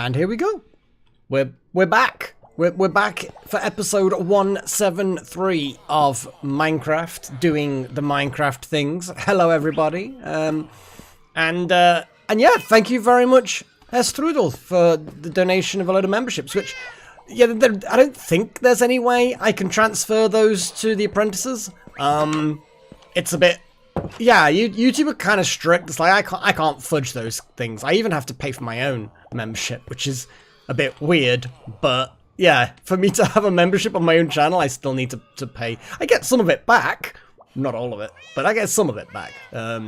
And here we go. We're back. We're back for episode 173 of Minecraft, doing the Minecraft things. Hello, everybody. And yeah, thank you very much, Strudel, for the donation of a load of memberships. Which, yeah, I don't think there's any way I can transfer those to the apprentices. It's a bit. Yeah, YouTube are kind of strict. It's like I can't fudge those things. I even have to pay for my own membership, which is a bit weird. But yeah, for me to have a membership on my own channel, I still need to pay. I get some of it back, not all of it, but I get some of it back. But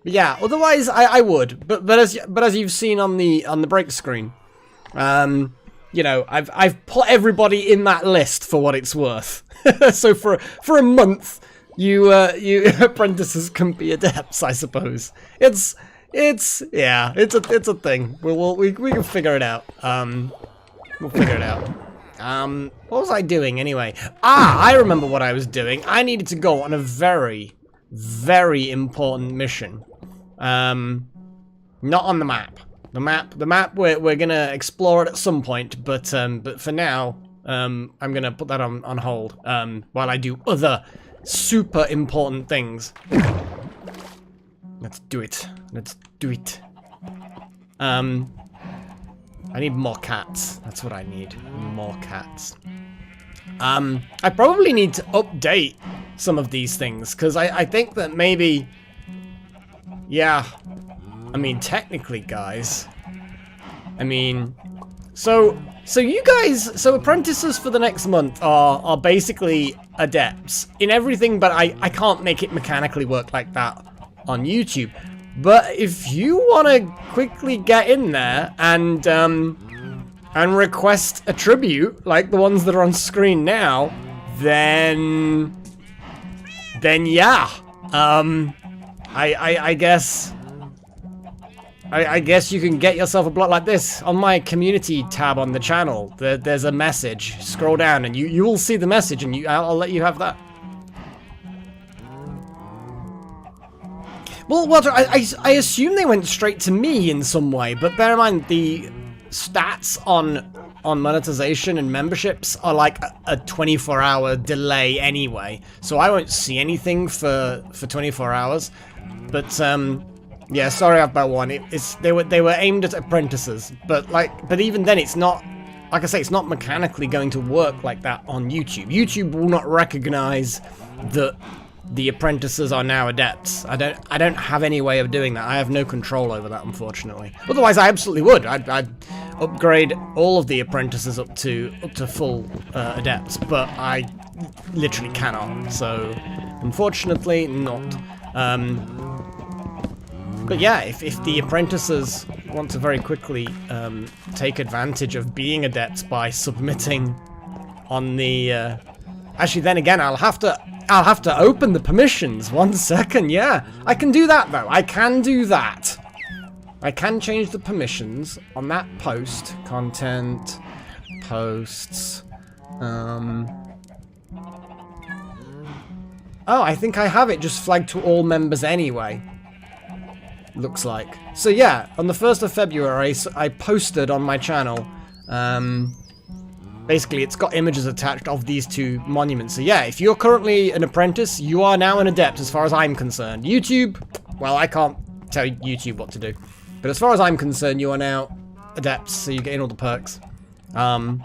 yeah, otherwise I would. But as you've seen on the break screen, you know, I've put everybody in that list for what it's worth. So for a month. You apprentices can be adepts, I suppose. It's a thing. We can figure it out. We'll figure it out. What was I doing anyway? I remember what I was doing. I needed to go on a very, very important mission. Not on the map. The map. We're gonna explore it at some point, but for now, I'm gonna put that on hold. While I do other super important things. Let's do it. Let's do it. I need more cats. That's what I need. More cats. I probably need to update some of these things, because I think that maybe... Yeah. I mean, technically, guys. I mean... So you guys, so apprentices for the next month are basically adepts in everything, but I can't make it mechanically work like that on YouTube. But if you want to quickly get in there and request a tribute, like the ones that are on screen now, then yeah, I guess you can get yourself a block like this. On my community tab on the channel, there's a message. Scroll down and you will see the message, and I'll let you have that. Well, Walter, I assume they went straight to me in some way, but bear in mind the stats on monetization and memberships are like a 24-hour delay anyway, so I won't see anything for 24 hours. But yeah, sorry about one. They were aimed at apprentices, but even then, it's not. Like I say, it's not mechanically going to work like that on YouTube. YouTube will not recognize that the apprentices are now adepts. I don't have any way of doing that. I have no control over that, unfortunately. Otherwise, I absolutely would. I'd upgrade all of the apprentices up to full adepts, but I literally cannot. So, unfortunately, not. But yeah, if the apprentices want to very quickly take advantage of being adepts by submitting on the actually, then again, I'll have to open the permissions. 1 second, yeah, I can do that though. I can do that. I can change the permissions on that post. Content, posts. Oh, I think I have it just flagged to all members anyway. Looks like. So yeah, on the 1st of February, I posted on my channel, basically it's got images attached of these two monuments. So yeah, if you're currently an apprentice, you are now an adept as far as I'm concerned. YouTube, well, I can't tell YouTube what to do. But as far as I'm concerned, you are now adepts, so you're getting all the perks. Well,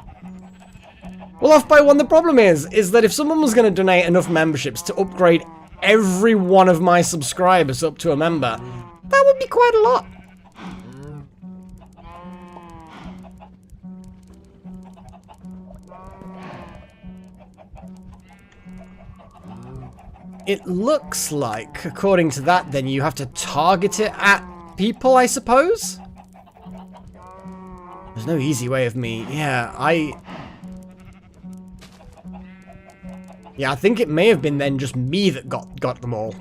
off by one, the problem is that if someone was going to donate enough memberships to upgrade every one of my subscribers up to a member, that would be quite a lot. It looks like, according to that, then you have to target it at people, I suppose? There's no easy way of me. Yeah, I think it may have been then just me that got them all.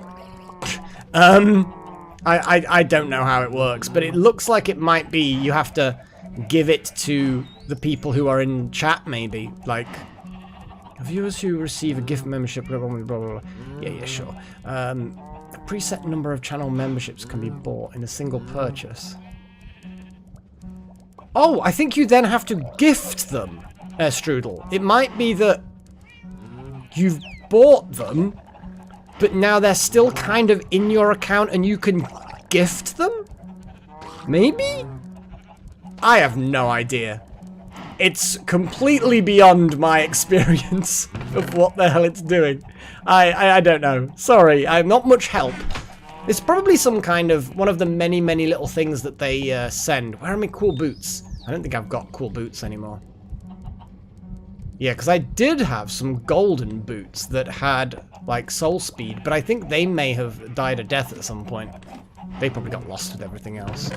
I don't know how it works, but it looks like it might be you have to give it to the people who are in chat, maybe. Like, viewers who receive a gift membership, blah, blah, blah, blah, blah. Yeah, sure. A preset number of channel memberships can be bought in a single purchase. Oh, I think you then have to gift them, Strudel. It might be that you've bought them, but now they're still kind of in your account and you can gift them? Maybe? I have no idea. It's completely beyond my experience of what the hell it's doing. I don't know. Sorry, I'm not much help. It's probably some kind of one of the many, many little things that they send. Where are my cool boots? I don't think I've got cool boots anymore. Yeah, because I did have some golden boots that had, like, soul speed, but I think they may have died a death at some point. They probably got lost with everything else.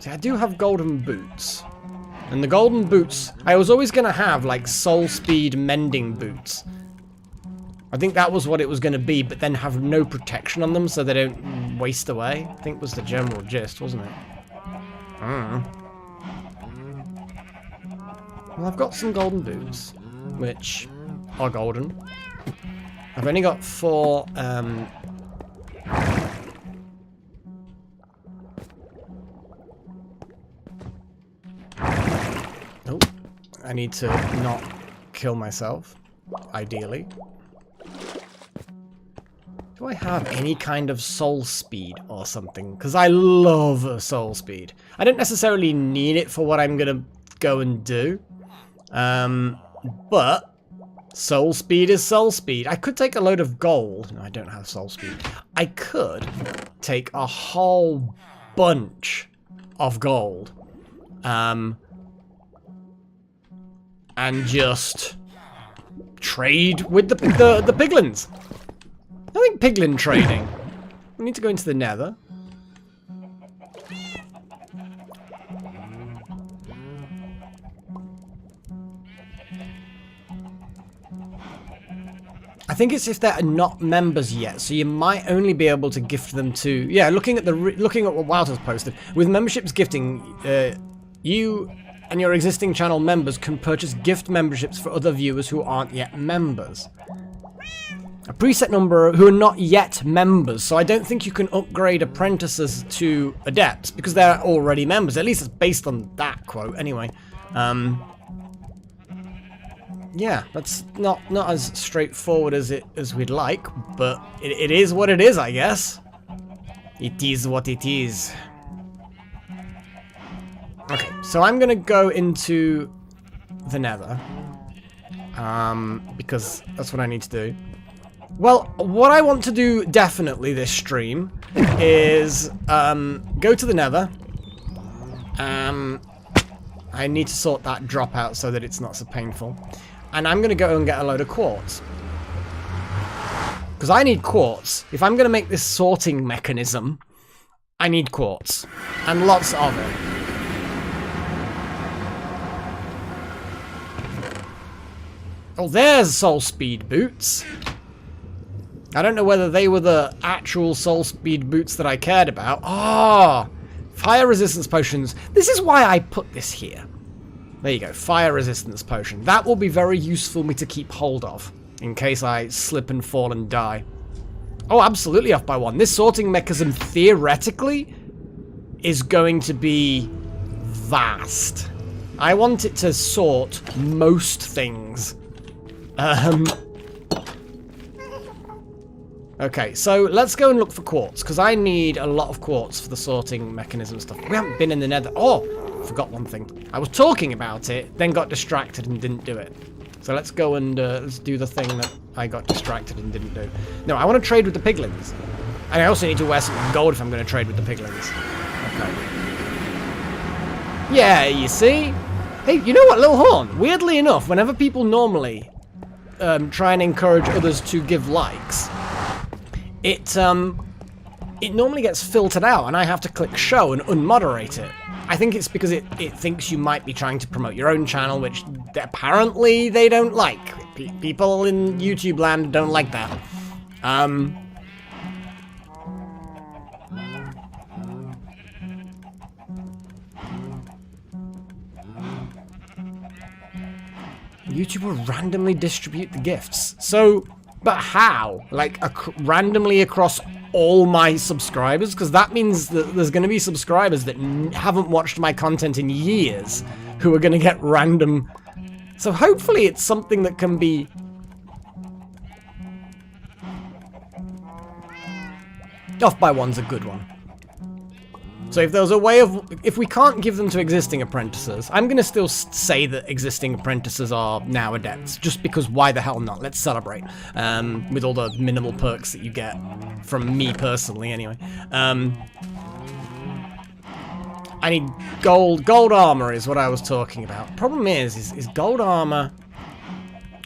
See, I do have golden boots. And the golden boots, I was always going to have, like, soul speed mending boots. I think that was what it was going to be, but then have no protection on them so they don't waste away. I think was the general gist, wasn't it? Well, I've got some golden boots, which are golden. I've only got 4, Oh, I need to not kill myself, ideally. Do I have any kind of soul speed or something? Because I love soul speed. I don't necessarily need it for what I'm going to go and do. But soul speed is soul speed. I could take a load of gold. No, I don't have soul speed. I could take a whole bunch of gold. And just trade with the piglins. I think piglin trading. We need to go into the nether. I think it's if they're not members yet, so you might only be able to gift them to. Yeah, looking at what Wild has posted, with memberships gifting, you and your existing channel members can purchase gift memberships for other viewers who aren't yet members. A preset number who are not yet members, so I don't think you can upgrade apprentices to adepts because they're already members. At least it's based on that quote, anyway. Yeah, that's not as straightforward as we'd like, but it is what it is, I guess. It is what it is. Okay, so I'm gonna go into the nether, because that's what I need to do. Well, what I want to do definitely this stream is go to the nether. I need to sort that drop out so that it's not so painful. And I'm going to go and get a load of quartz. Because I need quartz. If I'm going to make this sorting mechanism, I need quartz. And lots of it. Oh, there's soul speed boots. I don't know whether they were the actual soul speed boots that I cared about. Ah, fire resistance potions. This is why I put this here. There you go, fire resistance potion. That will be very useful for me to keep hold of in case I slip and fall and die. Oh, absolutely off by 1. This sorting mechanism theoretically is going to be vast. I want it to sort most things. Okay, so let's go and look for quartz, because I need a lot of quartz for the sorting mechanism stuff. We haven't been in the nether. Oh, I forgot one thing. I was talking about it, then got distracted and didn't do it. So let's go and let's do the thing that I got distracted and didn't do. No, I want to trade with the piglins. And I also need to wear some gold if I'm going to trade with the piglins. Okay. Yeah, you see? Hey, you know what, Lil Horn? Weirdly enough, whenever people normally try and encourage others to give likes, it normally gets filtered out, and I have to click show and unmoderate it. I think it's because it thinks you might be trying to promote your own channel, which apparently they don't like. People in YouTube land don't like that. YouTube will randomly distribute the gifts. So, but how? Like, randomly across all my subscribers, because that means that there's going to be subscribers that haven't watched my content in years who are going to get random. So hopefully it's something that can be... Off by one's a good one. So if there's a way of... If we can't give them to existing apprentices, I'm going to still say that existing apprentices are now adepts, just because why the hell not? Let's celebrate. With all the minimal perks that you get from me personally, anyway. I need gold. Gold armor is what I was talking about. Problem is gold armor...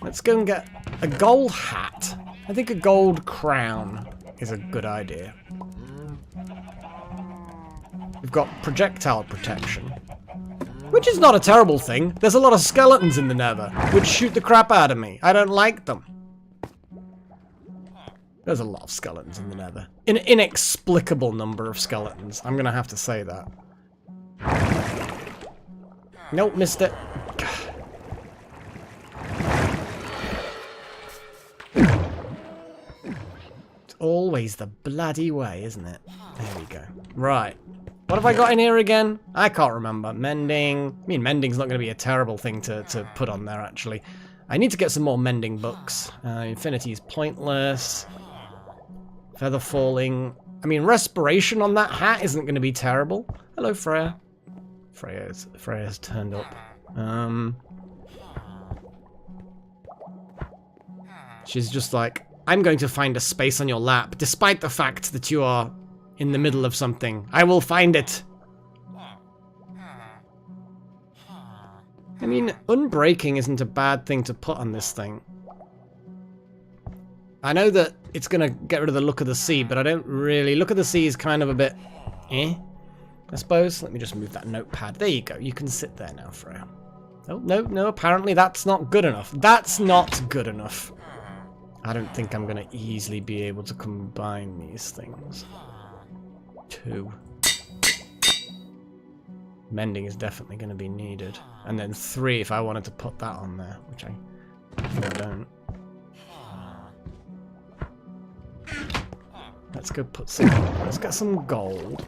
Let's go and get a gold hat. I think a gold crown is a good idea. We've got projectile protection, which is not a terrible thing. There's a lot of skeletons in the Nether, which shoot the crap out of me. I don't like them. There's a lot of skeletons in the Nether. An inexplicable number of skeletons. I'm gonna have to say that. Nope, missed it. It's always the bloody way, isn't it? There we go. Right. What have I got in here again? I can't remember. Mending. I mean, mending's not going to be a terrible thing to put on there, actually. I need to get some more mending books. Infinity is pointless. Feather falling. I mean, respiration on that hat isn't going to be terrible. Hello, Freya. Freya's turned up. She's just like, I'm going to find a space on your lap, despite the fact that you are... in the middle of something. I will find it. I mean, unbreaking isn't a bad thing to put on this thing. I know that it's gonna get rid of the look of the sea, but I don't really... Look of the sea is kind of a bit... I suppose. Let me just move that notepad. There you go. You can sit there now, Freya. Oh, no, apparently that's not good enough. That's not good enough. I don't think I'm gonna easily be able to combine these things. 2. Mending is definitely going to be needed. And then 3 if I wanted to put that on there, which I don't. Let's go put some... Let's get some gold.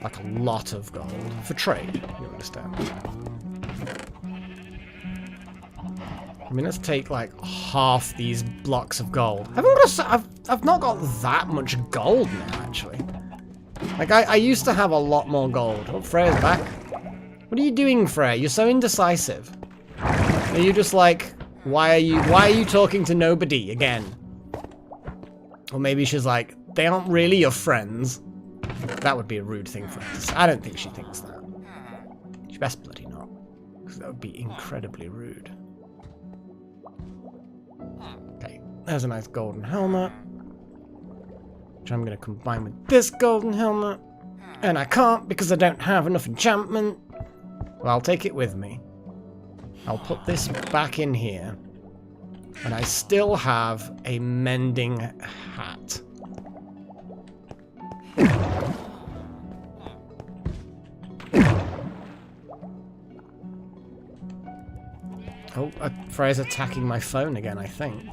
Like a lot of gold. For trade, you understand. I mean, let's take like half these blocks of gold. I've not got that much gold now, actually. Like I used to have a lot more gold. Oh, Freya's back. What are you doing, Freya? You're so indecisive. Are you just like, why are you talking to nobody again? Or maybe she's like, they aren't really your friends. That would be a rude thing for her to say. I don't think she thinks that. She best bloody not, because that would be incredibly rude. Okay, there's a nice golden helmet, which I'm going to combine with this golden helmet. And I can't because I don't have enough enchantment. Well, I'll take it with me. I'll put this back in here. And I still have a mending hat. Oh, Freya's attacking my phone again, I think.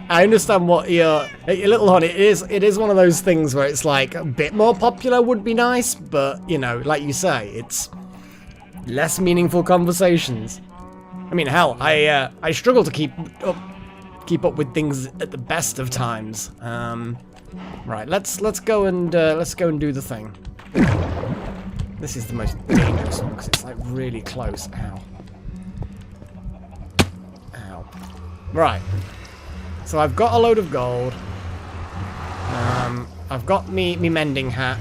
I understand what your little hon. It is one of those things where it's like a bit more popular would be nice, but you know, like you say, it's less meaningful conversations. I mean, hell, I struggle to keep up with things at the best of times. Right, let's go and do the thing. This is the most dangerous one because it's like really close. Ow. Right. So I've got a load of gold. I've got me mending hat.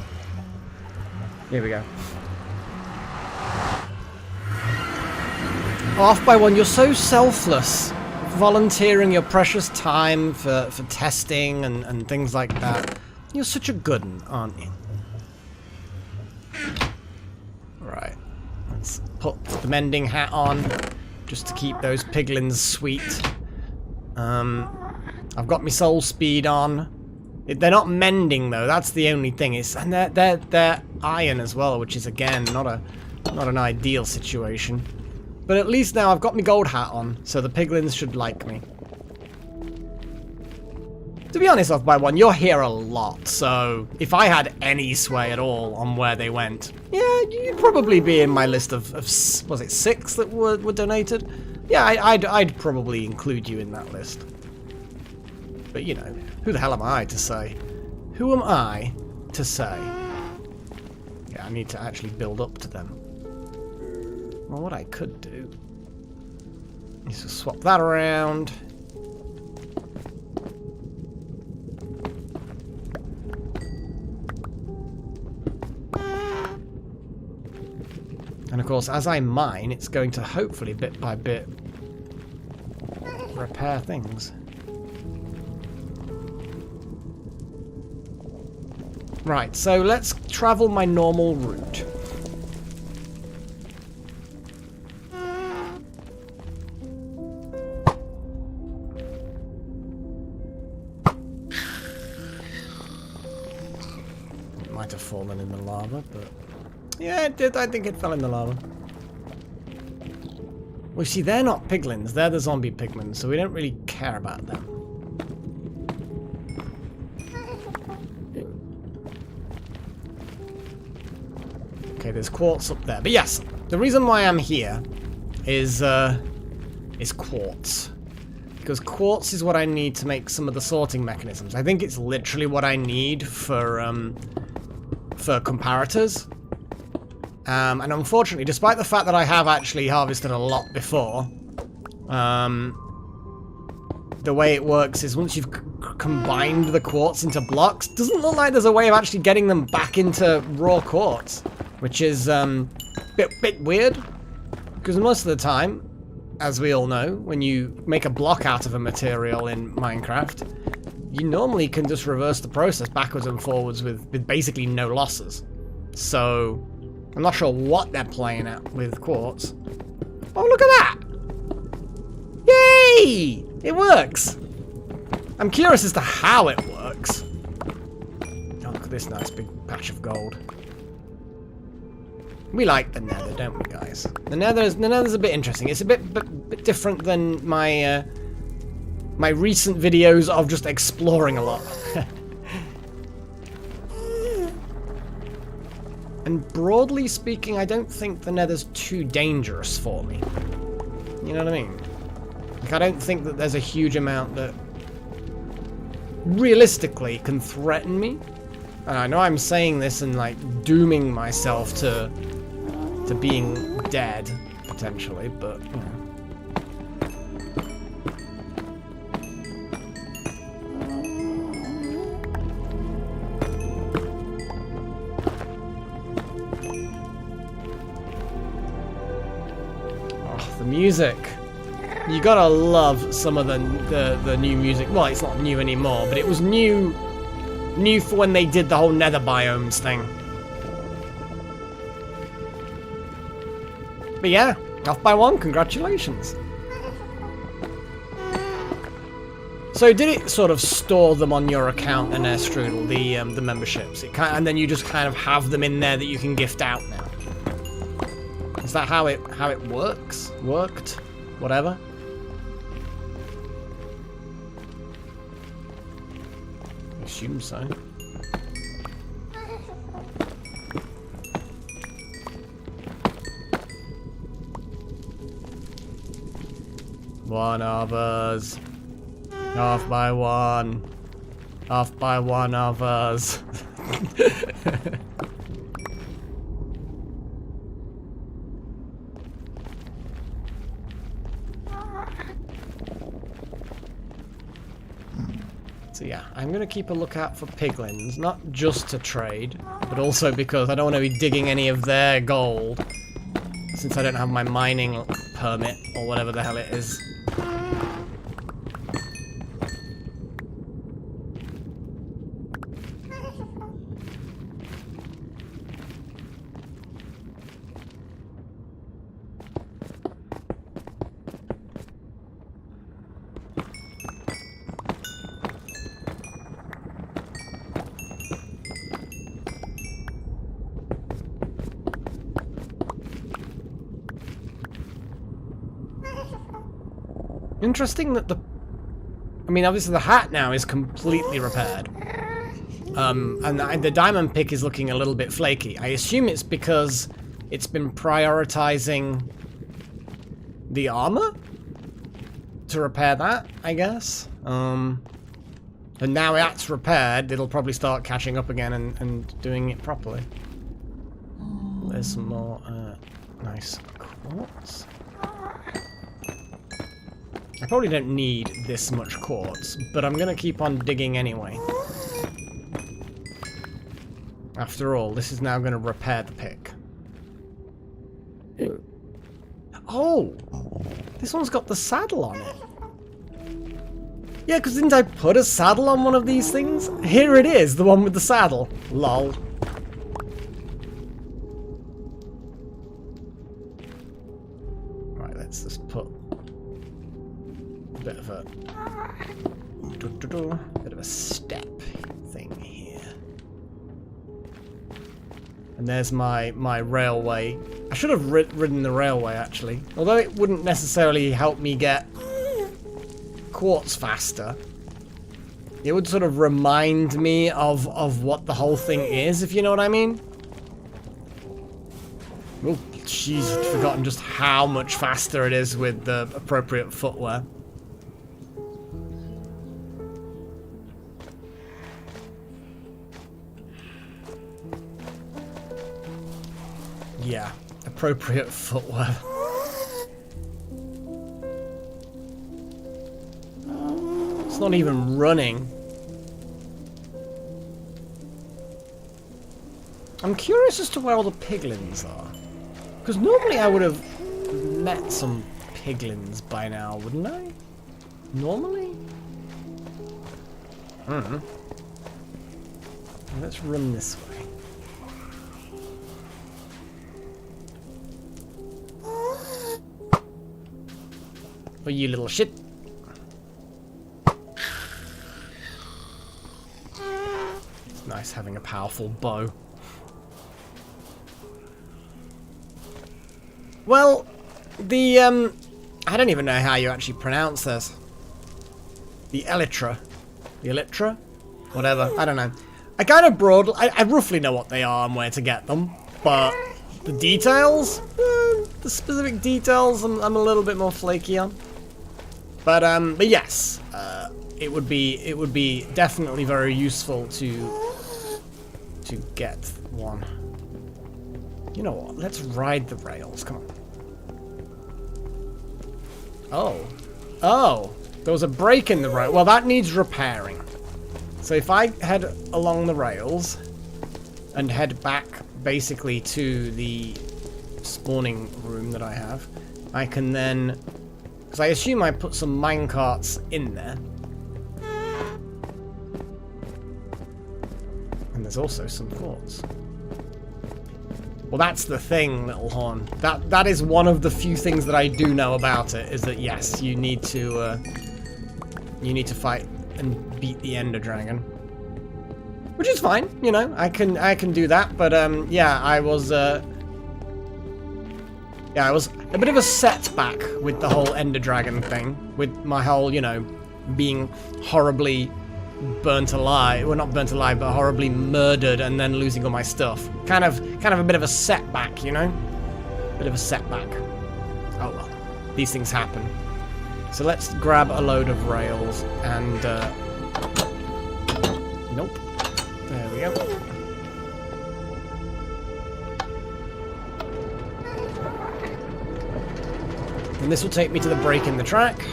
Here we go. Off by one. You're so selfless. Volunteering your precious time for testing and things like that. You're such a good one, aren't you? Right. Let's put the mending hat on just to keep those piglins sweet. I've got my soul speed on. They're not mending though. That's the only thing. And they're iron as well, which is again not an ideal situation. But at least now I've got my gold hat on, so the piglins should like me. To be honest, Off by One, you're here a lot, so if I had any sway at all on where they went, yeah, you'd probably be in my list of was it 6 that were donated? Yeah, I'd probably include you in that list. But you know, who the hell am I to say? Who am I to say? Yeah, I need to actually build up to them. Well, what I could do is to swap that around. And of course, as I mine, it's going to hopefully, bit by bit, repair things. Right, so let's travel my normal route. It might have fallen in the lava, but... yeah, it did. I think it fell in the lava. Well, see, they're not piglins. They're the zombie pigmen, so we don't really care about them. Okay, there's quartz up there. But yes, the reason why I'm here is quartz. Because quartz is what I need to make some of the sorting mechanisms. I think it's literally what I need for comparators. And unfortunately, despite the fact that I have actually harvested a lot before, the way it works is once you've combined the quartz into blocks, doesn't look like there's a way of actually getting them back into raw quartz, which is bit weird, because most of the time, as we all know, when you make a block out of a material in Minecraft, you normally can just reverse the process backwards and forwards with basically no losses. So I'm not sure what they're playing at with quartz. Oh, look at that! Yay! It works! I'm curious as to how it works. Oh, look at this nice big patch of gold. We like the nether, don't we, guys? The nether's a bit interesting. It's a bit different than my my recent videos of just exploring a lot. And broadly speaking, I don't think the nether's too dangerous for me. You know what I mean? Like, I don't think that there's a huge amount that realistically can threaten me. And I know I'm saying this and like dooming myself to being dead, potentially, but you know. The music. You gotta love some of the new music. Well, it's not new anymore, but it was new for when they did the whole nether biomes thing. But yeah, Off by One, congratulations. So did it sort of store them on your account in Strudel, the memberships? And then you just kind of have them in there that you can gift out now. Is that how it works? Worked? Whatever? I assume so. One of us. Off by one. Off by one of us. So yeah, I'm going to keep a lookout for piglins, not just to trade, but also because I don't want to be digging any of their gold, since I don't have my mining permit, or whatever the hell it is. Interesting that I mean, obviously the hat now is completely repaired. And the diamond pick is looking a little bit flaky. I assume it's because it's been prioritizing the armor to repair that, I guess. And now that's repaired, it'll probably start catching up again and doing it properly. There's some more nice quartz. I probably don't need this much quartz, but I'm gonna keep on digging anyway. After all, this is now gonna repair the pick. Oh! This one's got the saddle on it. Yeah, because didn't I put a saddle on one of these things? Here it is, the one with the saddle. Lol. Right, let's just put a bit of a step thing here. And there's my railway. I should have ridden the railway actually, although it wouldn't necessarily help me get quartz faster. It would sort of remind me of what the whole thing is, if you know what I mean. Oh, jeez, I'd forgotten just how much faster it is with the appropriate footwear. Yeah, appropriate footwear. It's not even running. I'm curious as to where all the piglins are. Because normally I would have met some piglins by now, wouldn't I? Normally? I don't know. Let's run this way. For you little shit. It's nice having a powerful bow. Well, the, I don't even know how you actually pronounce this. The elytra. The elytra? Whatever, I don't know. I kind of I roughly know what they are and where to get them, but the details? The specific details I'm a little bit more flaky on. But yes, it would be definitely very useful to get one. You know what? Let's ride the rails. Come on. Oh, there was a break in the rail. Well, that needs repairing. So if I head along the rails and head back basically to the spawning room that I have, I can then, because I assume I put some minecarts in there. And there's also some quartz. Well, that's the thing, Little Horn. That is one of the few things that I do know about it, is that yes, you need to fight and beat the Ender Dragon. Which is fine, you know, I can do that, but yeah, I was a bit of a setback with the whole Ender Dragon thing, with my whole, you know, being horribly burnt alive, well not burnt alive, but horribly murdered and then losing all my stuff. Kind of a bit of a setback, you know? Bit of a setback. Oh well, these things happen. So let's grab a load of rails and, nope. There we go. And this will take me to the break in the track.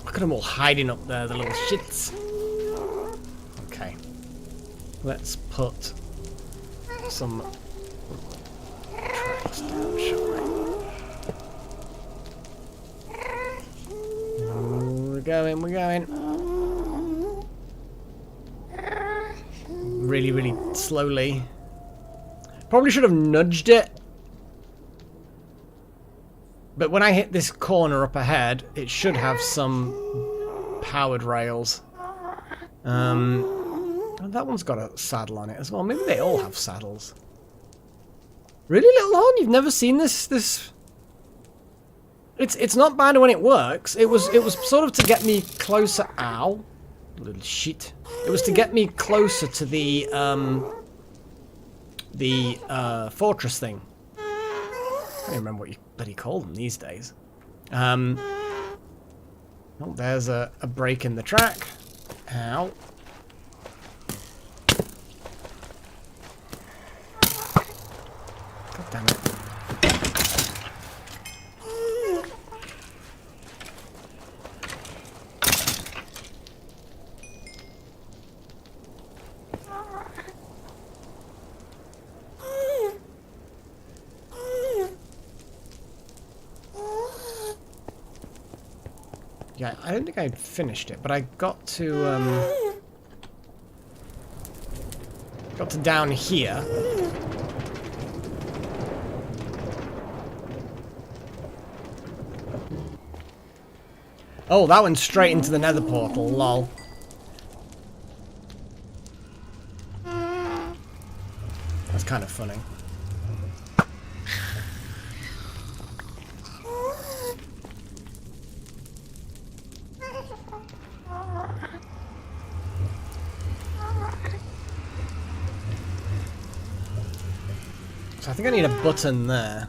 Look at them all hiding up there, the little shits. Okay. Let's put some tracks down, shall we? We're going. really, really slowly. Probably should have nudged it. But when I hit this corner up ahead, it should have some powered rails. That one's got a saddle on it as well. Maybe they all have saddles. Really, little horn? You've never seen this? It's not bad when it works. It was sort of to get me closer. Ow, little shit. It was to get me closer to the fortress thing. I don't remember what you bloody call them these days. Oh, there's a break in the track. Ow. God damn it. Yeah, I don't think I finished it, but I got to down here. Oh, that went straight into the nether portal, lol. That's kind of funny. So I think I need a button there.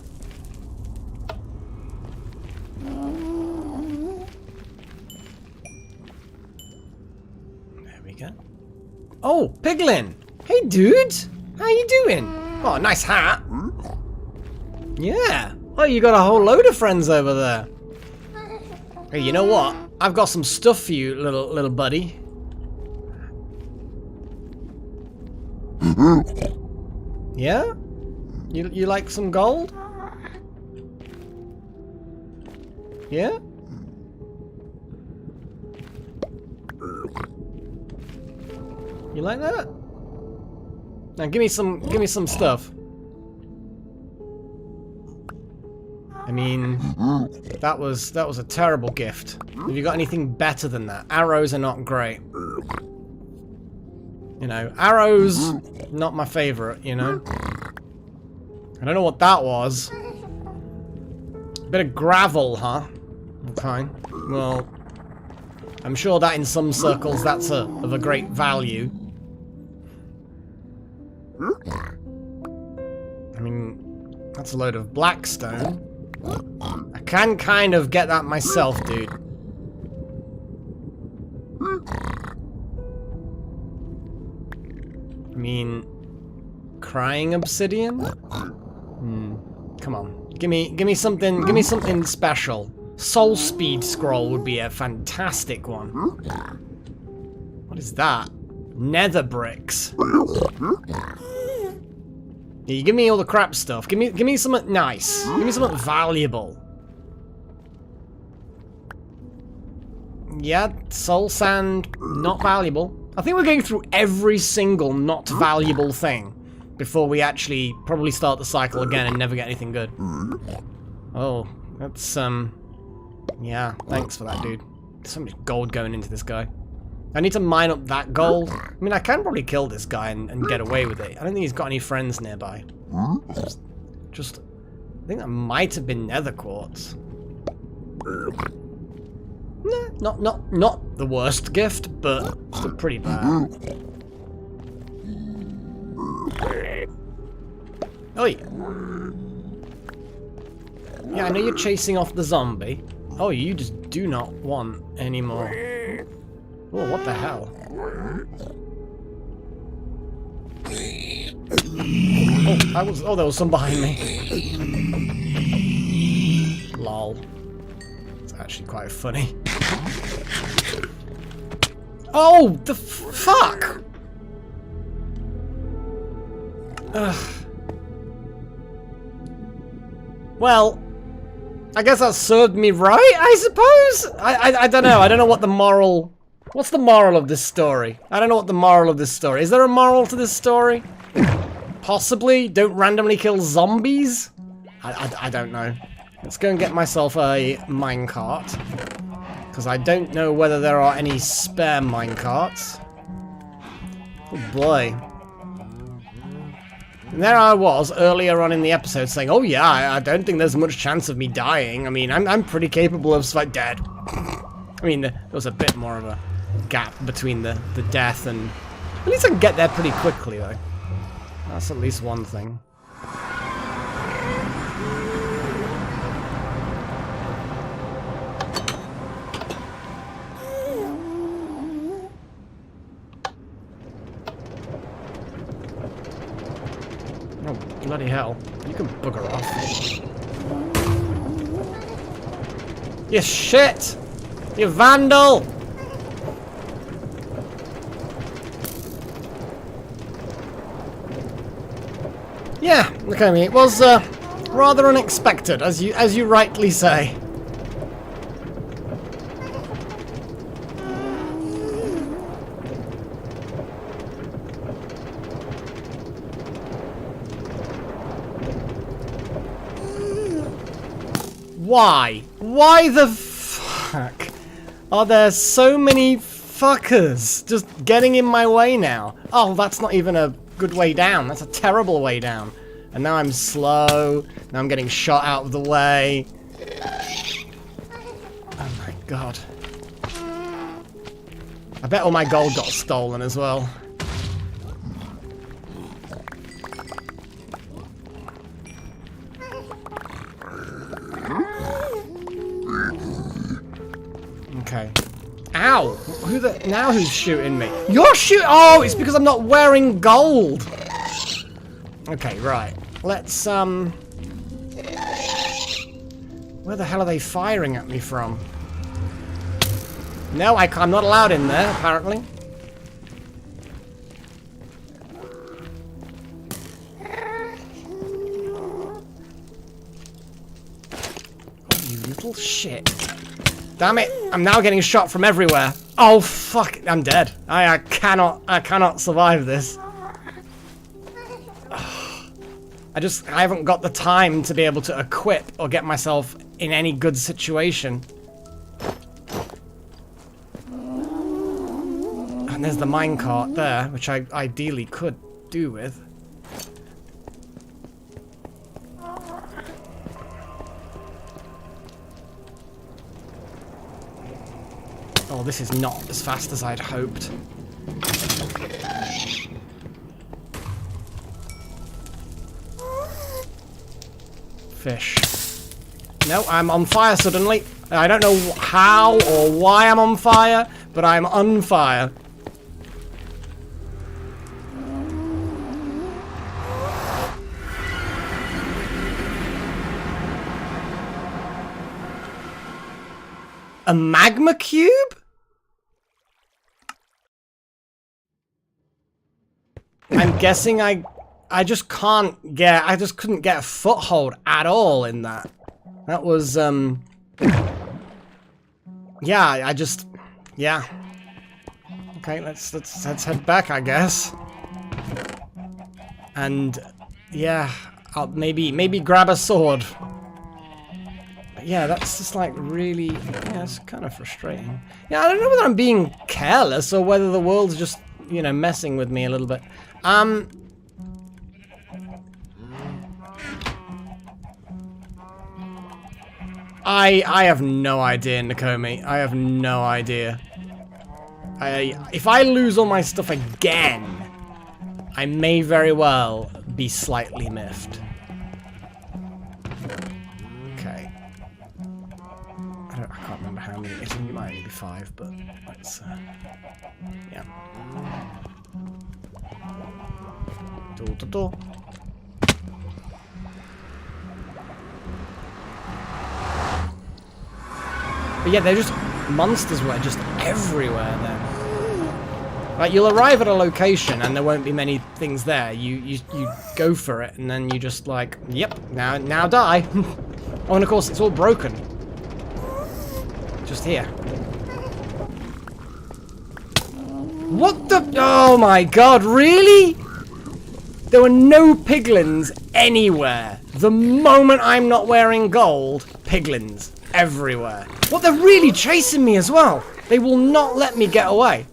There we go. Oh, Piglin! Hey, dude! How you doing? Oh, nice hat. Yeah. Oh, you got a whole load of friends over there. Hey, you know what? I've got some stuff for you, little buddy. Yeah? You like some gold? Yeah? You like that? Now give me some stuff. I mean, that was a terrible gift. Have you got anything better than that? Arrows are not great. You know, arrows not my favorite, you know. I don't know what that was. Bit of gravel, huh? Okay. Well, I'm sure that in some circles that's of a great value. I mean, that's a load of blackstone. I can kind of get that myself, dude. I mean, crying obsidian? Come on. Give me something special. Soul speed scroll would be a fantastic one. What is that? Nether bricks. Yeah, you give me all the crap stuff. Give me something nice. Give me something valuable. Yeah, soul sand, not valuable. I think we're going through every single not valuable thing before we actually probably start the cycle again and never get anything good. Oh, that's, yeah, thanks for that, dude. There's so much gold going into this guy. I need to mine up that gold. I mean, I can probably kill this guy and get away with it. I don't think he's got any friends nearby. Just I think that might have been nether quartz. Nah, not the worst gift, but still pretty bad. Oh yeah. Yeah, I know you're chasing off the zombie. Oh, you just do not want any more. Oh, what the hell? Oh, there was some behind me. Lol. It's actually quite funny. Oh, the fuck! Ugh. Well, I guess that served me right, I suppose? I don't know. I don't know what the moral What's the moral of this story? I don't know what the moral of this story is. There a moral to this story? Possibly. Don't randomly kill zombies? I don't know. Let's go and get myself a minecart. Because I don't know whether there are any spare minecarts. Oh boy. And there I was earlier on in the episode saying, oh yeah, I don't think there's much chance of me dying. I mean, I'm pretty capable of like dead. I mean, there was a bit more of a gap between the death and... At least I can get there pretty quickly though. That's at least one thing. Oh, bloody hell. You can bugger off. You shit! You vandal! Yeah, look at me. It was rather unexpected, as you rightly say. Why? Why the fuck are there so many fuckers just getting in my way now? Oh, that's not even a good way down. That's a terrible way down. And now I'm slow. Now I'm getting shot out of the way. Oh my god. I bet all my gold got stolen as well. Okay. Ow! Who's shooting me? You're shooting! Oh, it's because I'm not wearing gold! Okay, right. Let's, Where the hell are they firing at me from? No, I'm not allowed in there, apparently. Oh, you little shit. Damn it! I'm now getting shot from everywhere. Oh fuck! I'm dead. I cannot survive this. I haven't got the time to be able to equip or get myself in any good situation. And there's the minecart there, which I ideally could do with. Oh, this is not as fast as I'd hoped. Fish. No, I'm on fire suddenly. I don't know how or why I'm on fire, but I'm on fire. A magma cube? I'm guessing I just couldn't get a foothold at all in that. That was, yeah, yeah. Okay, let's head back, I guess. And, yeah, I'll maybe grab a sword. But yeah, that's just like really, yeah, it's kind of frustrating. Yeah, I don't know whether I'm being careless or whether the world's just, you know, messing with me a little bit. I have no idea, Nakomi. I have no idea. If I lose all my stuff again, I may very well be slightly miffed. Okay. I can't remember how many. I think it might only be 5, but let's. Yeah. Door to door. But yeah, they're just monsters were just everywhere then. Like, you'll arrive at a location and there won't be many things there. You go for it and then you just like, yep, now die. Oh, and of course it's all broken. Just here. What the? Oh my god, really? There were no piglins anywhere. The moment I'm not wearing gold, piglins everywhere. What, they're really chasing me as well. They will not let me get away.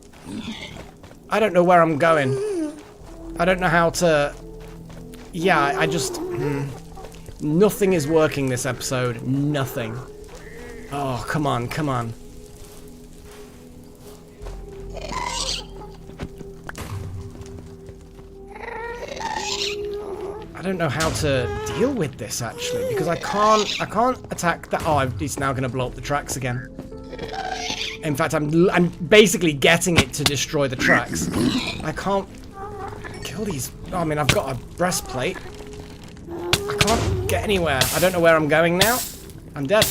I don't know where I'm going. I don't know how to... Yeah, I just... Nothing is working this episode. Nothing. Oh, come on, come on. I don't know how to deal with this actually, because I can't attack that. Oh, it's now going to blow up the tracks again. In fact, I'm basically getting it to destroy the tracks. I can't kill these. Oh, I mean, I've got a breastplate. I can't get anywhere. I don't know where I'm going now. I'm dead.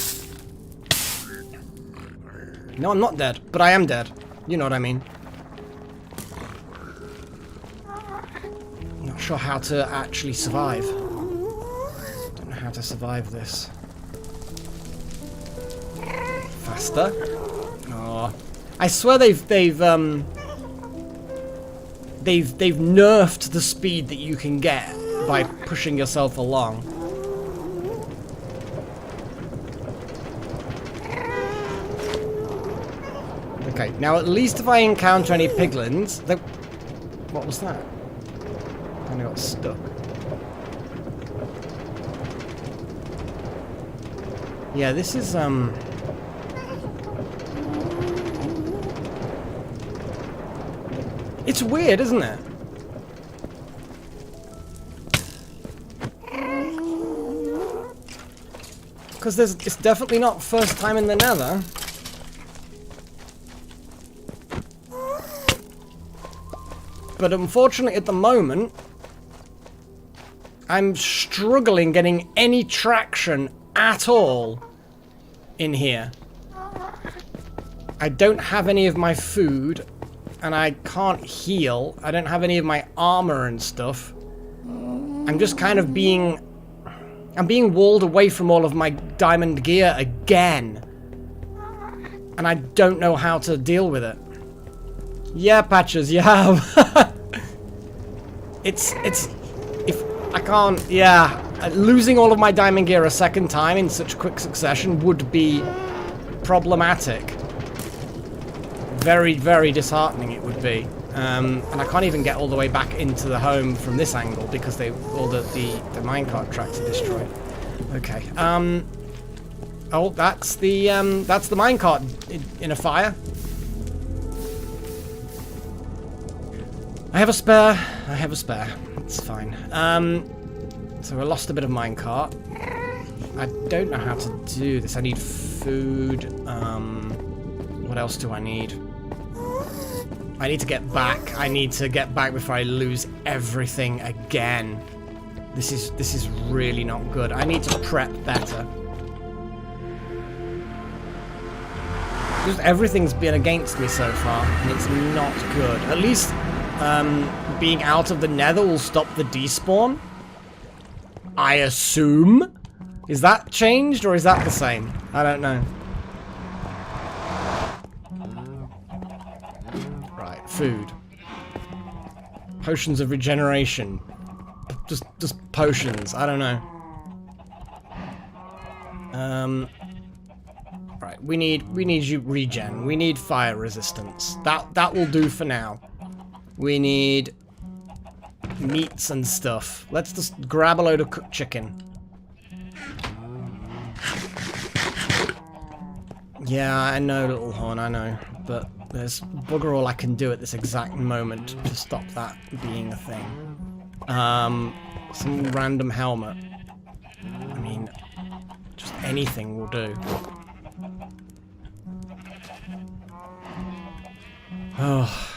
No, I'm not dead, but I am dead. You know what I mean. Not sure how to actually survive. Don't know how to survive this. Faster. Oh, I swear they've nerfed the speed that you can get by pushing yourself along. Okay, now at least if I encounter any piglins, what was that? I got stuck. Yeah, this is it's weird, isn't it? Because it's definitely not first time in the Nether. But unfortunately at the moment, I'm struggling getting any traction at all in here. I don't have any of my food, and I can't heal. I don't have any of my armor and stuff. I'm just kind of being walled away from all of my diamond gear again. And I don't know how to deal with it. Yeah, Patches, you have. It's if I can't, yeah, losing all of my diamond gear a second time in such quick succession would be problematic. Very, very disheartening it would be. And I can't even get all the way back into the home from this angle because all the minecart tracks are destroyed. Okay. Oh, that's the minecart in a fire. I have a spare. I have a spare. It's fine. So I lost a bit of minecart. I don't know how to do this. I need food. What else do I need? I need to get back. I need to get back before I lose everything again. This is really not good. I need to prep better. Just everything's been against me so far, and it's not good. At least being out of the Nether will stop the despawn. I assume. Is that changed or is that the same? I don't know. Right, food. Potions of regeneration. Just potions. I don't know. Right, we need you regen. We need fire resistance. That will do for now. We need meats and stuff. Let's just grab a load of cooked chicken. Yeah, I know, Little Horn, I know. But there's bugger all I can do at this exact moment to stop that being a thing. Some random helmet. I mean, just anything will do. Oh,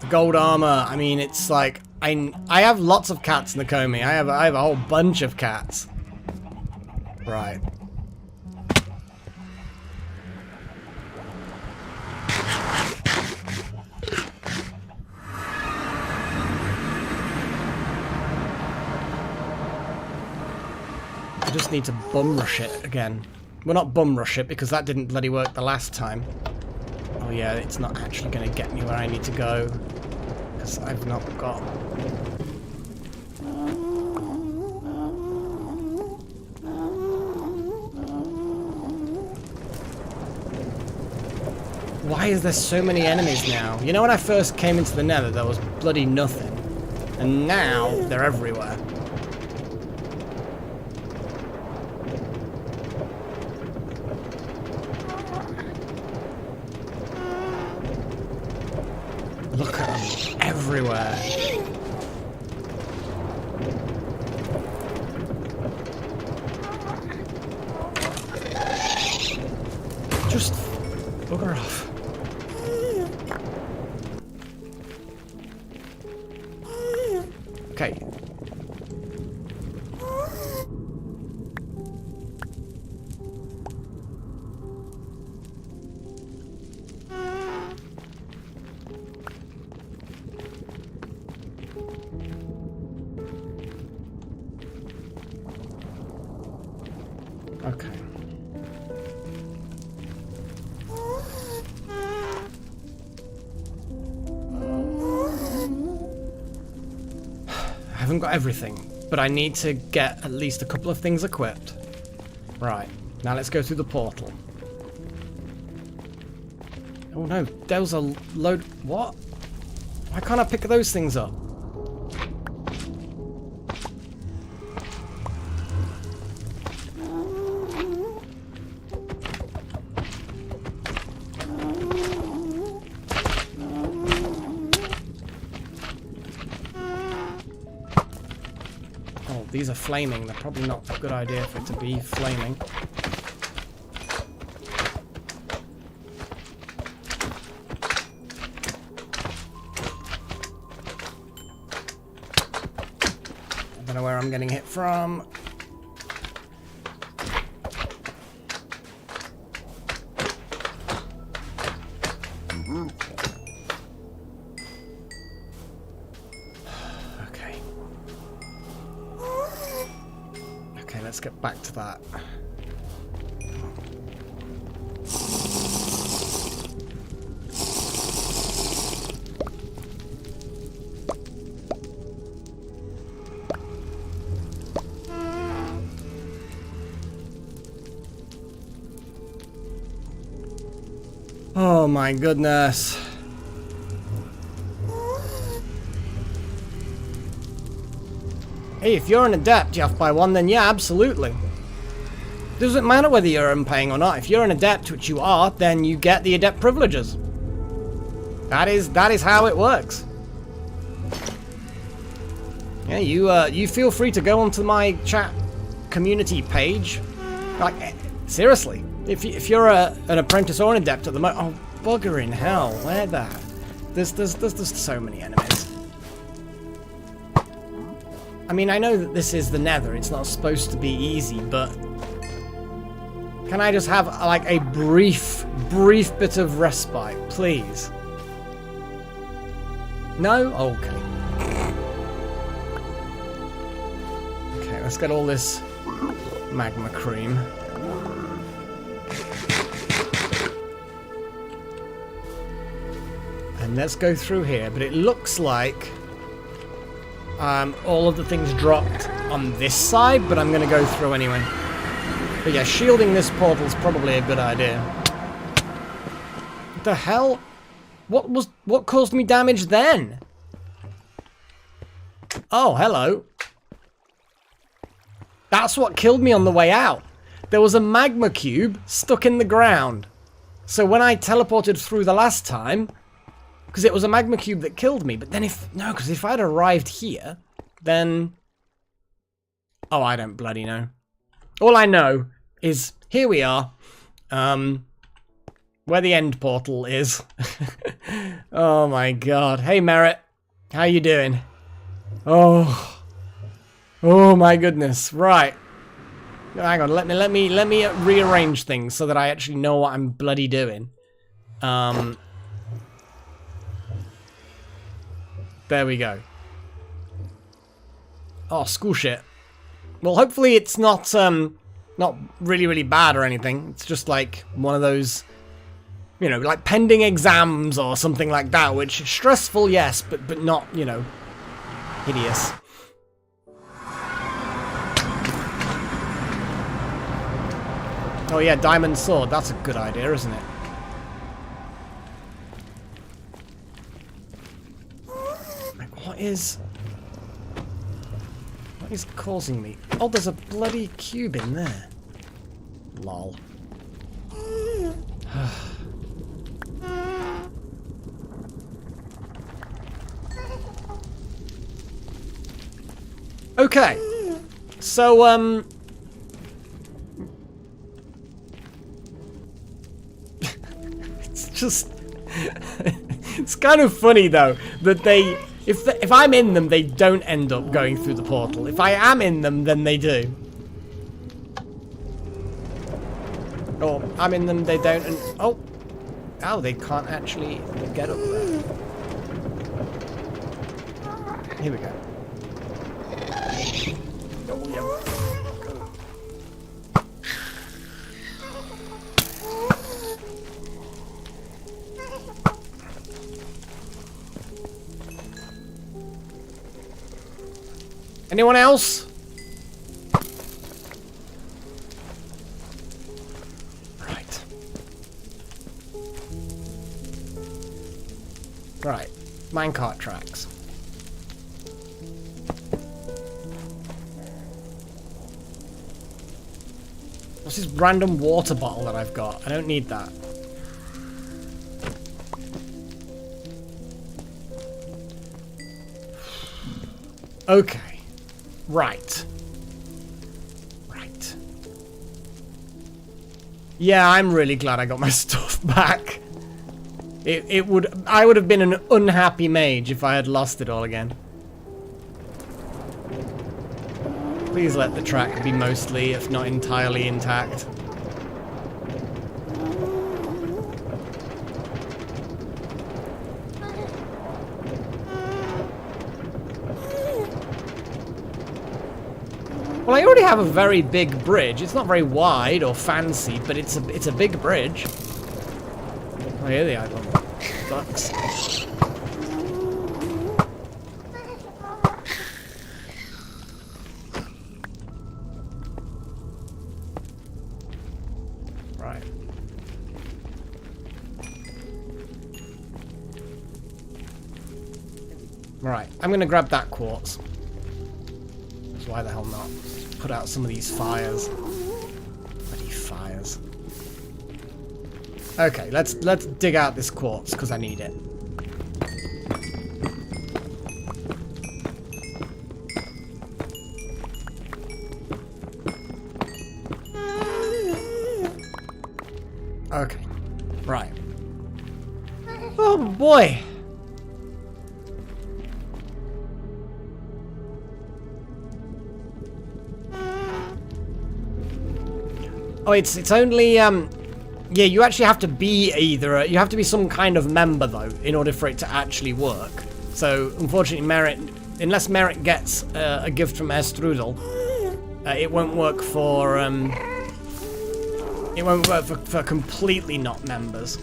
the gold armor. I mean, it's like I have lots of cats, Nakomi. I have a whole bunch of cats. Right. I just need to bum rush it again. Well, not bum rush it because that didn't bloody work the last time. Oh yeah, it's not actually going to get me where I need to go. Because I've not got... Why is there so many enemies now? You know, when I first came into the Nether, there was bloody nothing. And now, they're everywhere. Look at them everywhere. Just bugger off. Okay. Okay. I haven't got everything, but I need to get at least a couple of things equipped. Right, now let's go through the portal. Oh no, there was a load... What? Why can't I pick those things up? These are flaming. They're probably not a good idea for it to be flaming. I don't know where I'm getting hit from. Let's get back to that. Oh my goodness. Hey, if you're an adept, you have to buy one, then yeah, absolutely. Doesn't matter whether you're paying or not. If you're an adept, which you are, then you get the adept privileges. That is how it works. Yeah, you feel free to go onto my chat community page. Like, seriously, if you're an apprentice or an adept at the moment, oh bugger in hell, where that? There's so many enemies. I mean, I know that this is the Nether, it's not supposed to be easy, but can I just have, like, a brief bit of respite, please? No? Okay. Okay, let's get all this magma cream. And let's go through here, but it looks like all of the things dropped on this side, but I'm going to go through anyway. But yeah, shielding this portal is probably a good idea. What the hell? What caused me damage then? Oh, hello. That's what killed me on the way out. There was a magma cube stuck in the ground. So when I teleported through the last time, because it was a magma cube that killed me, but then because if I'd arrived here, then... Oh, I don't bloody know. All I know is, here we are, where the end portal is. Oh my god. Hey, Merritt. How you doing? Oh my goodness. Right. Hang on, let me rearrange things so that I actually know what I'm bloody doing. There we go. Oh, school shit. Well, hopefully it's not really bad or anything. It's just like one of those you know, like pending exams or something like that, which stressful, yes, but not, you know, hideous. Oh yeah, diamond sword. That's a good idea, isn't it? Like, what is causing me? Oh, there's a bloody cube in there. Lol. Okay. So, it's just... it's kind of funny, though, that they... If I'm in them, they don't end up going through the portal. If I am in them, then they do. Or I'm in them, they don't, and... Oh! Oh, they can't actually get up there. Here we go. Oh, yeah. Anyone else? Right. Right. Minecart tracks. What's this random water bottle that I've got? I don't need that. Okay. Right. Right. Yeah, I'm really glad I got my stuff back. I would have been an unhappy mage if I had lost it all again. Please let the track be mostly, if not entirely, intact. Well, I already have a very big bridge. It's not very wide or fancy, but it's a big bridge. Oh, here they are, little ducks. Right. Right, I'm gonna grab that quartz. Why the hell not? Put out some of these fires. Bloody fires. Okay, let's dig out this quartz because I need it. Okay. Right. Oh boy. Oh, it's only, yeah, you actually have to be either, you have to be some kind of member, though, in order for it to actually work. So, unfortunately, unless Merit gets a gift from Estrudel, it won't work for, for completely not members.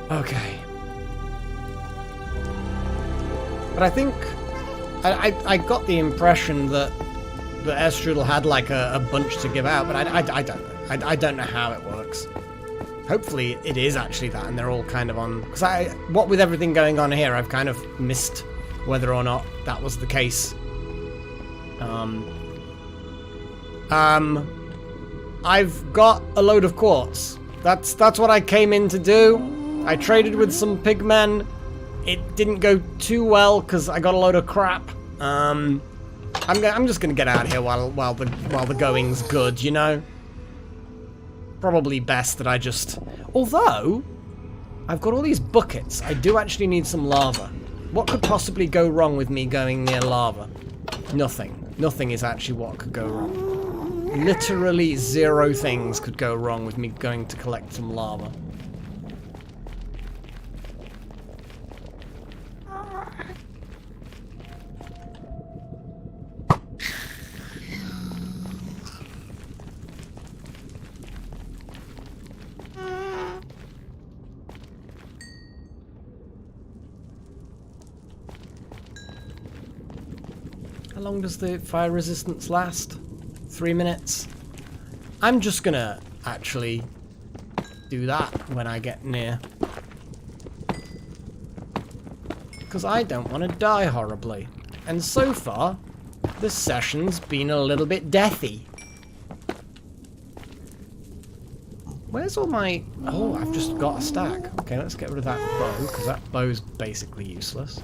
Okay. But I think I got the impression that Estrudel had like a bunch to give out, but I don't know. I don't know how it works. Hopefully it is actually that, and they're all kind of on. Because what with everything going on here, I've kind of missed whether or not that was the case. I've got a load of quartz. That's what I came in to do. I traded with some pigmen. It didn't go too well because I got a load of crap. I'm just gonna get out of here while the going's good, you know. Probably best that I just. Although I've got all these buckets, I do actually need some lava. What could possibly go wrong with me going near lava? Nothing. Nothing is actually what could go wrong. Literally 0 things could go wrong with me going to collect some lava. How long does the fire resistance last? 3 minutes. I'm just gonna actually do that when I get near. Because I don't want to die horribly. And so far, this session's been a little bit deathy. Where's all my... Oh, I've just got a stack. Okay, let's get rid of that bow, because that bow's basically useless.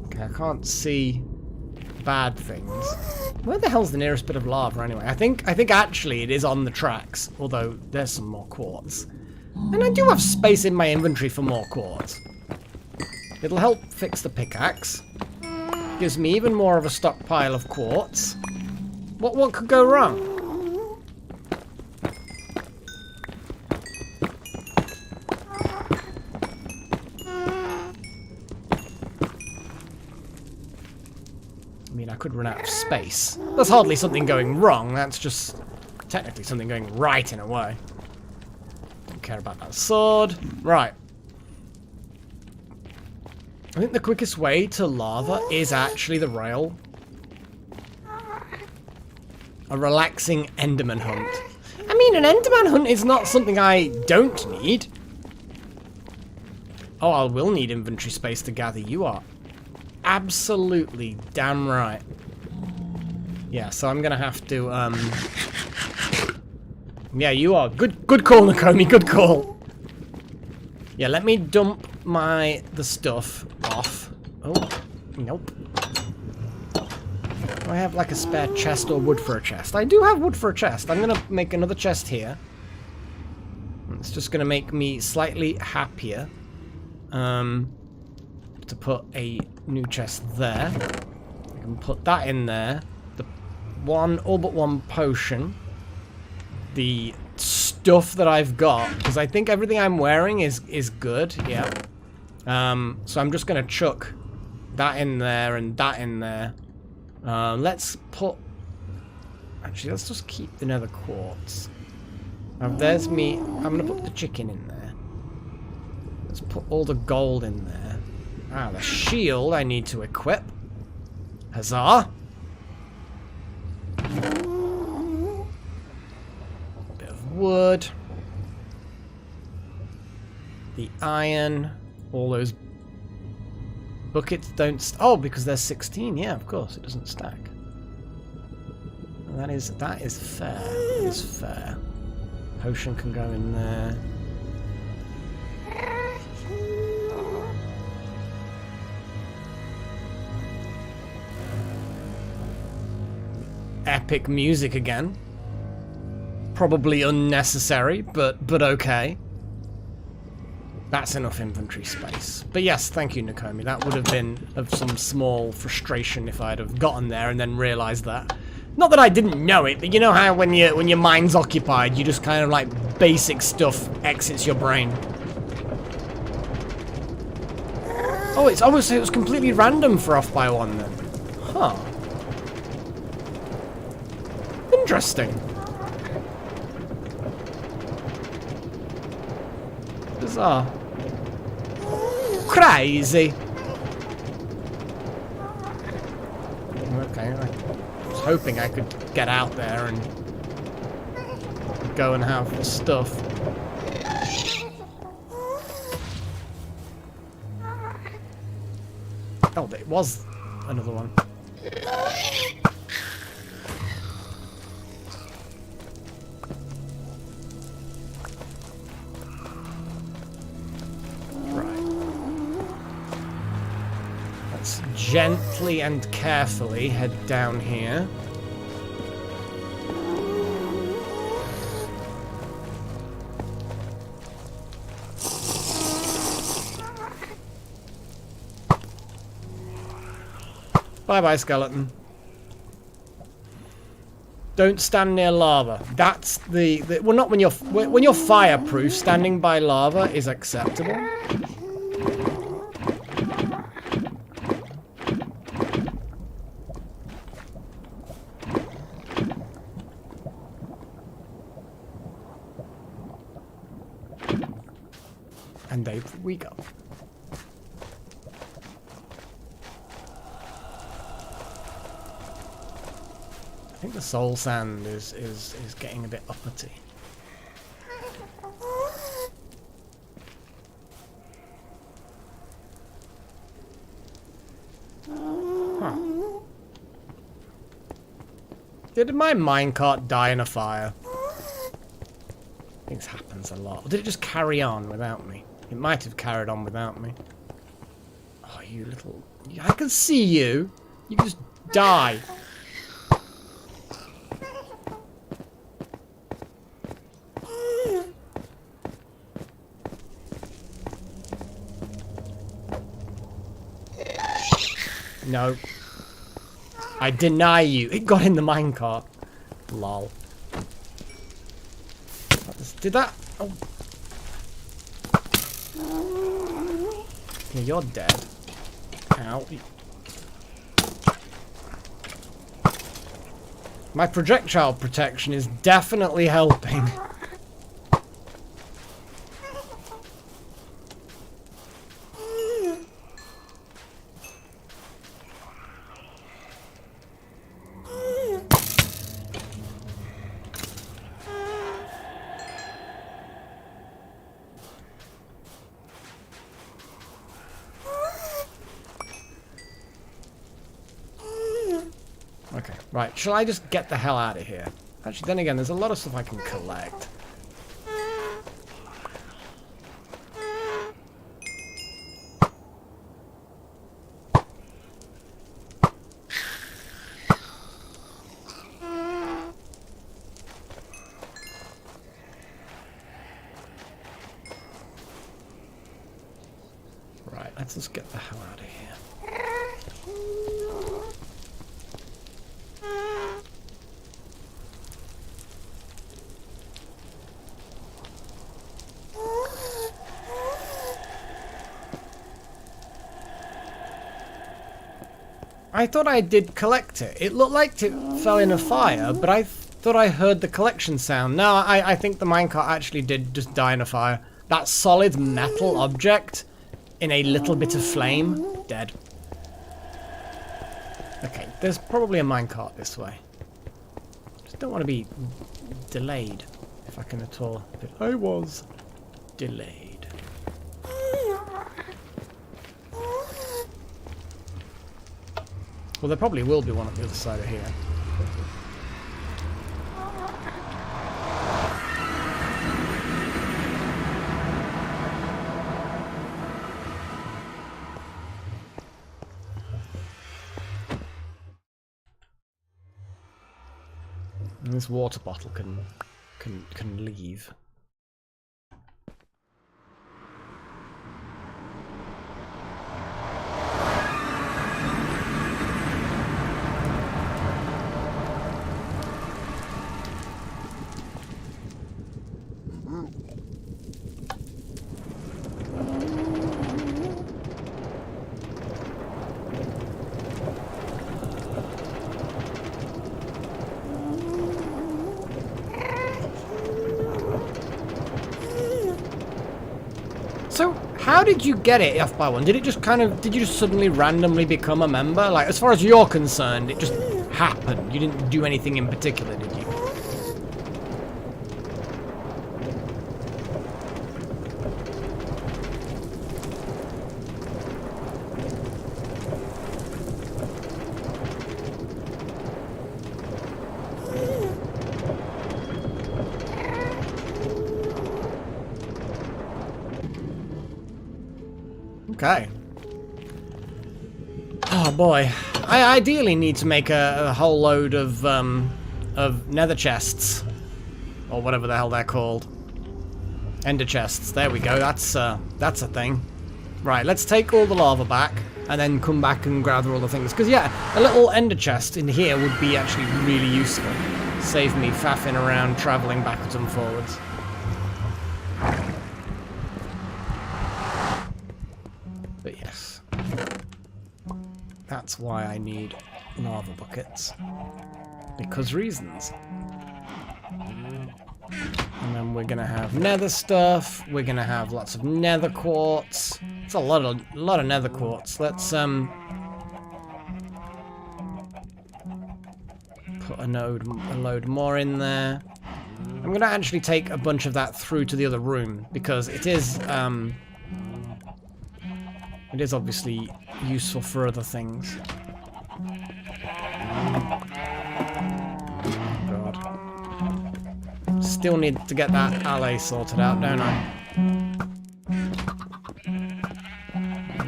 Okay, I can't see bad things. Where the hell's the nearest bit of lava anyway? I think actually it is on the tracks, although there's some more quartz. And I do have space in my inventory for more quartz. It'll help fix the pickaxe. Gives me even more of a stockpile of quartz. What could go wrong? I mean, I could run out of space. That's hardly something going wrong. That's just technically something going right in a way. Don't care about that sword. Right. I think the quickest way to lava is actually the rail. A relaxing Enderman hunt. I mean, an Enderman hunt is not something I don't need. Oh, I will need inventory space to gather. You are absolutely damn right. Yeah, so I'm gonna have to, yeah, you are. Good call, Nakomi, good call. Yeah, let me dump the stuff off. Oh, nope. Do I have like a spare chest or wood for a chest? I do have wood for a chest. I'm gonna make another chest here. It's just gonna make me slightly happier. To put a new chest there. I can put that in there. The all but one potion. The stuff that I've got, because I think everything I'm wearing is good. Yeah. So I'm just gonna chuck that in there and that in there. Let's put. Actually, let's just keep the nether quartz. Now, there's me. I'm gonna put the chicken in there. Let's put all the gold in there. Ah, the shield I need to equip. Huzzah! Bit of wood. The iron. All those buckets don't... Oh, because there's 16. Yeah, of course, it doesn't stack. That is fair. That is fair. Potion can go in there. Epic music again. Probably unnecessary, but okay. That's enough inventory space. But yes, thank you, Nakomi. That would have been of some small frustration if I'd have gotten there and then realised that. Not that I didn't know it, but you know how when your mind's occupied, you just kind of like basic stuff exits your brain. Oh, it's obviously it was completely random for off by one then. Huh. Interesting. Bizarre. Crazy. Okay, I was hoping I could get out there and go and have the stuff. Oh, it was another one. Gently and carefully head down here. Bye-bye, skeleton. Don't stand near lava. That's the well, not when you're fireproof. Standing by lava is acceptable. And there we go. I think the soul sand is getting a bit uppity. Huh. Did my minecart die in a fire? This happens a lot. Or did it just carry on without me? It might have carried on without me. Oh, you little... I can see you. You can just die. No. I deny you. It got in the minecart. Lol. Did that? Oh. Yeah, you're dead. Ow. My projectile protection is definitely helping. Okay, right. Shall I just get the hell out of here? Actually, then again, there's a lot of stuff I can collect. Right, let's just get the hell out of here. I thought I did collect it. It looked like it fell in a fire, but I thought I heard the collection sound. No, I think the minecart actually did just die in a fire. That solid metal object in a little bit of flame, dead. Okay, there's probably a minecart this way. Just don't want to be delayed, if I can at all. But I was delayed. Well, there probably will be one on the other side of here. And this water bottle can leave. So, how did you get it off by one? Did it just did you just suddenly randomly become a member? Like, as far as you're concerned, it just happened. You didn't do anything in particular, did you? Okay. Oh boy, I ideally need to make a whole load of nether chests, or whatever the hell they're called. Ender chests. There we go. That's a thing. Right. Let's take all the lava back, and then come back and gather all the things. Because yeah, a little ender chest in here would be actually really useful. Save me faffing around, traveling backwards and forwards. But yes, that's why I need lava buckets. Because reasons. And then we're gonna have nether stuff. We're gonna have lots of nether quartz. It's a lot of nether quartz. Let's put put a load more in there. I'm gonna actually take a bunch of that through to the other room because it is obviously useful for other things. God. Still need to get that alley sorted out, don't I?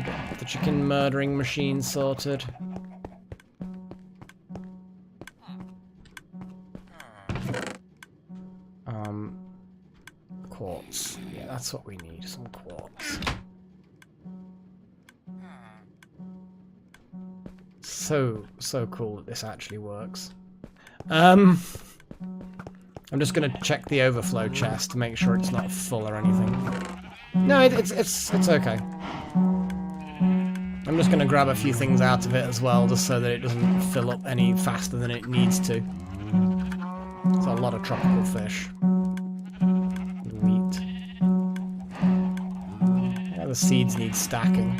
Get the chicken murdering machine sorted. Quartz. Yeah, that's what we need, some quartz. So cool that this actually works. I'm just gonna check the overflow chest to make sure it's not full or anything. No, it's okay. I'm just gonna grab a few things out of it as well, just so that it doesn't fill up any faster than it needs to. There's a lot of tropical fish. Wheat. Yeah, the seeds need stacking.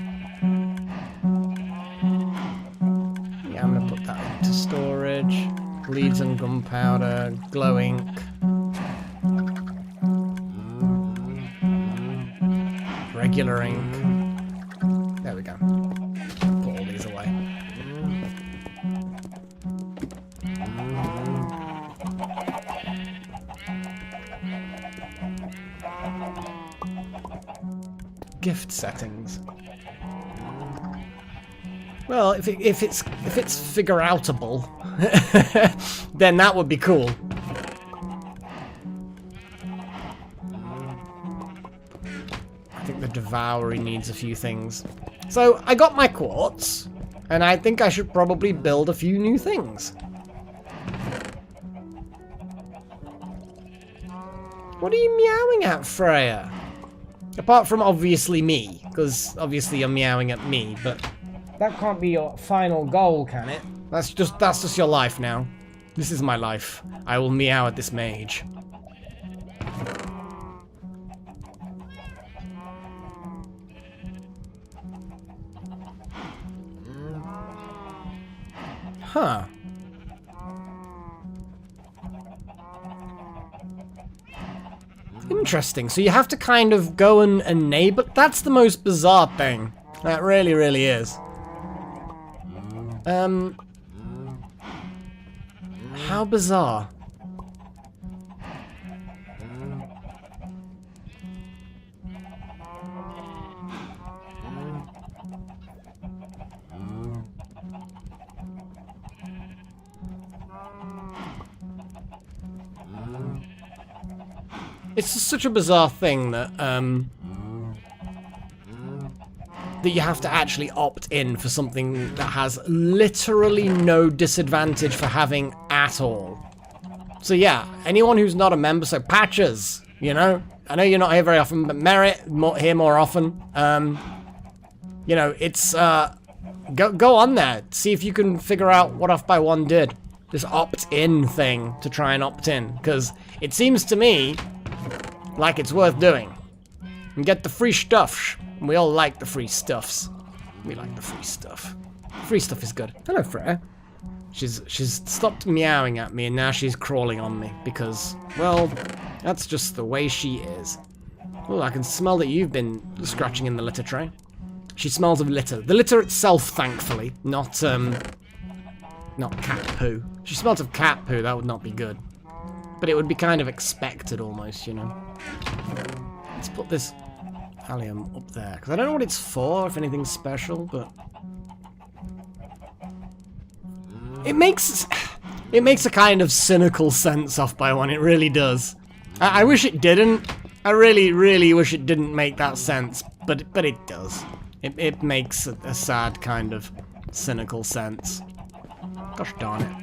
Yeah, I'm gonna put that into storage. Leaves and gunpowder, glow ink. Regular ink. There we go. Put all these away. Gift settings. Well, if it's figure-outable, then that would be cool. I think the Devourer needs a few things. So, I got my quartz, and I think I should probably build a few new things. What are you meowing at, Freya? Apart from obviously me, because obviously you're meowing at me, but that can't be your final goal, can it? That's just your life now. This is my life. I will meow at this mage. Huh. Interesting. So you have to kind of go and enable. That's the most bizarre thing. That really, really is. How bizarre. It's just such a bizarre thing that that you have to actually opt in for something that has literally no disadvantage for having at all. So yeah, anyone who's not a member, so Patches, you know? I know you're not here very often, but Merit, here more often. You know, it's, go on there. See if you can figure out what Off by One did. This opt-in thing to try and opt in, because it seems to me like it's worth doing. And get the free stuff. We all like the free stuffs. We like the free stuff. Free stuff is good. Hello, Freya. She's stopped meowing at me and now she's crawling on me because, well, that's just the way she is. Oh, I can smell that you've been scratching in the litter tray. She smells of litter. The litter itself, thankfully, not cat poo. She smells of cat poo, that would not be good. But it would be kind of expected almost, you know. Let's put this allium up there, because I don't know what it's for, if anything special, but it makes a kind of cynical sense Off by One, it really does. I wish it didn't. I really, really wish it didn't make that sense, but it does. It makes a sad kind of cynical sense. Gosh darn it.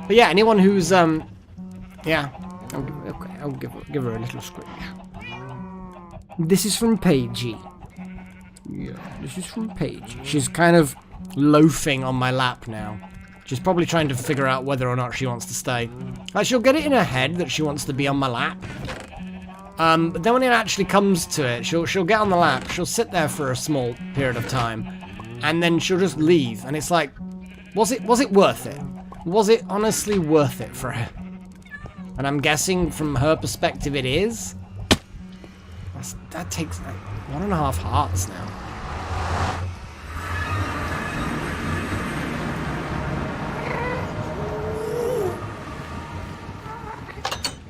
But yeah, anyone who's yeah, I'll give her a little scratch. This is from Paigey. Yeah, this is from Paigey. She's kind of loafing on my lap now. She's probably trying to figure out whether or not she wants to stay. Like, she'll get it in her head that she wants to be on my lap. But then when it actually comes to it, she'll get on the lap, she'll sit there for a small period of time, and then she'll just leave. And it's like, was it worth it? Was it honestly worth it for her? And I'm guessing from her perspective it is. That takes like 1.5 hearts now.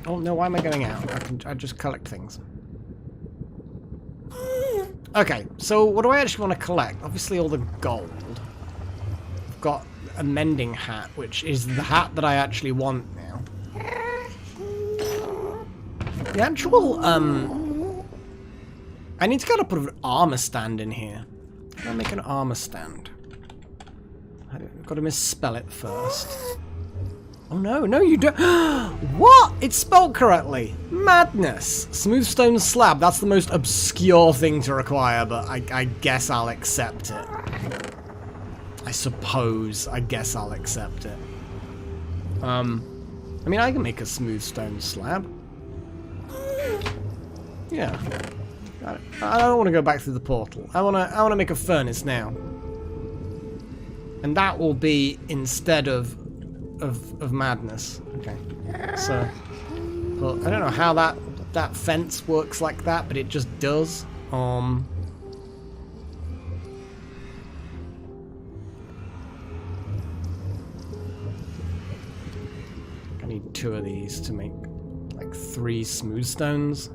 Oh no, why am I going out? I just collect things. Okay, so what do I actually want to collect? Obviously all the gold. I've got a mending hat, which is the hat that I actually want now. The actual, I need to kind of put an armor stand in here. How do I make an armor stand? I've got to misspell it first. Oh no, no you don't. What? It's spelled correctly. Madness. Smooth stone slab. That's the most obscure thing to require, but I guess I'll accept it. I suppose. I guess I'll accept it. I mean, I can make a smooth stone slab. Yeah. I don't want to go back through the portal. I wanna make a furnace now. And that will be instead of madness. Okay. So I don't know how that fence works like that, but it just does. I need 2 of these to make like 3 smooth stones.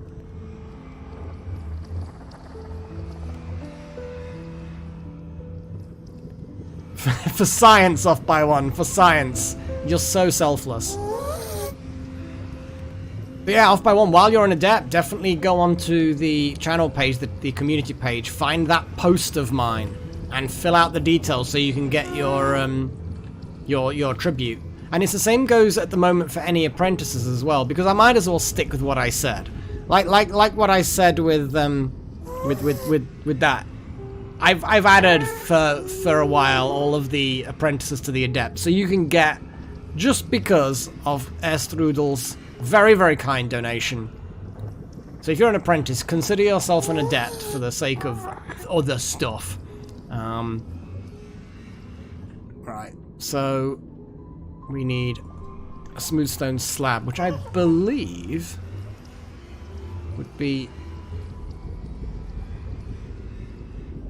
For science, off by 1. For science. You're so selfless. But yeah, off by 1. While you're an adept, definitely go onto the channel page, the community page, find that post of mine, and fill out the details so you can get your tribute. And it's the same goes at the moment for any apprentices as well, because I might as well stick with what I said. Like what I said with that. I've added for a while all of the apprentices to the adept, so you can get, just because of Erstrudel's very, very kind donation. So if you're an apprentice, consider yourself an adept for the sake of other stuff. Right, so we need a smooth stone slab, which I believe would be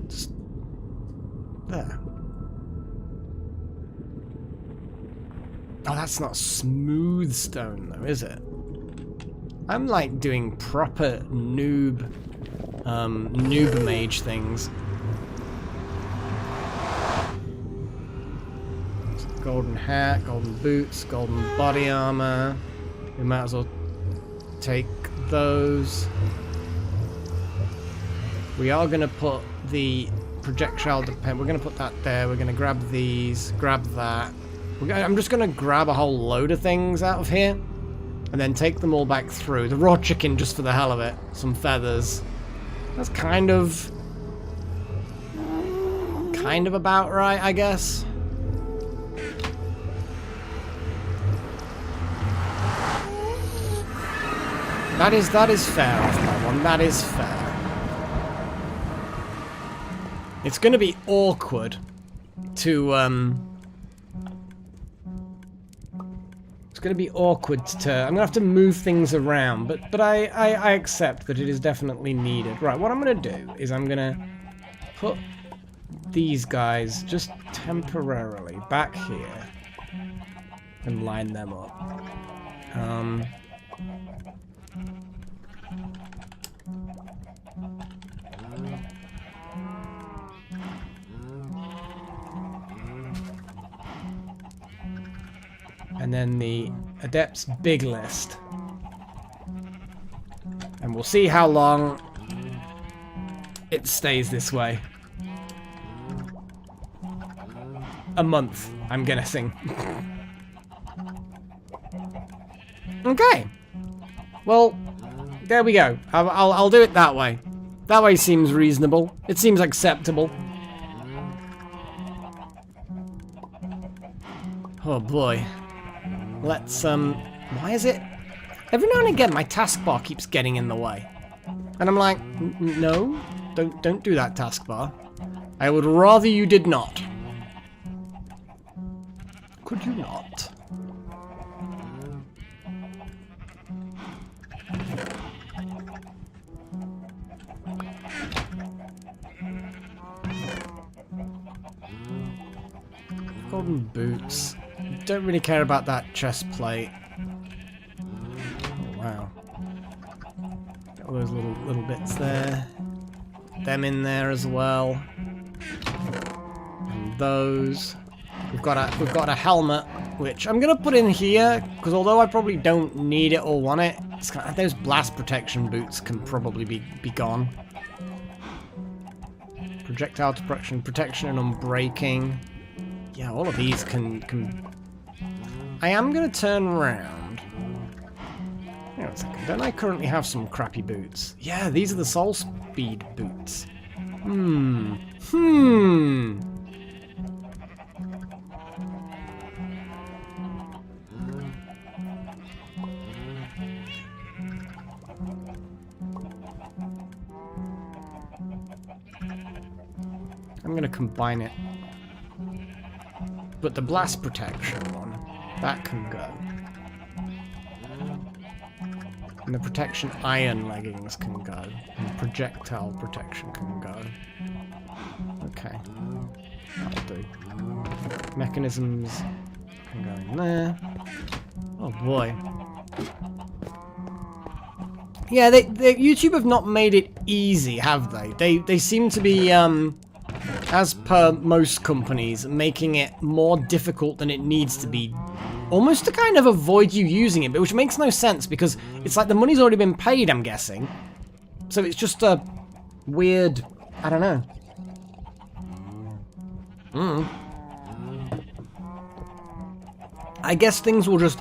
just there. Oh, that's not smooth stone though, is it? I'm like doing proper noob mage things. Golden hat, golden boots, golden body armor. We might as well take those. We are going to put the projectile depend. We're going to put that there. We're going to grab these, grab that. I'm just going to grab a whole load of things out of here and then take them all back through. The raw chicken just for the hell of it. Some feathers. That's kind of about right, I guess. That is fair off my one. That is fair. It's going to be awkward to it's going to be awkward to. I'm going to have to move things around, but I accept that it is definitely needed. Right, what I'm going to do is I'm going to put these guys just temporarily back here and line them up. And then the Adept's big list. And we'll see how long it stays this way. A month, I'm guessing. Okay. Well, there we go. I'll do it that way. That way seems reasonable. It seems acceptable. Oh boy. Let's, why is it? Every now and again, my taskbar keeps getting in the way. And I'm like, no, don't do that, taskbar. I would rather you did not. Could you not? Golden boots. Don't really care about that chest plate. Oh, wow. Got all those little bits there. Them in there as well. And those. We've got a helmet, which I'm gonna put in here because although I probably don't need it or want it, it's kind of, those blast protection boots can probably be gone. Projectile protection and unbreaking. Yeah, all of these can. I am gonna turn around. Hang on a second. Don't I currently have some crappy boots? Yeah, these are the soul speed boots. I'm gonna combine it. But the blast protection one, that can go. And the protection iron leggings can go. And projectile protection can go. Okay. That'll do. Mechanisms can go in there. Oh boy. Yeah, YouTube have not made it easy, have they? They seem to be, as per most companies, making it more difficult than it needs to be. Almost to kind of avoid you using it, but which makes no sense because it's like the money's already been paid, I'm guessing. So it's just a weird, I don't know. I guess things will just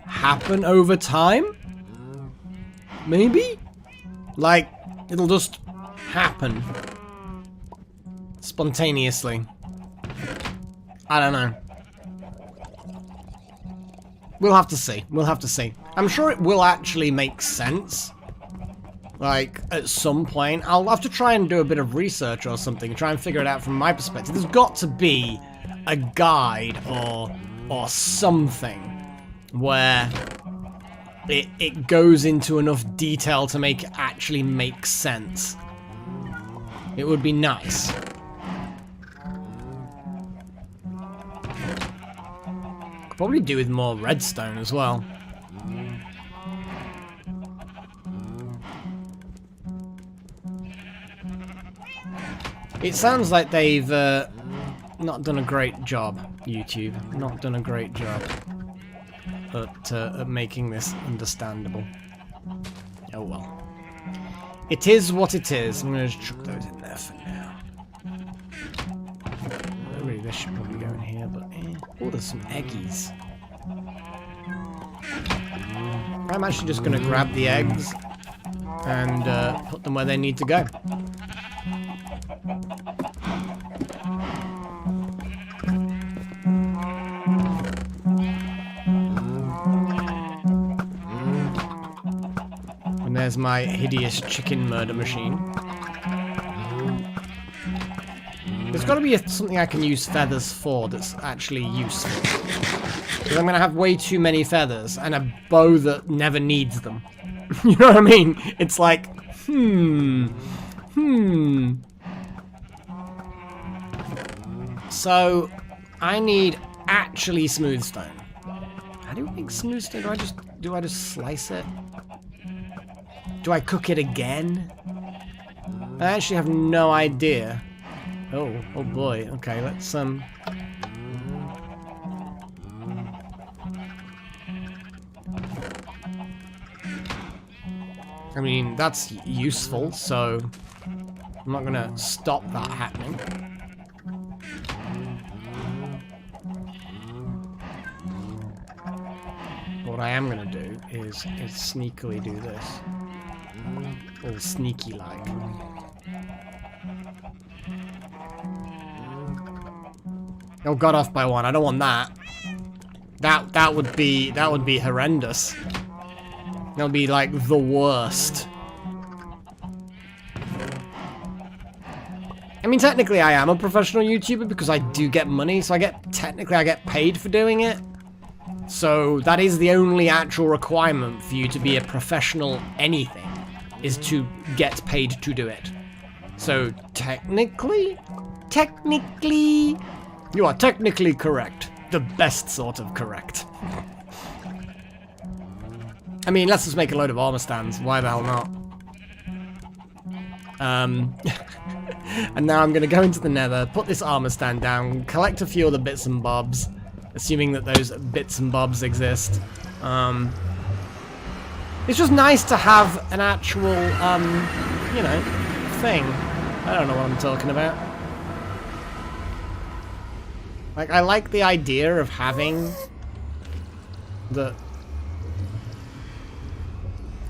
happen over time? Maybe? Like, it'll just happen. Spontaneously. I don't know. We'll have to see. We'll have to see. I'm sure it will actually make sense. Like, at some point. I'll have to try and do a bit of research or something, try and figure it out from my perspective. There's got to be a guide or something where it goes into enough detail to make it actually make sense. It would be nice. Probably do with more redstone as well. It sounds like they've not done a great job, YouTube. Not done a great job at making this understandable. Oh well. It is what it is. I'm going to chuck those in there for now. Really, this should probably go in here, but oh, there's some eggies. I'm actually just going to grab the eggs and put them where they need to go. And there's my hideous chicken murder machine. There's got to be something I can use feathers for that's actually useful. Because I'm going to have way too many feathers and a bow that never needs them. You know what I mean? It's like, So, I need actually smooth stone. How do you make smooth stone? Do I just slice it? Do I cook it again? I actually have no idea. Oh boy. Okay, let's I mean, that's useful, so I'm not gonna stop that happening. What I am gonna do is sneakily do this. All sneaky like. Oh, got off by one. I don't want that. That would be horrendous. That would be like the worst. I mean, technically I am a professional YouTuber because I do get money, so I get paid for doing it. So that is the only actual requirement for you to be a professional anything, is to get paid to do it. So technically, you are technically correct. The best sort of correct. I mean, let's just make a load of armor stands. Why the hell not? And now I'm going to go into the nether, put this armor stand down, collect a few of the bits and bobs, assuming that those bits and bobs exist. It's just nice to have an actual, you know, thing. I don't know what I'm talking about. Like, I like the idea of having the...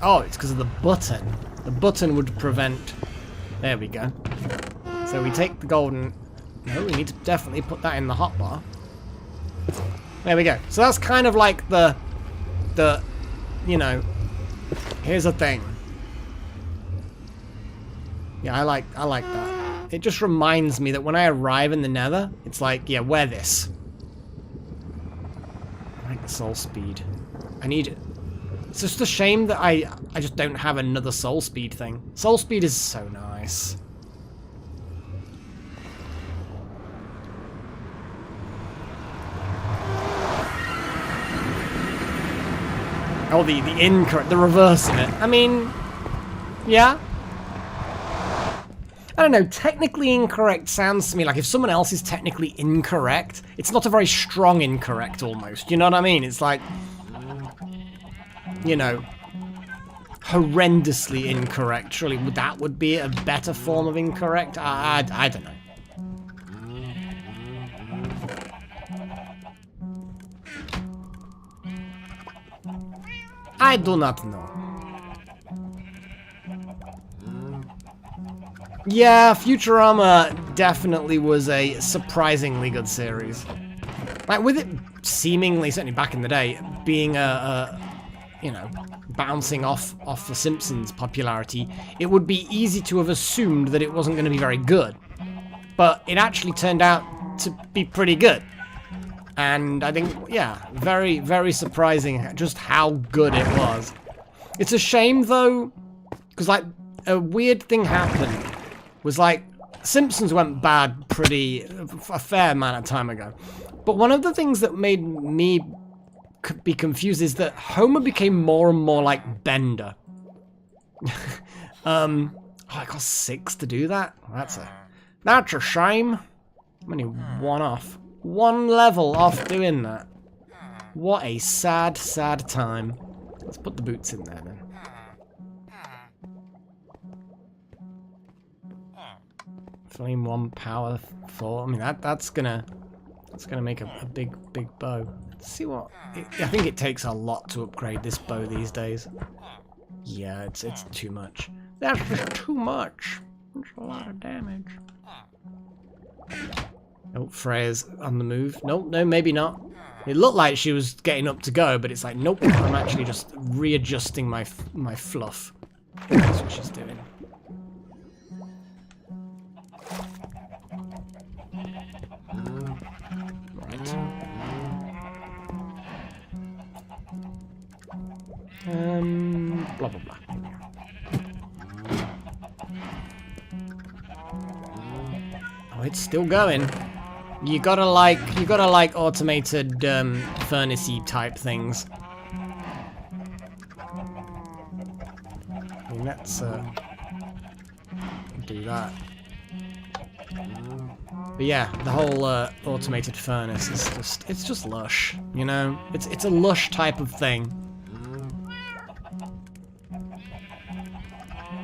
Oh, it's because of the button. The button would prevent... There we go. So we take the golden... No, we need to definitely put that in the hotbar. There we go. So that's kind of like the... You know... Here's the thing. Yeah, I like that. It just reminds me that when I arrive in the nether, it's like, yeah, wear this. I like the soul speed. I need it. It's just a shame that I just don't have another soul speed thing. Soul speed is so nice. Oh, the incorrect, the reverse of it. I mean, yeah. I don't know, technically incorrect sounds to me like if someone else is technically incorrect, it's not a very strong incorrect almost. You know what I mean? It's like, you know, horrendously incorrect. Surely that would be a better form of incorrect? I don't know. I do not know. Yeah, Futurama definitely was a surprisingly good series. Like, with it seemingly, certainly back in the day, being you know, bouncing off The Simpsons' popularity, it would be easy to have assumed that it wasn't going to be very good. But it actually turned out to be pretty good. And I think, yeah, very, very surprising just how good it was. It's a shame, though, because, like, a weird thing happened. Was like, Simpsons went bad a fair amount of time ago. But one of the things that made me be confused is that Homer became more and more like Bender. Oh, I got 6 to do that? That's a shame. I'm only one level off doing that. What a sad, sad time. Let's put the boots in there then. Flame 1, power 4. I mean, that's gonna make a big bow. Let's see what. I think it takes a lot to upgrade this bow these days. Yeah, it's too much. That's just too much. It's a lot of damage. Oh, Freya's on the move. Nope, no, maybe not. It looked like she was getting up to go, but it's like, nope. I'm actually just readjusting my fluff. That's what she's doing. Blah blah blah. Oh, it's still going. You gotta like automated furnace-y type things. I mean, let's do that. But yeah, the whole automated furnace is just lush, you know? It's a lush type of thing.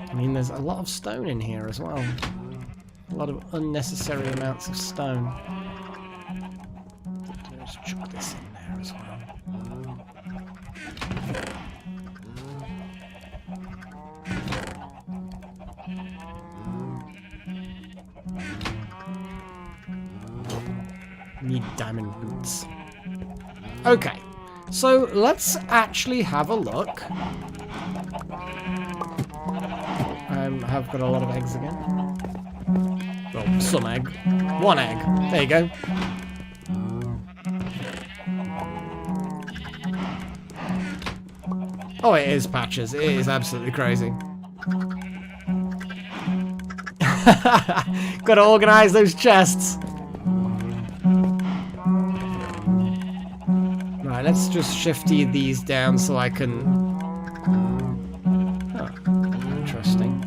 I mean, there's a lot of stone in here as well. A lot of unnecessary amounts of stone. Let's chuck this in there as well. Need diamond boots. Okay, so let's actually have a look. I have got a lot of eggs again. Well, Well, some egg. One egg. There you go. Oh, it is Patches. It is absolutely crazy. Gotta organize those chests. Right, let's just shifty these down so I can... Oh, interesting.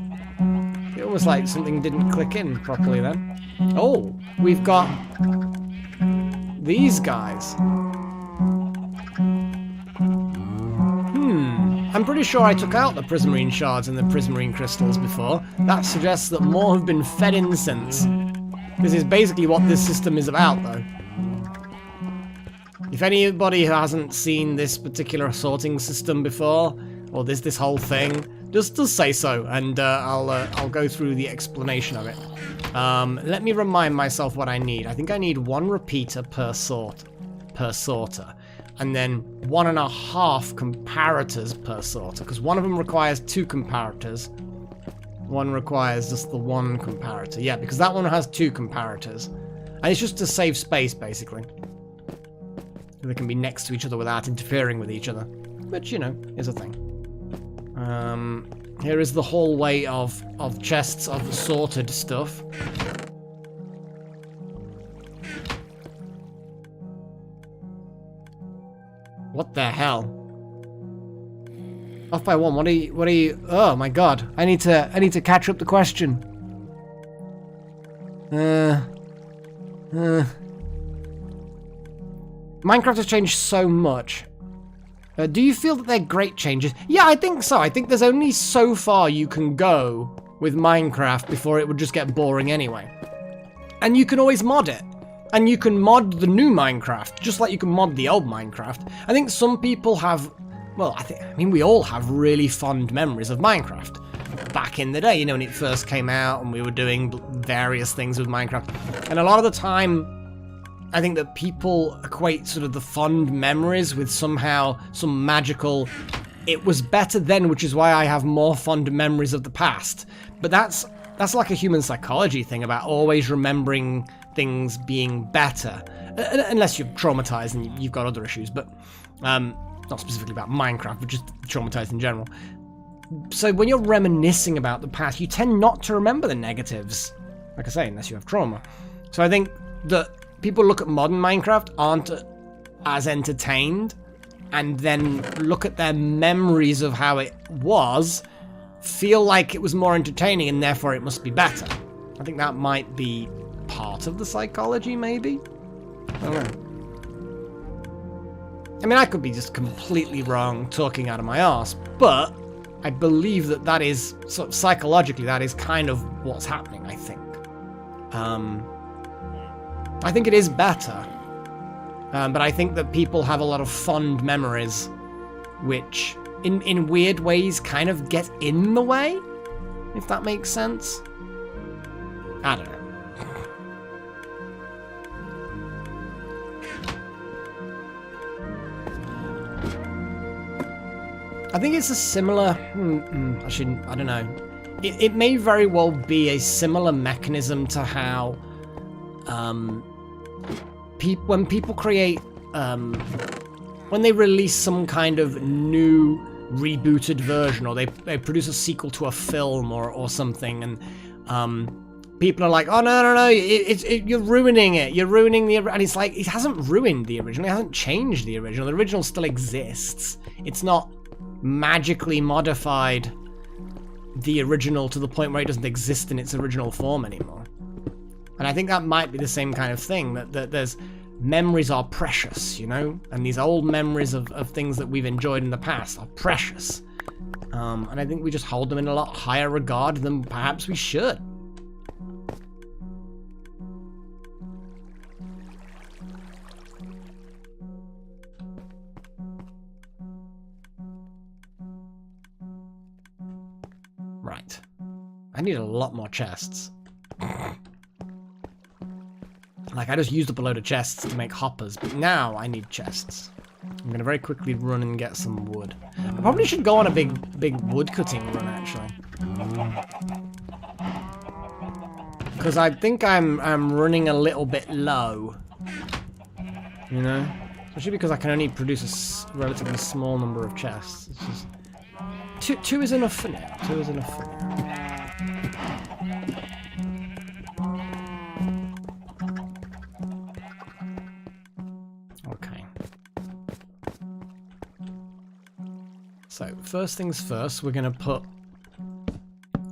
It was like something didn't click in properly then. Oh, we've got these guys. I'm pretty sure I took out the prismarine shards and the prismarine crystals before. That suggests that more have been fed in since. This is basically what this system is about, though. If anybody hasn't seen this particular sorting system before, or this whole thing, just say so, and I'll go through the explanation of it. Let me remind myself what I need. I think I need 1 repeater per sorter. And then 1.5 comparators per sorter, because one of them requires 2 comparators. One requires just the 1 comparator. Yeah, because that one has 2 comparators. And it's just to save space, basically. They can be next to each other without interfering with each other. Which, you know, is a thing. Here is the hallway of chests of sorted stuff. What the hell? Off by 1. What are you? Oh my god! I need to catch up the question. Minecraft has changed so much. Do you feel that they're great changes? Yeah, I think so. I think there's only so far you can go with Minecraft before it would just get boring anyway. And you can always mod it. And you can mod the new Minecraft, just like you can mod the old Minecraft. I think some people have, well, I mean, we all have really fond memories of Minecraft. Back in the day, you know, when it first came out and we were doing various things with Minecraft. And a lot of the time, I think that people equate sort of the fond memories with somehow some magical, it was better then, which is why I have more fond memories of the past. But that's like a human psychology thing about always remembering things being better, unless you're traumatized and you've got other issues, but not specifically about Minecraft, but just traumatized in general. So when you're reminiscing about the past, you tend not to remember the negatives, like I say, unless you have trauma. So I think that people look at modern Minecraft, aren't as entertained, and then look at their memories of how it was, feel like it was more entertaining, and therefore it must be better. I think that might be part of the psychology, maybe? I don't know. I mean, I could be just completely wrong, talking out of my arse, but I believe that that is, sort of psychologically, that is kind of what's happening, I think. I think it is better, but I think that people have a lot of fond memories, which, in weird ways, kind of get in the way, if that makes sense. I don't know. I think it's a similar... I don't know. It may very well be a similar mechanism to how when people create... when they release some kind of new rebooted version, or they produce a sequel to a film or something, and people are like, oh, no, you're ruining it. You're ruining the... And it's like, it hasn't ruined the original. It hasn't changed the original. The original still exists. It's not magically modified the original to the point where it doesn't exist in its original form anymore. And I think that might be the same kind of thing, that there's memories are precious, you know, and these old memories of things that we've enjoyed in the past are precious, and I think we just hold them in a lot higher regard than perhaps we should. Right. I need a lot more chests. Like, I just used up a load of chests to make hoppers, but now I need chests. I'm gonna very quickly run and get some wood. I probably should go on a big wood cutting run, actually. Because I think I'm running a little bit low. You know? Especially because I can only produce a relatively small number of chests. It's just... Two is enough for now. 2 is enough for now. Okay. So, first things first, we're going to put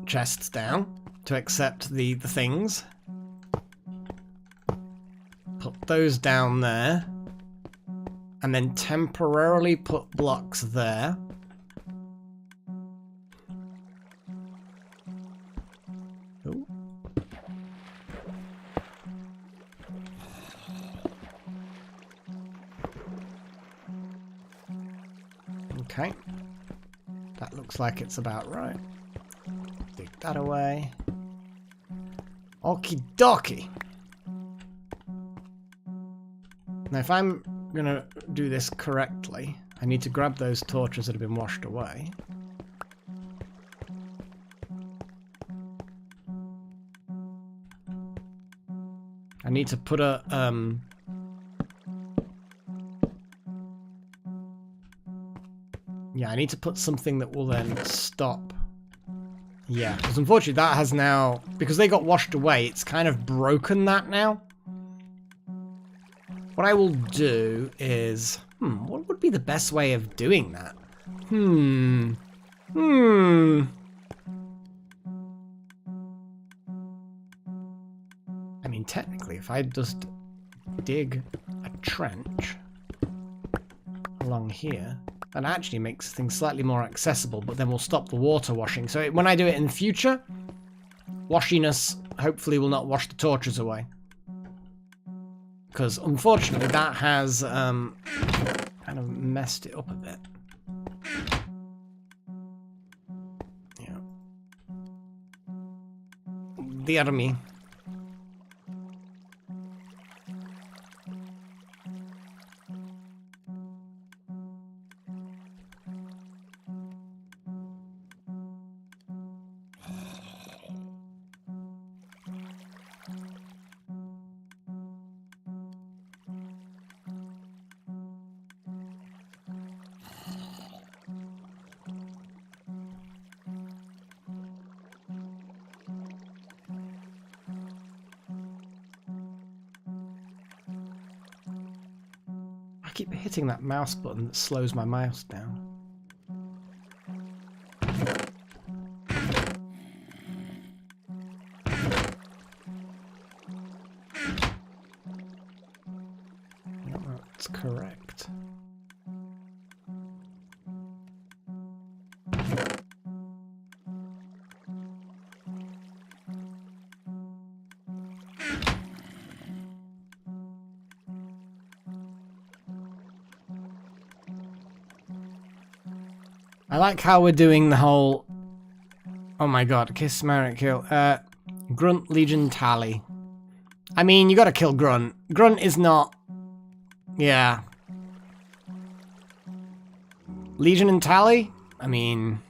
chests down to accept the things. Put those down there. And then temporarily put blocks there. Ooh. Okay. That looks like it's about right. Dig that away. Okie dokie. Now if I'm gonna do this correctly, I need to grab those torches that have been washed away. I need to put a yeah, I need to put something that will then stop. Yeah, because unfortunately that has now, because they got washed away, it's kind of broken that now. What I will do is... what would be the best way of doing that? I mean, technically, if I just dig a trench along here, that actually makes things slightly more accessible, but then we'll stop the water washing. So when I do it in the future, washiness hopefully will not wash the torches away. Because unfortunately that has kind of messed it up a bit. Yeah. Dear me. I keep hitting that mouse button that slows my mouse down. No, that's correct. I like how we're doing the whole... Oh my god, kiss, marry, kill. Grunt, Legion, Tally. I mean, you gotta kill Grunt. Grunt is not... Yeah. Legion and Tally? I mean...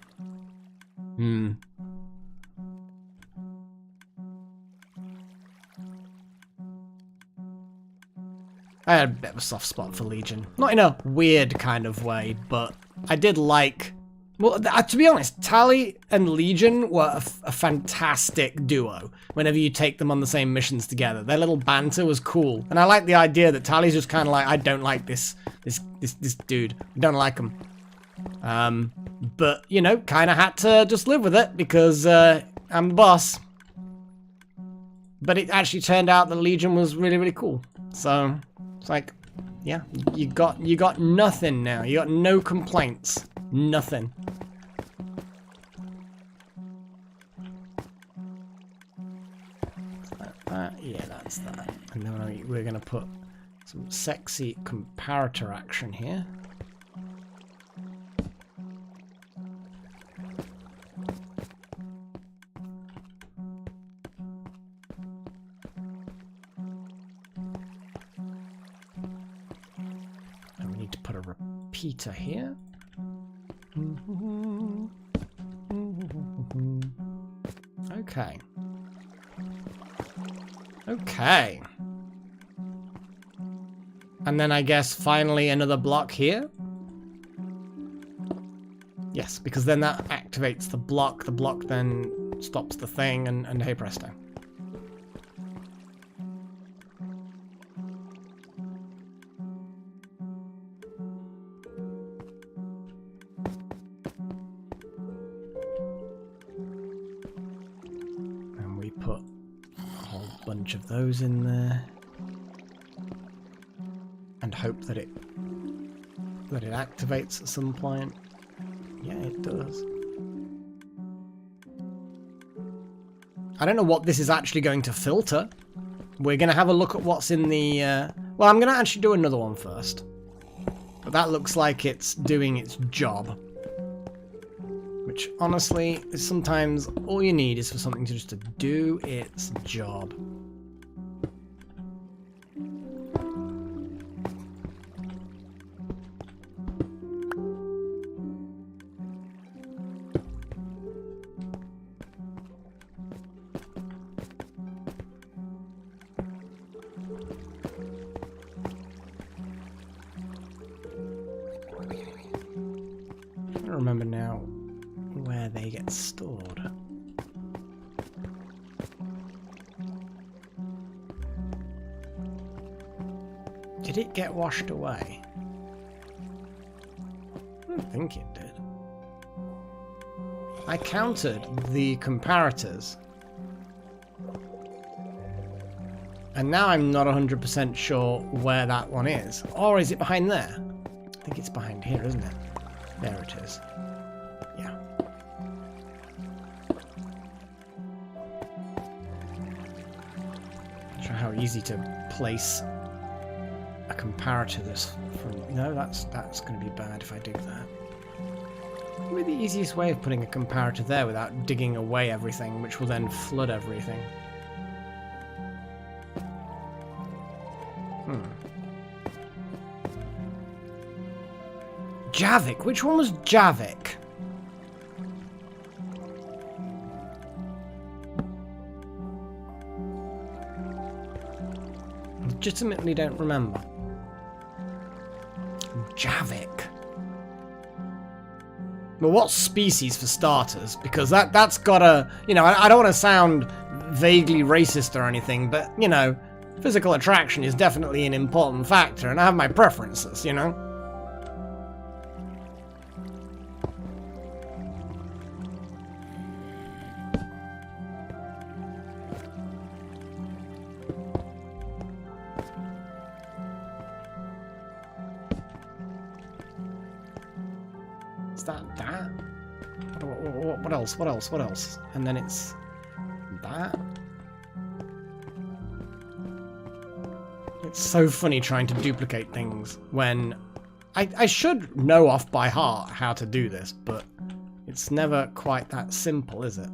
I had a bit of a soft spot for Legion. Not in a weird kind of way, but I did like... Well, to be honest, Tally and Legion were a fantastic duo whenever you take them on the same missions together. Their little banter was cool. And I like the idea that Tally's just kind of like, I don't like this dude. I don't like him. But, you know, kind of had to just live with it because I'm the boss. But it actually turned out that Legion was really, really cool. So, it's like, yeah, you got nothing now. You got no complaints. Nothing. Yeah, that's that. And then we're going to put some sexy comparator action here. And we need to put a repeater here. Okay. Okay. And then I guess finally another block here. Yes, because then that activates the block then stops the thing, and hey presto. And we put a whole bunch of those in there. And hope that it activates at some point. Yeah, it does. I don't know what this is actually going to filter. We're going to have a look at what's in the... well, I'm going to actually do another one first. But that looks like it's doing its job. Which, honestly, is sometimes all you need is for something to just to do its job. I don't remember now where they get stored. Did it get washed away? I don't think it did. I counted the comparators. And now I'm not 100% sure where that one is. Or is it behind there? I think it's behind here, isn't it? There it is. Yeah. Not sure how easy to place a comparator this from. No, that's going to be bad if I dig that. Maybe the easiest way of putting a comparator there without digging away everything, which will then flood everything. Javik? Which one was Javik? Legitimately don't remember. Javik. Well, what species for starters? Because that's gotta... You know, I don't want to sound vaguely racist or anything, but, you know, physical attraction is definitely an important factor, and I have my preferences, you know? Is that? What else? And then it's that. It's so funny trying to duplicate things when I should know off by heart how to do this, but it's never quite that simple, is it?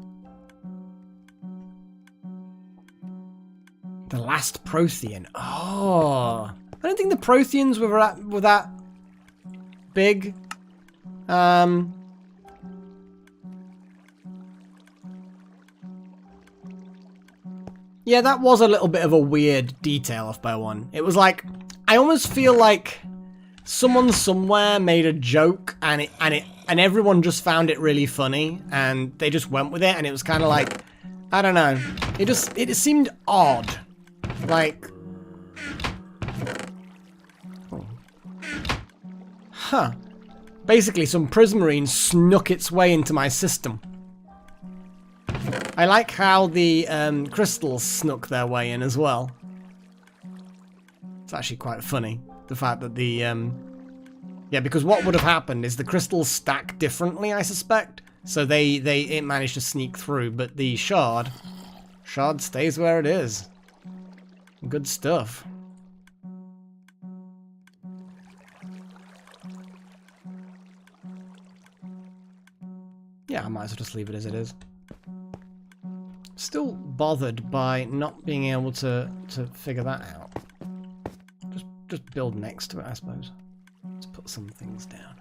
The last Prothean. Oh, I don't think the Protheans were that big. Yeah, that was a little bit of a weird detail off by one. It was like, I almost feel like someone somewhere made a joke and everyone just found it really funny and they just went with it, and it was kind of like, I don't know. It seemed odd. Like, huh. Basically, some Prismarine snuck its way into my system. I like how the crystals snuck their way in as well. It's actually quite funny, the fact that the... yeah, because what would have happened is the crystals stack differently, I suspect. So it managed to sneak through, but the shard stays where it is. Good stuff. Yeah, I might as well just leave it as it is. Still bothered by not being able to figure that out. Just build next to it, I suppose. Let's put some things down.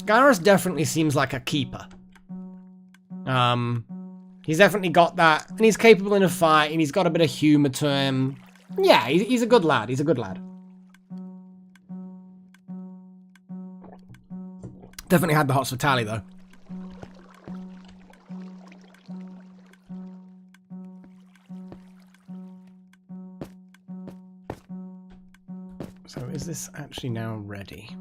Garrus definitely seems like a keeper. He's definitely got that, and he's capable in a fight, and he's got a bit of humour to him. Yeah, he's a good lad. He's a good lad. Definitely had the hots for Tally, though. So is this actually now ready?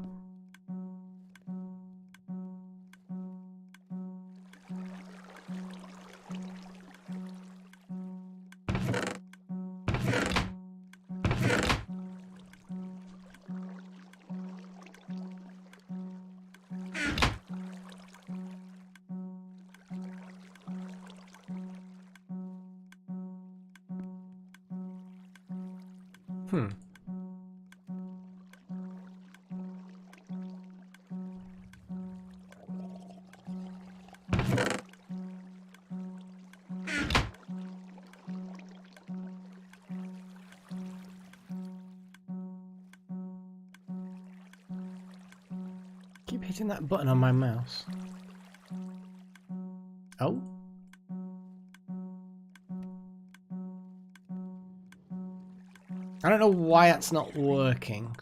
Keep hitting that button on my mouse. Oh. I don't know why that's not working.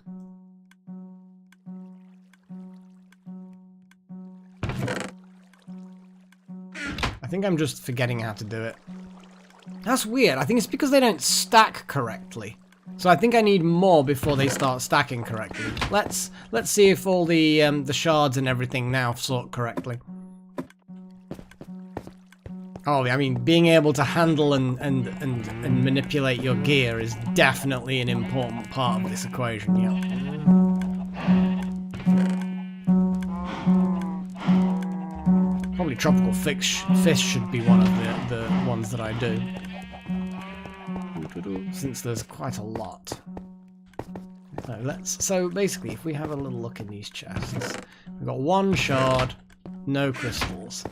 I think I'm just forgetting how to do it. That's weird. I think it's because they don't stack correctly. So I think I need more before they start stacking correctly. Let's see if all the shards and everything now sort correctly. Oh, I mean, being able to handle and manipulate your gear is definitely an important part of this equation, yeah. Probably tropical fish should be one of the ones that I do. Since there's quite a lot. So basically, if we have a little look in these chests, we've got one shard, no crystals.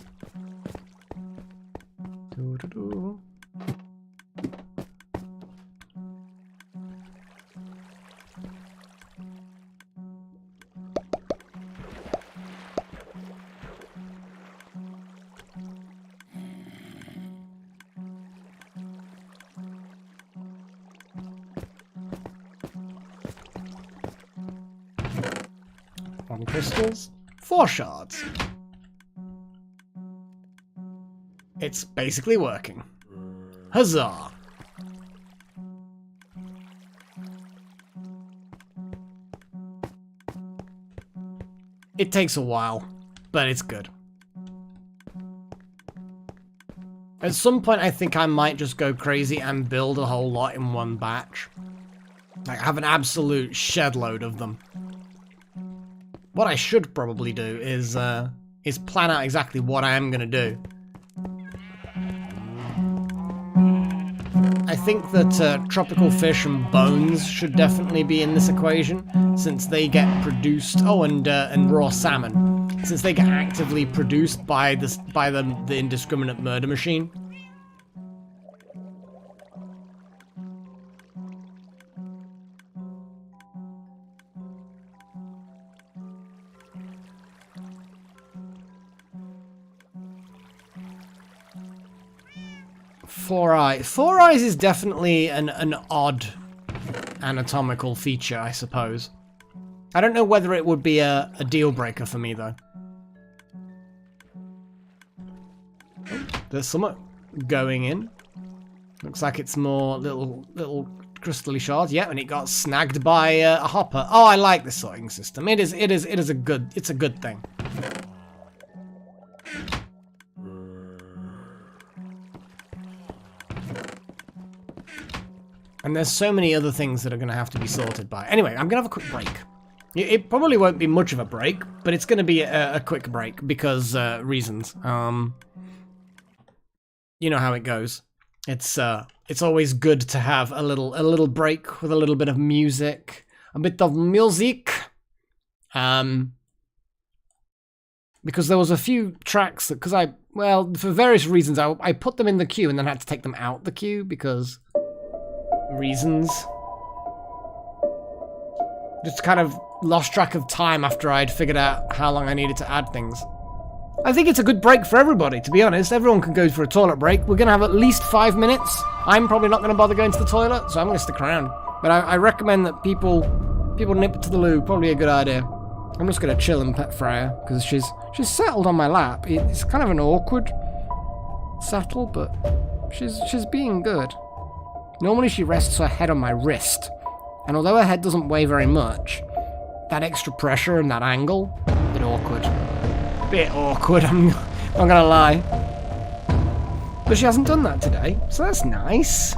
One crystals, 4 shards. It's basically working. Huzzah! It takes a while, but it's good. At some point, I think I might just go crazy and build a whole lot in one batch. Like, have an absolute shed load of them. What I should probably do is plan out exactly what I am going to do. I think that tropical fish and bones should definitely be in this equation, since they get produced. Oh, and raw salmon, since they get actively produced by the indiscriminate murder machine. Four eyes is definitely an odd anatomical feature, I suppose. I don't know whether it would be a deal breaker for me, though. Oh, there's something going in. Looks like it's more little crystally shards. Yeah, and it got snagged by a hopper. Oh, I like this sorting system. It's a good thing. And there's so many other things that are going to have to be sorted by. Anyway, I'm going to have a quick break. It probably won't be much of a break, but it's going to be a quick break because reasons. You know how it goes. It's always good to have a little break with a little bit of music. A bit of music. Because there was a few tracks that, for various reasons, I put them in the queue and then had to take them out the queue because... reasons. Just kind of lost track of time after I'd figured out how long I needed to add things. I think it's a good break for everybody, to be honest. Everyone can go for a toilet break. We're going to have at least 5 minutes. I'm probably not going to bother going to the toilet, so I'm going to stick around. But I recommend that people nip to the loo. Probably a good idea. I'm just going to chill and pet Freya, because she's settled on my lap. It's kind of an awkward settle, but she's being good. Normally she rests her head on my wrist, and although her head doesn't weigh very much, that extra pressure and that angle, a bit awkward. I'm not gonna lie. But she hasn't done that today, so that's nice.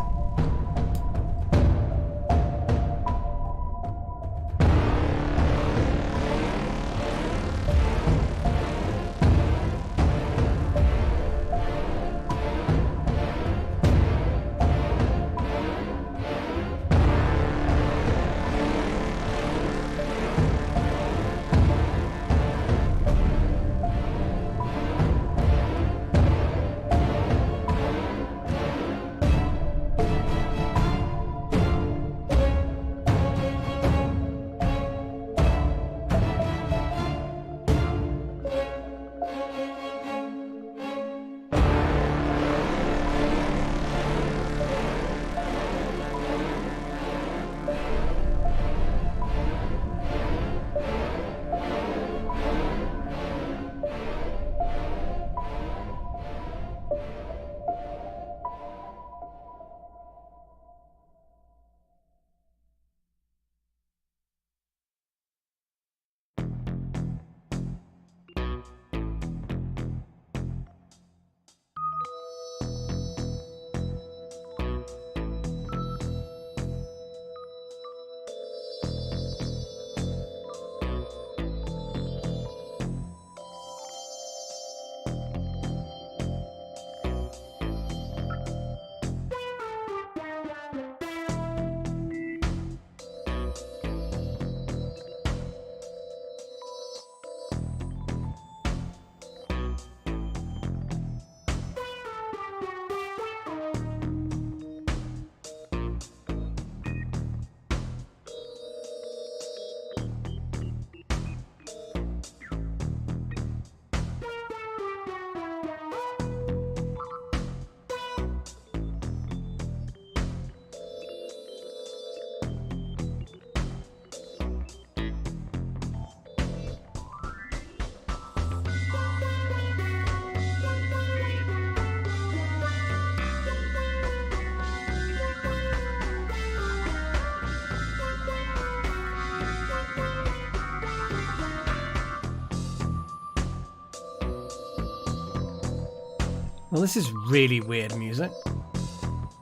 Well, this is really weird music.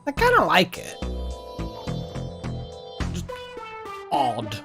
I kind of like it. Just odd.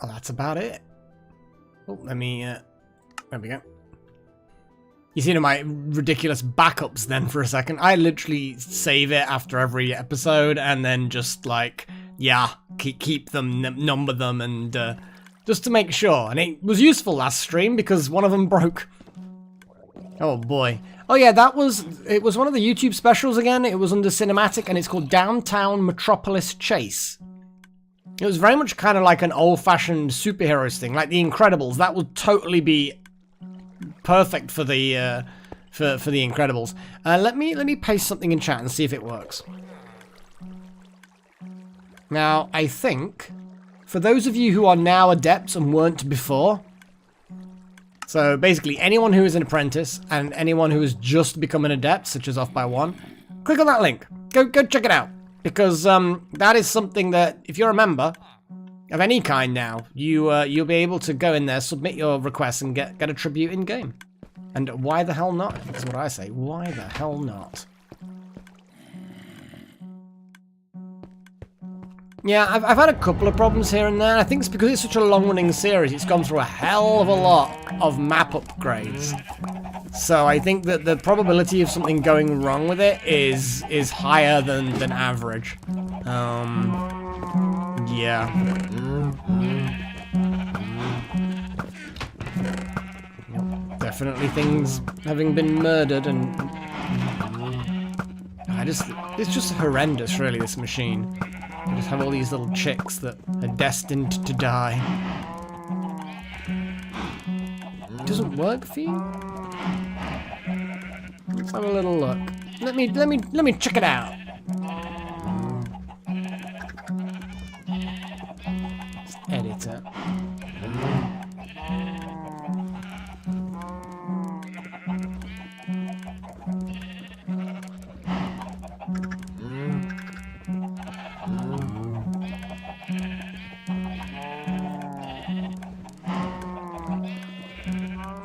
Oh, that's about it. Oh, let me, there we go. You see my ridiculous backups then for a second. I literally save it after every episode and then just like, yeah, keep them, number them, and just to make sure. And it was useful last stream because one of them broke. Oh boy. Oh yeah, it was one of the YouTube specials again. It was under cinematic and it's called Downtown Metropolis Chase. It was very much kind of like an old-fashioned superheroes thing, like The Incredibles. That would totally be perfect for the for The Incredibles. Let me paste something in chat and see if it works. Now, I think for those of you who are now adepts and weren't before, so basically anyone who is an apprentice and anyone who has just become an adept, such as Off by One, click on that link. Go check it out. Because that is something that, if you're a member of any kind now, you'll be able to go in there, submit your requests, and get a tribute in game. And why the hell not? That's what I say. Why the hell not? Yeah, I've had a couple of problems here and there. I think it's because it's such a long-running series. It's gone through a hell of a lot of map upgrades. So I think that the probability of something going wrong with it is higher than average. Yeah. Yep, definitely things having been murdered, and it's just horrendous, really, this machine. You just have all these little chicks that are destined to die. It doesn't work for you? Let's have a little look. Let me check it out. Let's edit it.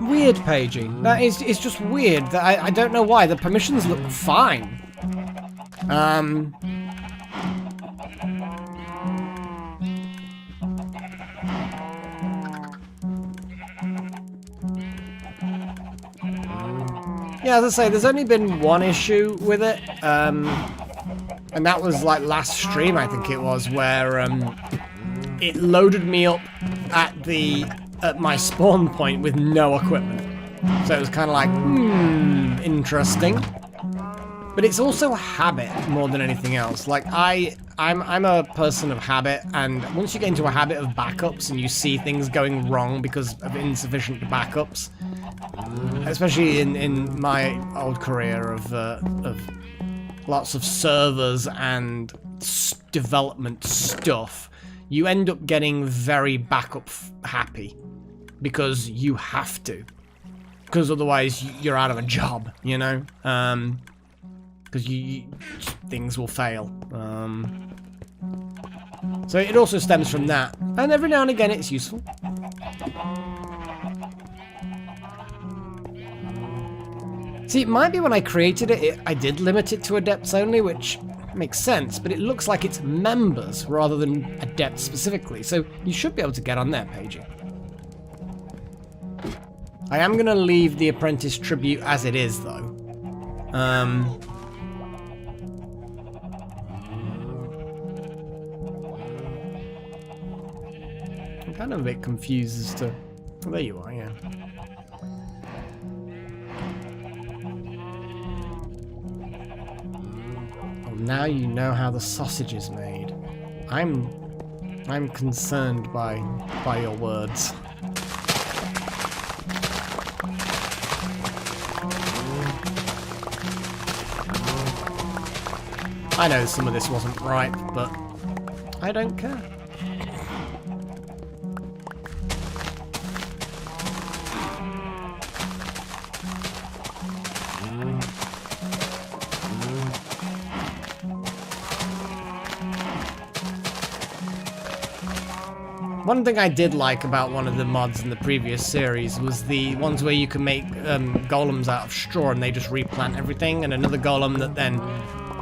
Weird paging. That is, it's just weird. That I don't know why. The permissions look fine. Yeah, as I say, there's only been one issue with it, and that was like last stream, I think it was, where it loaded me up at my spawn point with no equipment. So it was kind of like, interesting. But it's also habit more than anything else. Like I'm a person of habit, and once you get into a habit of backups and you see things going wrong because of insufficient backups, especially in my old career of lots of servers and development stuff, you end up getting very backup happy because you have to, because otherwise you're out of a job, you know, because things will fail. So it also stems from that, and every now and again it's useful. See, it might be when I created it, I did limit it to adepts only, which makes sense, but it looks like it's members rather than adepts specifically, so you should be able to get on there, paging. I am going to leave the apprentice tribute as it is, though. I'm kind of a bit confused as to... Oh, there you are, yeah. Now you know how the sausage is made. I'm concerned by your words. I know some of this wasn't right, but I don't care. One thing I did like about one of the mods in the previous series was the ones where you can make golems out of straw and they just replant everything, and another golem that then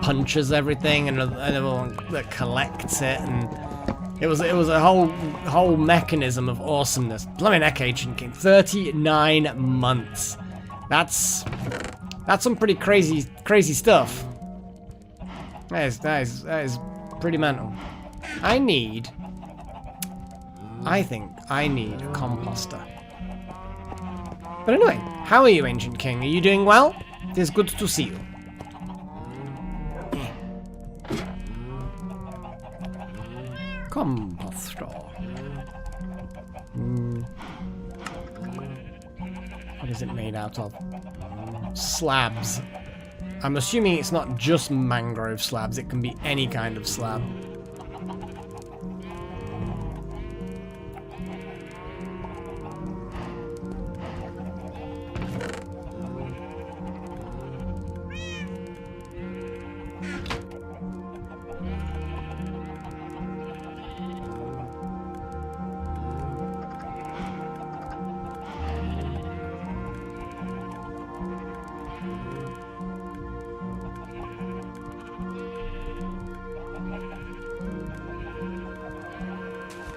punches everything, and another one that collects it, and It was a whole mechanism of awesomeness. Blimey neck, Ancient King. 39 months. That's some pretty crazy stuff. That is pretty mental. I think I need a composter. But anyway, how are you, Ancient King? Are you doing well? It is good to see you. Composter. What is it made out of? Slabs. I'm assuming it's not just mangrove slabs, it can be any kind of slab.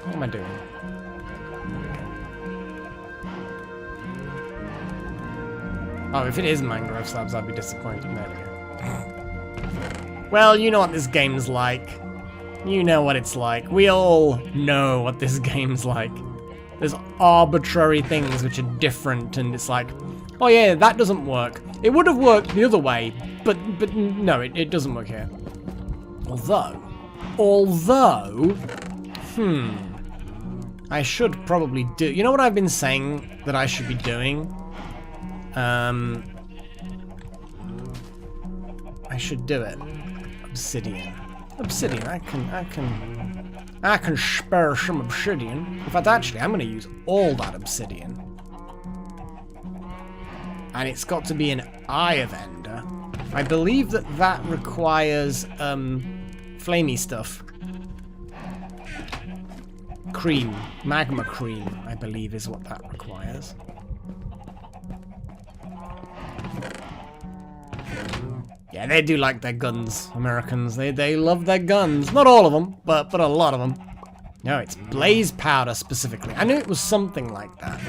What am I doing? Oh, if it is mangrove slabs, I'd be disappointed. There we go. Well, you know what this game's like. You know what it's like. We all know what this game's like. There's arbitrary things which are different, and it's like, oh yeah, that doesn't work. It would have worked the other way, but no, it doesn't work here. Although, I should probably do... You know what I've been saying that I should be doing? I should do it. Obsidian. Obsidian, I can spare some obsidian. In fact, actually, I'm going to use all that obsidian. And it's got to be an Eye of Ender. I believe that requires, flamey stuff. Cream. Magma cream, I believe, is what that requires. Yeah, they do like their guns, Americans. They love their guns. Not all of them, but a lot of them. No, it's blaze powder specifically. I knew it was something like that.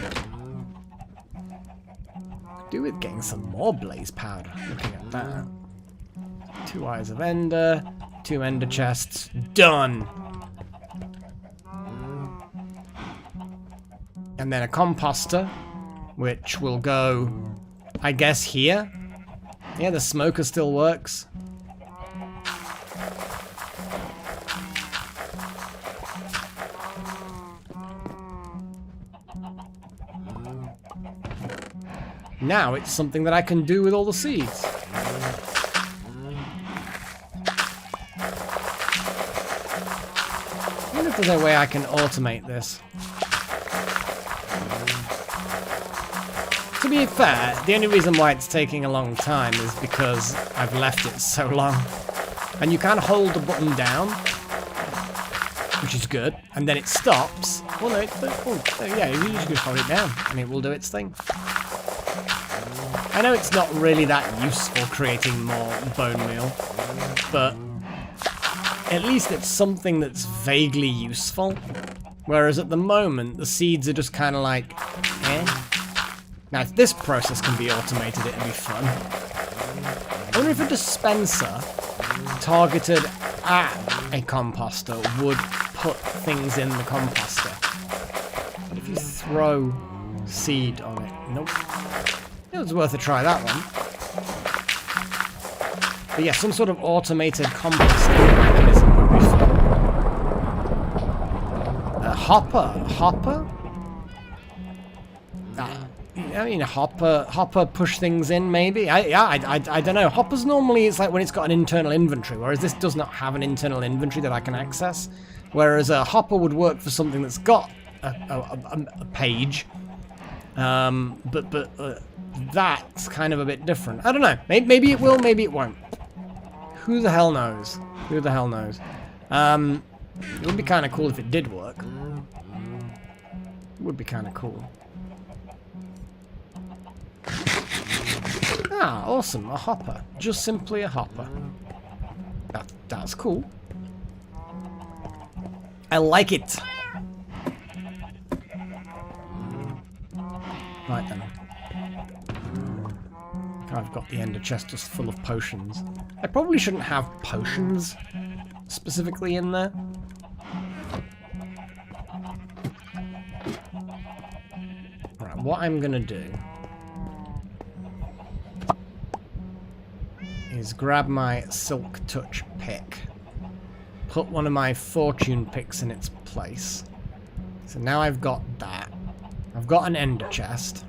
Could do with getting some more blaze powder. Looking at that. 2 Eyes of Ender, 2 Ender chests. Done! And then a composter, which will go, I guess, here. Yeah, the smoker still works. Now it's something that I can do with all the seeds. I wonder if there's a way I can automate this. To be fair, the only reason why it's taking a long time is because I've left it so long. And you can hold the button down, which is good, and then it stops. Well, no, yeah, you just hold it down, and it will do its thing. I know it's not really that useful creating more bone meal, but at least it's something that's vaguely useful. Whereas at the moment, the seeds are just kind of like, eh. Now, if this process can be automated, it'd be fun. I wonder if a dispenser targeted at a composter would put things in the composter. What if you throw seed on it? Nope. It was worth a try, that one. But yeah, some sort of automated composting mechanism would be fun. Hopper? I mean, hopper push things in, maybe? I don't know. Hoppers normally, it's like when it's got an internal inventory, whereas this does not have an internal inventory that I can access. Whereas a hopper would work for something that's got a page. But that's kind of a bit different. I don't know. Maybe it will, maybe it won't. Who the hell knows? Who the hell knows? It would be kind of cool if it did work. It would be kind of cool. Ah, awesome, a hopper. Just simply a hopper. That's cool. I like it. Right then. I've got the ender chest just full of potions. I probably shouldn't have potions specifically in there. Right, what I'm gonna do is grab my Silk Touch pick, put one of my fortune picks in its place. So now I've got that. I've got an ender chest.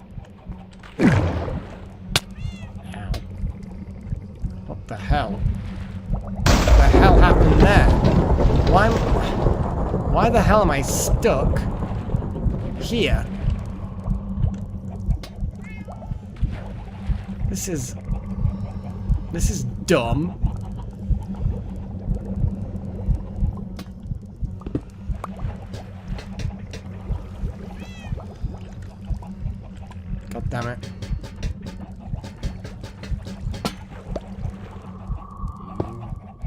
What the hell? What the hell happened there? Why the hell am I stuck here? This is dumb. God damn it.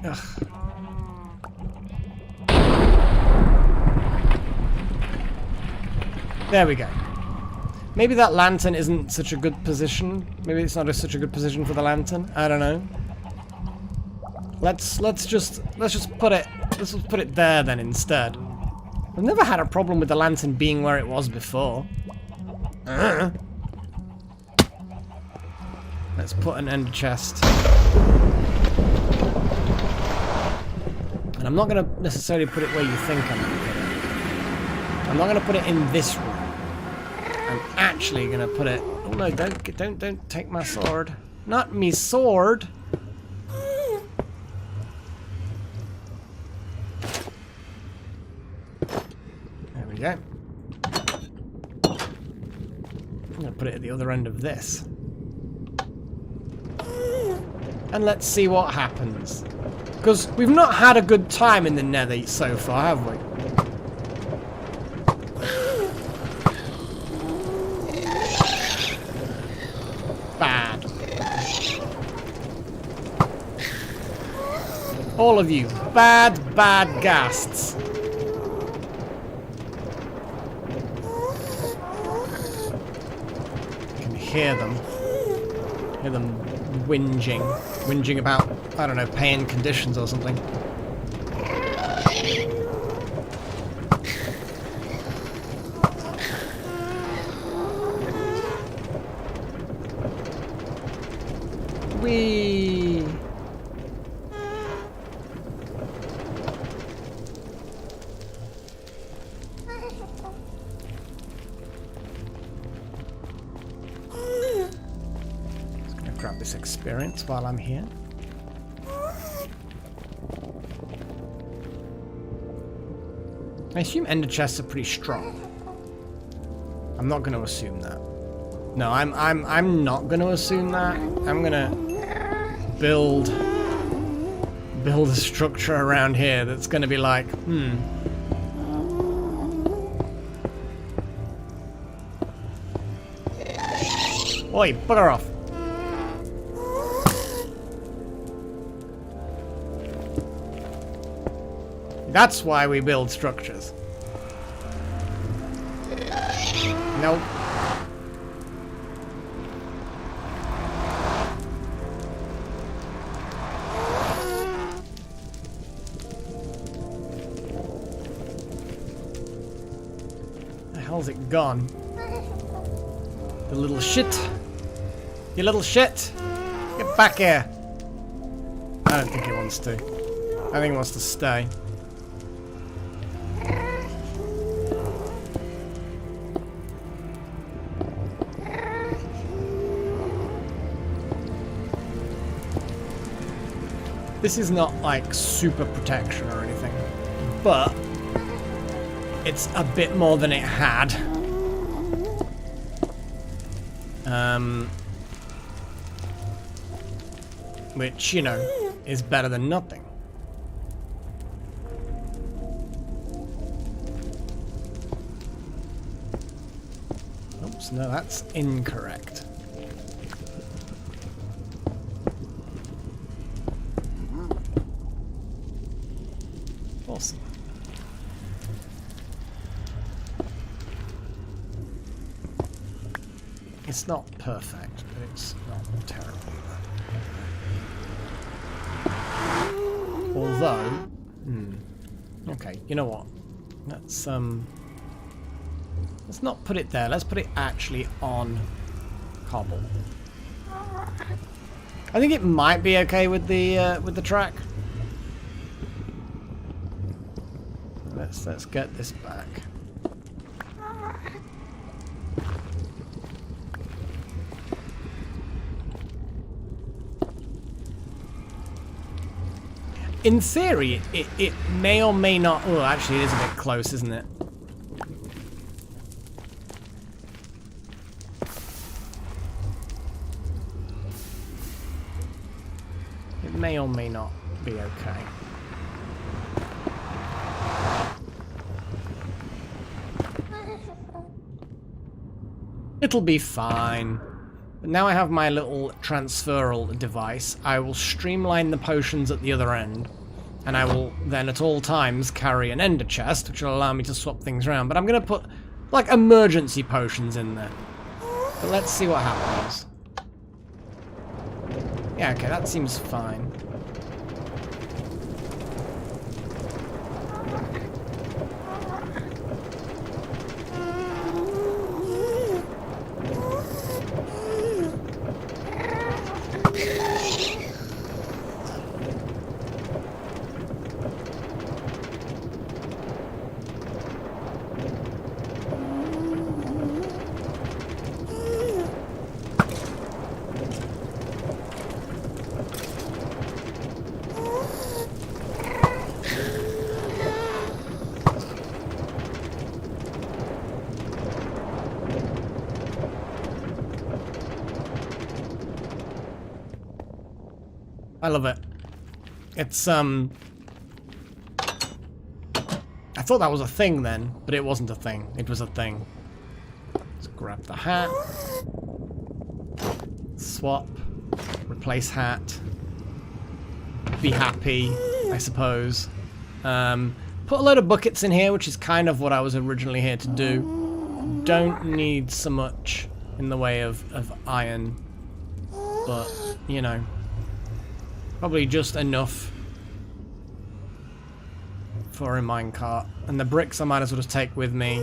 Ugh. There we go. Maybe that lantern isn't such a good position. Maybe it's not such a good position for the lantern. I don't know. Let's just put it there then instead. I've never had a problem with the lantern being where it was before. Let's put an ender chest. And I'm not going to necessarily put it where you think I'm going to put it. I'm not going to put it in this room. I'm actually going to put it... Oh no, don't take my sword. Not me sword. There we go. I'm going to put it at the other end of this. And let's see what happens. Because we've not had a good time in the Nether so far, have we? Bad. All of you. Bad ghasts. I can hear them. Hear them whinging. Whinging about, I don't know, paying conditions or something. Whee! Just gonna grab this experience while I'm here. I assume ender chests are pretty strong. I'm not going to assume that. No, I'm not going to assume that. I'm going to build a structure around here that's going to be like, Oi, bugger off. That's why we build structures. Nope. The hell's it gone? The little shit. You little shit. Get back here. I don't think he wants to. I think he wants to stay. This is not like super protection or anything, but it's a bit more than it had. Which, you know, is better than nothing. Oops, no, that's incorrect. Awesome. It's not perfect, but it's not terrible. Although, okay, you know what? Let's not put it there. Let's put it actually on cobble. I think it might be okay with the track. Let's get this back. In theory, it may or may not... Oh, actually, it is a bit close, isn't it? It may or may not be okay. It'll be fine. But now I have my little transferal device. I will streamline the potions at the other end. And I will then at all times carry an ender chest, which will allow me to swap things around. But I'm going to put, like, emergency potions in there. But let's see what happens. Yeah, okay, that seems fine. I love it. It's, I thought that was a thing then, but it wasn't a thing. It was a thing. Let's grab the hat. Swap. Replace hat. Be happy, I suppose. Put a load of buckets in here, which is kind of what I was originally here to do. Don't need so much in the way of iron, but, you know. Probably just enough for a minecart. And the bricks I might as well just take with me.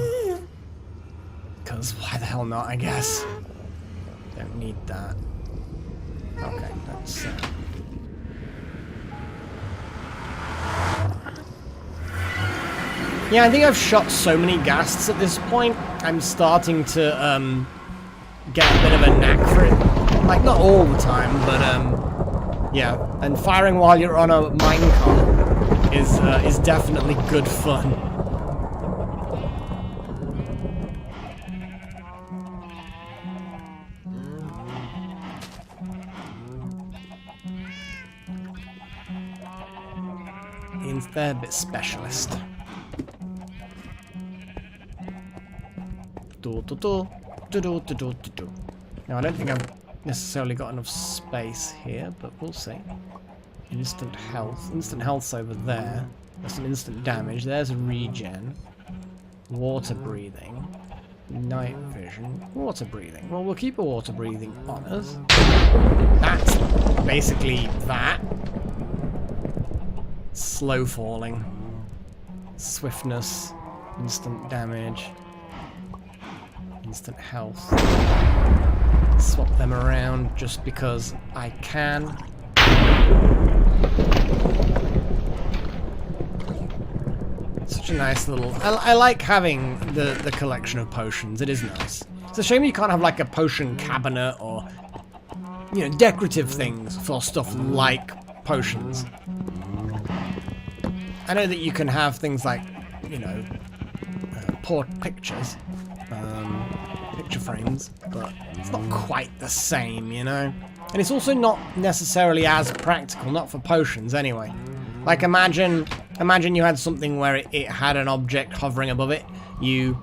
Because why the hell not, I guess. Don't need that. Okay, that's... Yeah, I think I've shot so many ghasts at this point. I'm starting to get a bit of a knack for it. Like, not all the time, but... yeah, and firing while you're on a minecart is definitely good fun. They're a bit specialist. Now I don't think I've necessarily got enough space here, but we'll see. Instant health. Instant health's over there. There's some instant damage. There's a regen. Water breathing. Night vision. Water breathing. Well, we'll keep a water breathing on us. That's basically that. Slow falling. Swiftness. Instant damage. Instant health. Swap them around just because I can. Such a nice little... I like having the collection of potions. It is nice. It's a shame you can't have like a potion cabinet or, you know, decorative things for stuff like potions. I know that you can have things like, you know, pictures. Picture frames, but it's not quite the same, you know? And it's also not necessarily as practical, not for potions anyway. Like imagine you had something where it had an object hovering above it, you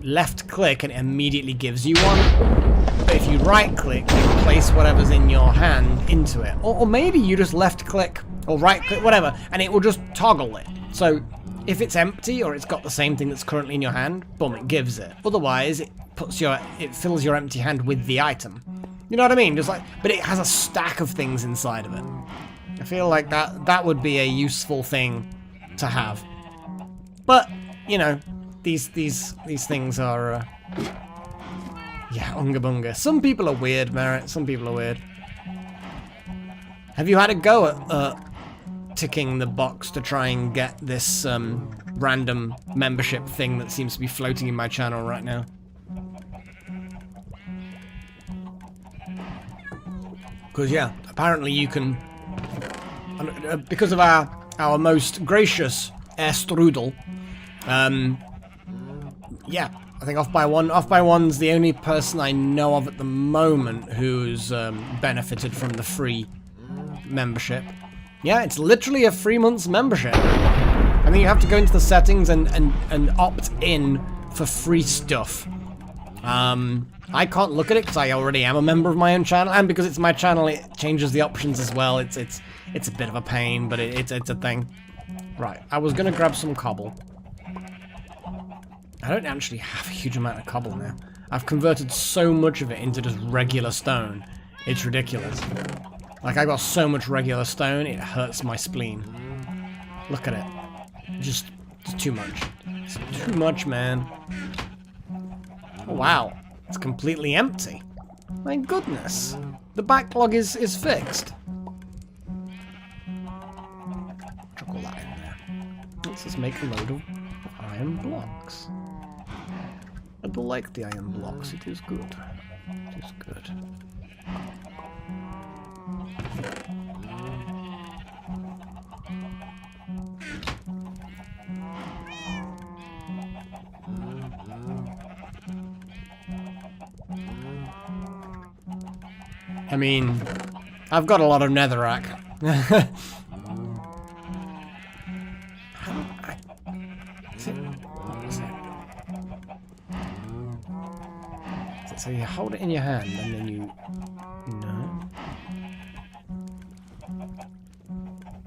left click and it immediately gives you one. But if you right click, you place whatever's in your hand into it. Or maybe you just left click or right click, whatever, and it will just toggle it. So if it's empty or it's got the same thing that's currently in your hand, boom, it gives it. Otherwise, it it fills your empty hand with the item. You know what I mean? Just like, but it has a stack of things inside of it. I feel like that would be a useful thing to have. But you know, these things are yeah, unga bunga. Some people are weird, Merritt. Some people are weird. Have you had a go at ticking the box to try and get this random membership thing that seems to be floating in my channel right now? Because yeah, apparently you can, because of our most gracious Air Strudel, yeah, I think Off by One's the only person I know of at the moment who's benefited from the free membership. Yeah, it's literally a 3 months membership. I mean, you have to go into the settings and opt in for free stuff. I can't look at it because I already am a member of my own channel, and because it's my channel, it changes the options as well. It's a bit of a pain, but it's a thing. Right, I was gonna grab some cobble. I don't actually have a huge amount of cobble now. I've converted so much of it into just regular stone. It's ridiculous. Like, I got so much regular stone, it hurts my spleen. Look at it. Just too much. It's too much, man. Oh, wow. It's completely empty. My goodness. The backlog is fixed. Chuck all that in there. Let's just make a load of iron blocks. I do like the iron blocks. It is good. It is good. I mean, I've got a lot of netherrack. So you hold it in your hand and then you... No.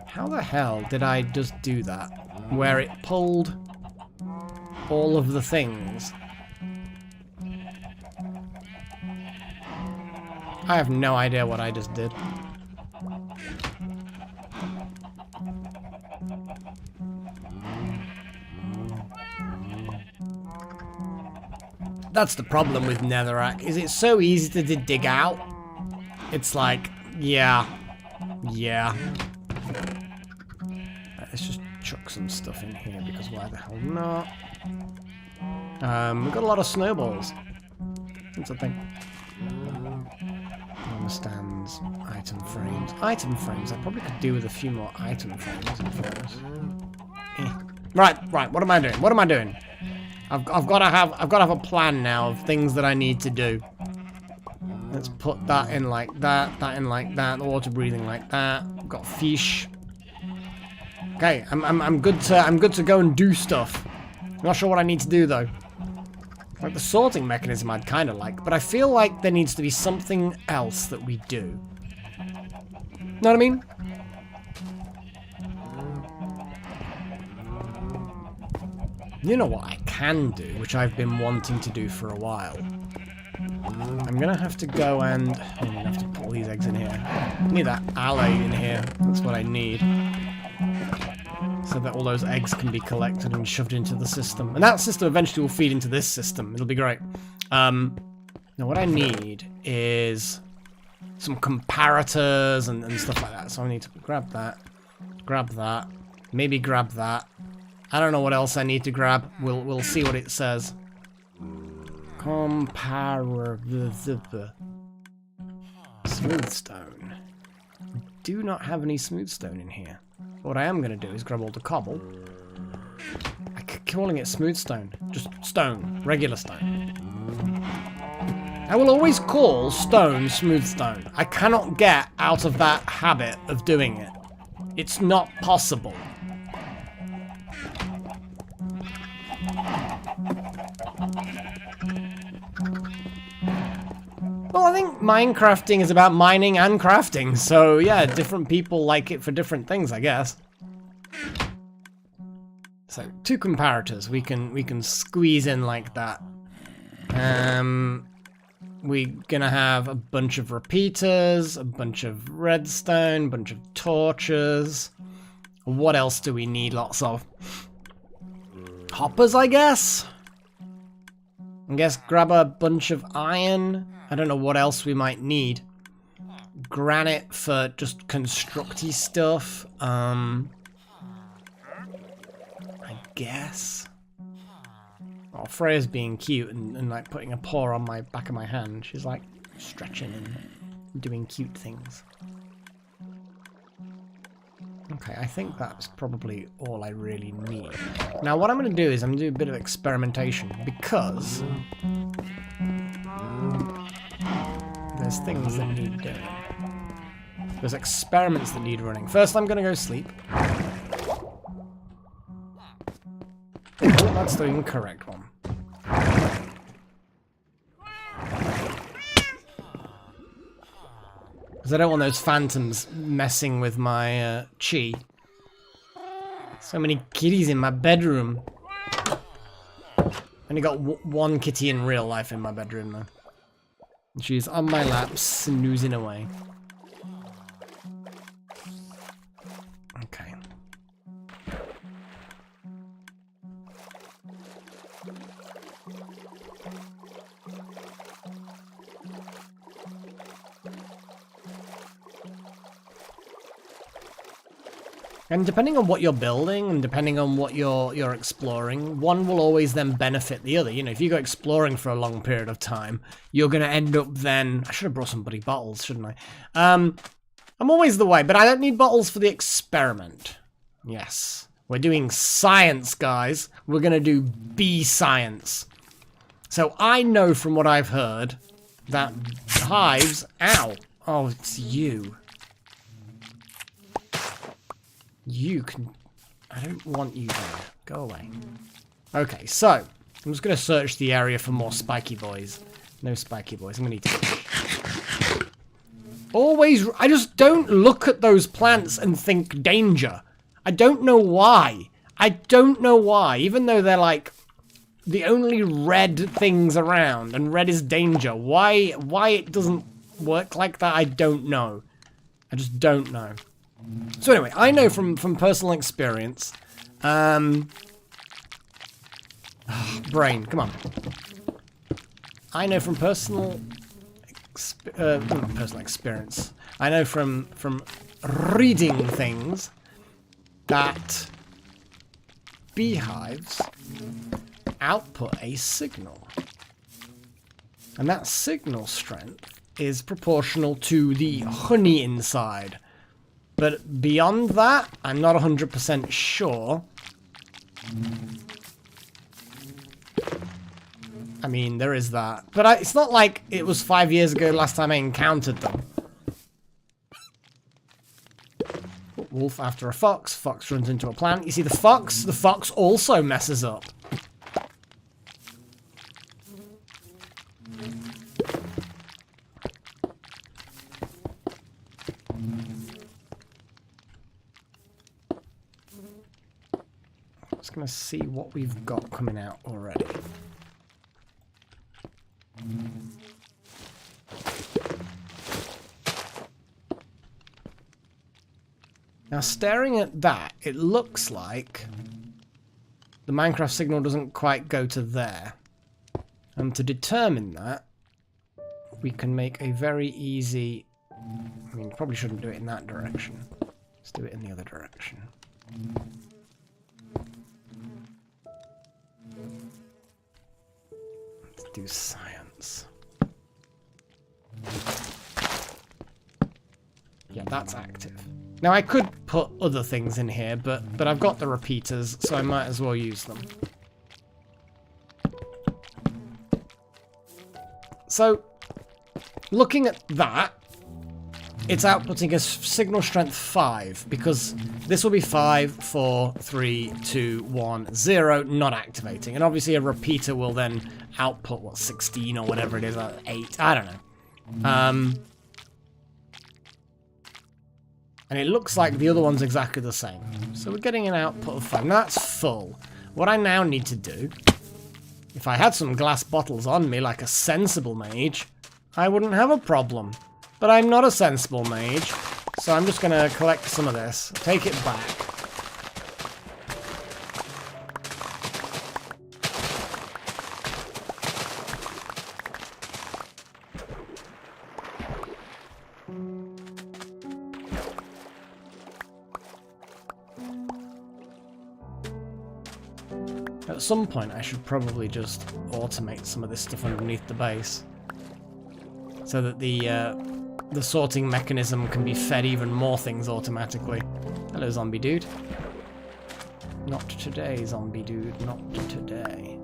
How the hell did I just do that? Where it pulled all of the things. I have no idea what I just did. That's the problem with netherrack, is it's so easy to dig out. It's like, yeah. Let's just chuck some stuff in here, because why the hell not? We've got a lot of snowballs. That's a thing. Stands, item frames. Item frames, I probably could do with a few more item frames in fairness. Right, what am I doing? I've got to have a plan now of things that I need to do. Let's put that in like that in like that, the water breathing like that. I've got fish. Okay, I'm good to go and do stuff. I'm not sure what I need to do though. Like the sorting mechanism I'd kind of like, but I feel like there needs to be something else that we do. Know what I mean? You know what I can do, which I've been wanting to do for a while. I'm gonna have to go and... I'm gonna have to put all these eggs in here. I need that alloy in here. That's what I need. So that all those eggs can be collected and shoved into the system. And that system eventually will feed into this system. It'll be great. Now what I need is some comparators and stuff like that. So I need to grab that, maybe grab that. I don't know what else I need to grab. We'll see what it says. Smooth stone. Do not have any smooth stone in here. What I am going to do is grab all the cobble. I keep calling it smooth stone. Just stone. Regular stone. I will always call stone smooth stone. I cannot get out of that habit of doing it. It's not possible. Well, I think Minecrafting is about mining and crafting, so yeah, different people like it for different things, I guess. So, 2 comparators we can squeeze in like that. We're gonna have a bunch of repeaters, a bunch of redstone, a bunch of torches. What else do we need lots of? Hoppers, I guess? I guess grab a bunch of iron. I don't know what else we might need. Granite for just constructy stuff. I guess. Oh, Freya's being cute and like putting a paw on my back of my hand. She's like stretching and doing cute things. Okay, I think that's probably all I really need. Now what I'm going to do is I'm going to do a bit of experimentation because there's things that need doing. There's experiments that need running. First I'm going to go sleep. Oh, that's the incorrect one. Because I don't want those phantoms messing with my chi. So many kitties in my bedroom. Only got one kitty in real life in my bedroom though. She's on my lap, snoozing away. Okay. And depending on what you're building and depending on what you're exploring, one will always then benefit the other. You know, if you go exploring for a long period of time, you're going to end up then... I should have brought somebody bottles, shouldn't I? I'm always the way, but I don't need bottles for the experiment. Yes. We're doing science, guys. We're going to do bee science. So I know from what I've heard that hives... Ow! Oh, it's you. You can... I don't want you there. Go away. Okay, so I'm just going to search the area for more spiky boys. No spiky boys. I'm going to need to... Always... I just don't look at those plants and think danger. I don't know why. I don't know why. Even though they're like the only red things around and red is danger. Why it doesn't work like that, I don't know. I just don't know. So anyway, I know from personal experience, brain, come on. I know from personal experience. I know from reading things that beehives output a signal. And that signal strength is proportional to the honey inside. But beyond that, I'm not 100% sure. I mean, there is that. But it's not like it was 5 years ago last time I encountered them. Wolf after a fox. Fox runs into a plant. You see the fox also messes up. Just gonna see what we've got coming out already. Now, staring at that, it looks like the Minecraft signal doesn't quite go to there. And to determine that, we can make a very easy... I mean, probably shouldn't do it in that direction. Let's do it in the other direction. Let's do science. Yeah, that's active. Now, I could put other things in here, but I've got the repeaters, so I might as well use them. So, looking at that, it's outputting a signal strength 5, because this will be 5, 4, 3, 2, 1, 0, not activating. And obviously a repeater will then output, what, 16 or whatever it is, 8, I don't know. And it looks like the other one's exactly the same. So we're getting an output of 5. Now that's full. What I now need to do If I had some glass bottles on me like a sensible mage, I wouldn't have a problem. But I'm not a sensible mage, so I'm just going to collect some of this, take it back. At some point, I should probably just automate some of this stuff underneath the base, so that the sorting mechanism can be fed even more things automatically. Hello, zombie dude. Not today, zombie dude. Not today.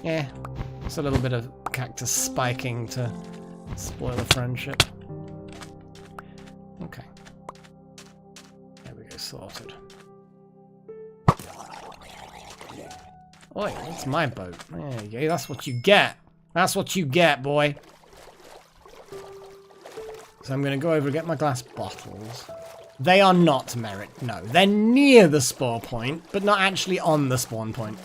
Yeah, it's a little bit of cactus spiking to spoil the friendship. Okay. There we go, sorted. Oi, it's my boat. There you go, that's what you get. That's what you get, boy. So I'm going to go over and get my glass bottles. They are not merit, no. They're near the spawn point, but not actually on the spawn point.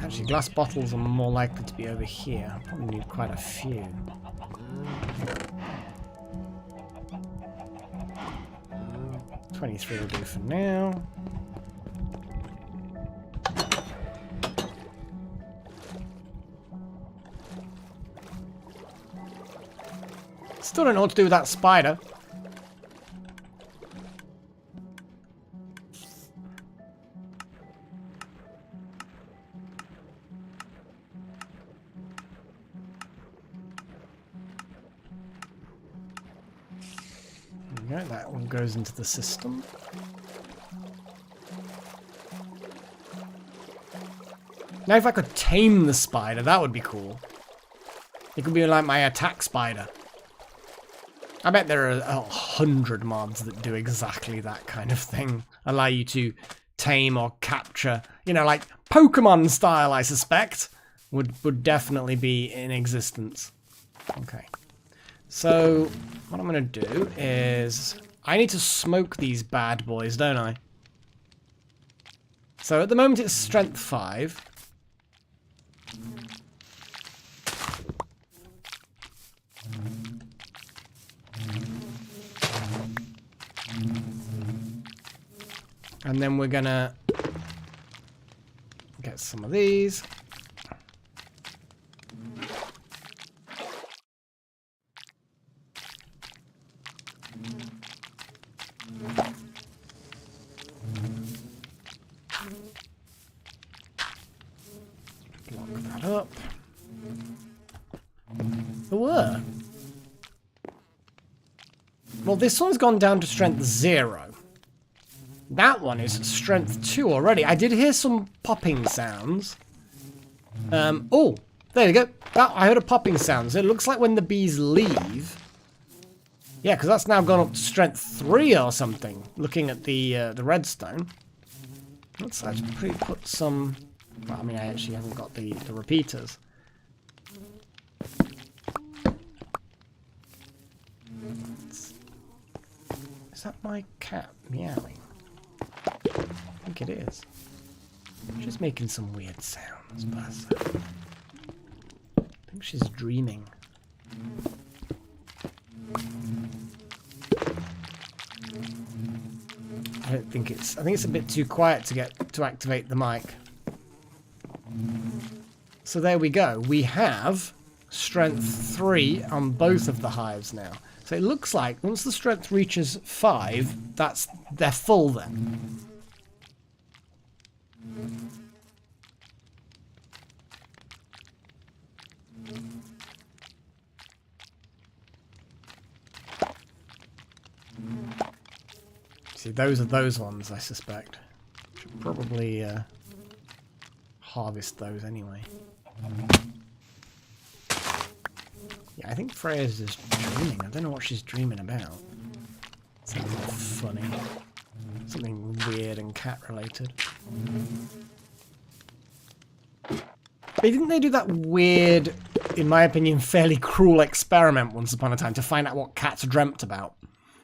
Actually, glass bottles are more likely to be over here. I probably need quite a few. $23 will do for now. Still don't know what to do with that spider. There we go, that one goes into the system. Now if I could tame the spider, that would be cool. It could be like my attack spider. I bet there are 100 mods that do exactly that kind of thing. Allow you to tame or capture, you know, like Pokemon style, I suspect, would definitely be in existence. Okay. So, what I'm going to do is, I need to smoke these bad boys, don't I? So, at the moment it's strength 5. And then we're going to get some of these. Up. Whoa. Well, this one's gone down to strength 0. That one is strength 2 already. I did hear some popping sounds. Oh, there we go. I heard a popping sound. So it looks like when the bees leave. Yeah, because that's now gone up to strength 3 or something. Looking at the redstone. Let's actually put some. Well, I mean, I actually haven't got the repeaters. Is that my cat meowing? I think it is. She's making some weird sounds, but I think she's dreaming. I think it's a bit too quiet to activate the mic. So there we go. We have strength 3 on both of the hives now. So it looks like once the strength reaches 5, they're full then. See, those are those ones, I suspect. Should probably harvest those anyway. I think Freya's just dreaming. I don't know what she's dreaming about. Something funny. Something weird and cat-related. But didn't they do that weird, in my opinion, fairly cruel experiment once upon a time to find out what cats dreamt about?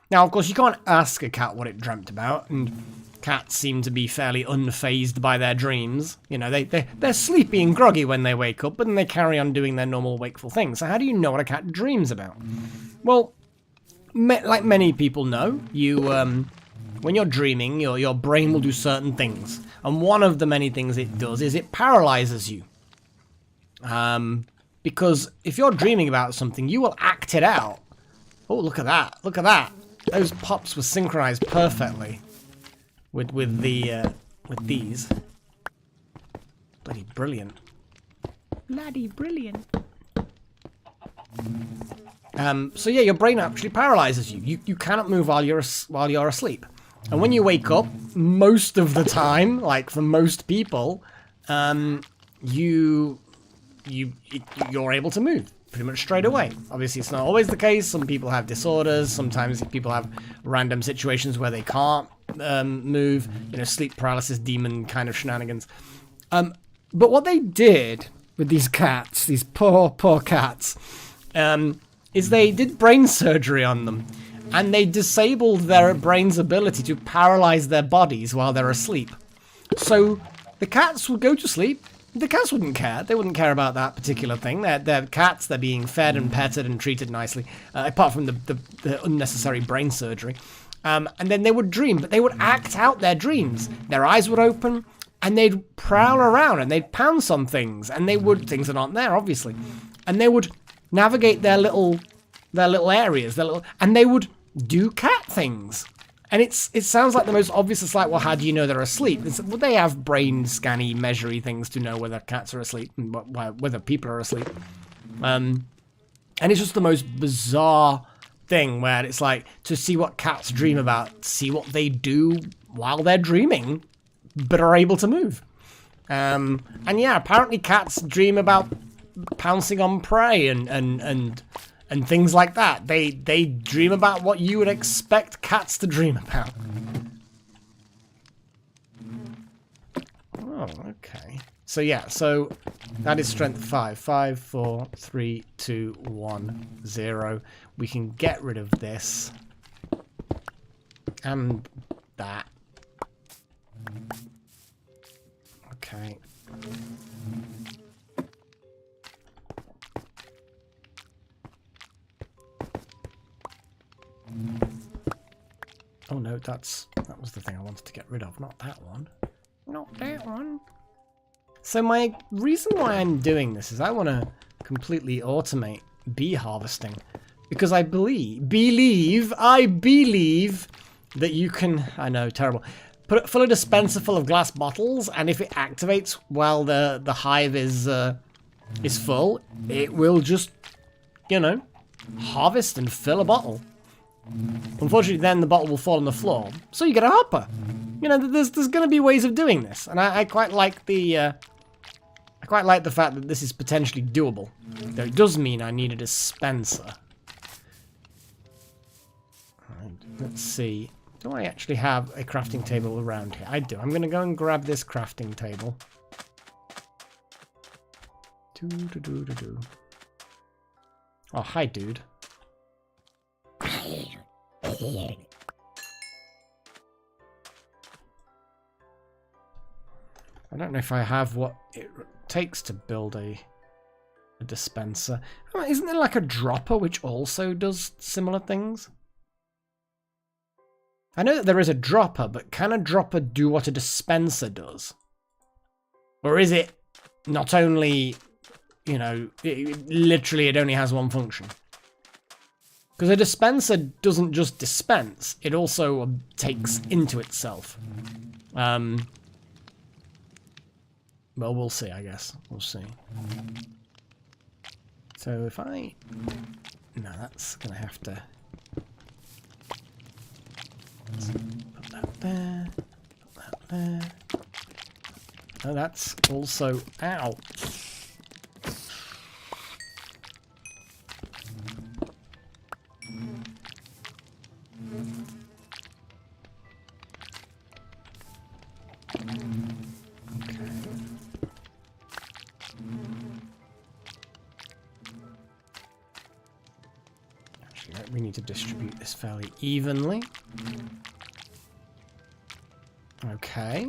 Now, of course, you can't ask a cat what it dreamt about, and cats seem to be fairly unfazed by their dreams. You know, they're sleepy and groggy when they wake up, but then they carry on doing their normal wakeful things. So how do you know what a cat dreams about? Well, like many people know, you when you're dreaming, your brain will do certain things. And one of the many things it does is it paralyzes you. Because if you're dreaming about something, you will act it out. Oh, look at that. Look at that. Those pops were synchronized perfectly with these. Bloody brilliant. Bloody brilliant. So yeah, your brain actually paralyzes you. You cannot move while you're asleep. And when you wake up, most of the time, like for most people, you're able to move pretty much straight away. Obviously, it's not always the case. Some people have disorders. Sometimes people have random situations where they can't move. You know, sleep paralysis, demon kind of shenanigans. But what they did with these cats, these poor cats, is they did brain surgery on them. And they disabled their brain's ability to paralyze their bodies while they're asleep. So the cats would go to sleep. The cats wouldn't care. They wouldn't care about that particular thing. They're cats. They're being fed and petted and treated nicely, apart from the unnecessary brain surgery. And then they would dream, but they would act out their dreams. Their eyes would open, and they'd prowl around, and they'd pounce on things, and they would things that aren't there, obviously, and they would navigate their little areas, and they would do cat things. And it sounds like the most obvious. It's like, well, how do you know they're asleep? Well, they have brain scanny, measury things to know whether cats are asleep and whether people are asleep. And it's just the most bizarre thing where it's like, to see what cats dream about, see what they do while they're dreaming, but are able to move. And yeah, apparently cats dream about pouncing on prey and things like that. They dream about what you would expect cats to dream about. Oh, okay. So yeah, so that is strength 5. 5, 4, 3, 2, 1, 0. We can get rid of this. And that. Okay. Oh no, that was the thing I wanted to get rid of, not that one. Not that one. So my reason why I'm doing this is I want to completely automate bee harvesting, because I believe that you can, I know, terrible, fill a dispenser full of glass bottles, and if it activates while the hive is full, it will just, you know, harvest and fill a bottle. Unfortunately, then the bottle will fall on the floor, so you get a hopper. You know, there's going to be ways of doing this, and I quite like the fact that this is potentially doable. Though it does mean I need a dispenser. Right, let's see. Do I actually have a crafting table around here? I do. I'm going to go and grab this crafting table. Oh, hi, dude. I don't know if I have what it takes to build a dispenser. Oh, isn't there like a dropper which also does similar things? I know that there is a dropper, but can a dropper do what a dispenser does? Or is it not only, you know, literally it only has one function? Because a dispenser doesn't just dispense, it also takes into itself. Well, we'll see, I guess. We'll see. So if I... No, that's going to have to... Put that there. Put that there. Oh, that's also... Ow! Actually, no, we need to distribute this fairly evenly. Okay.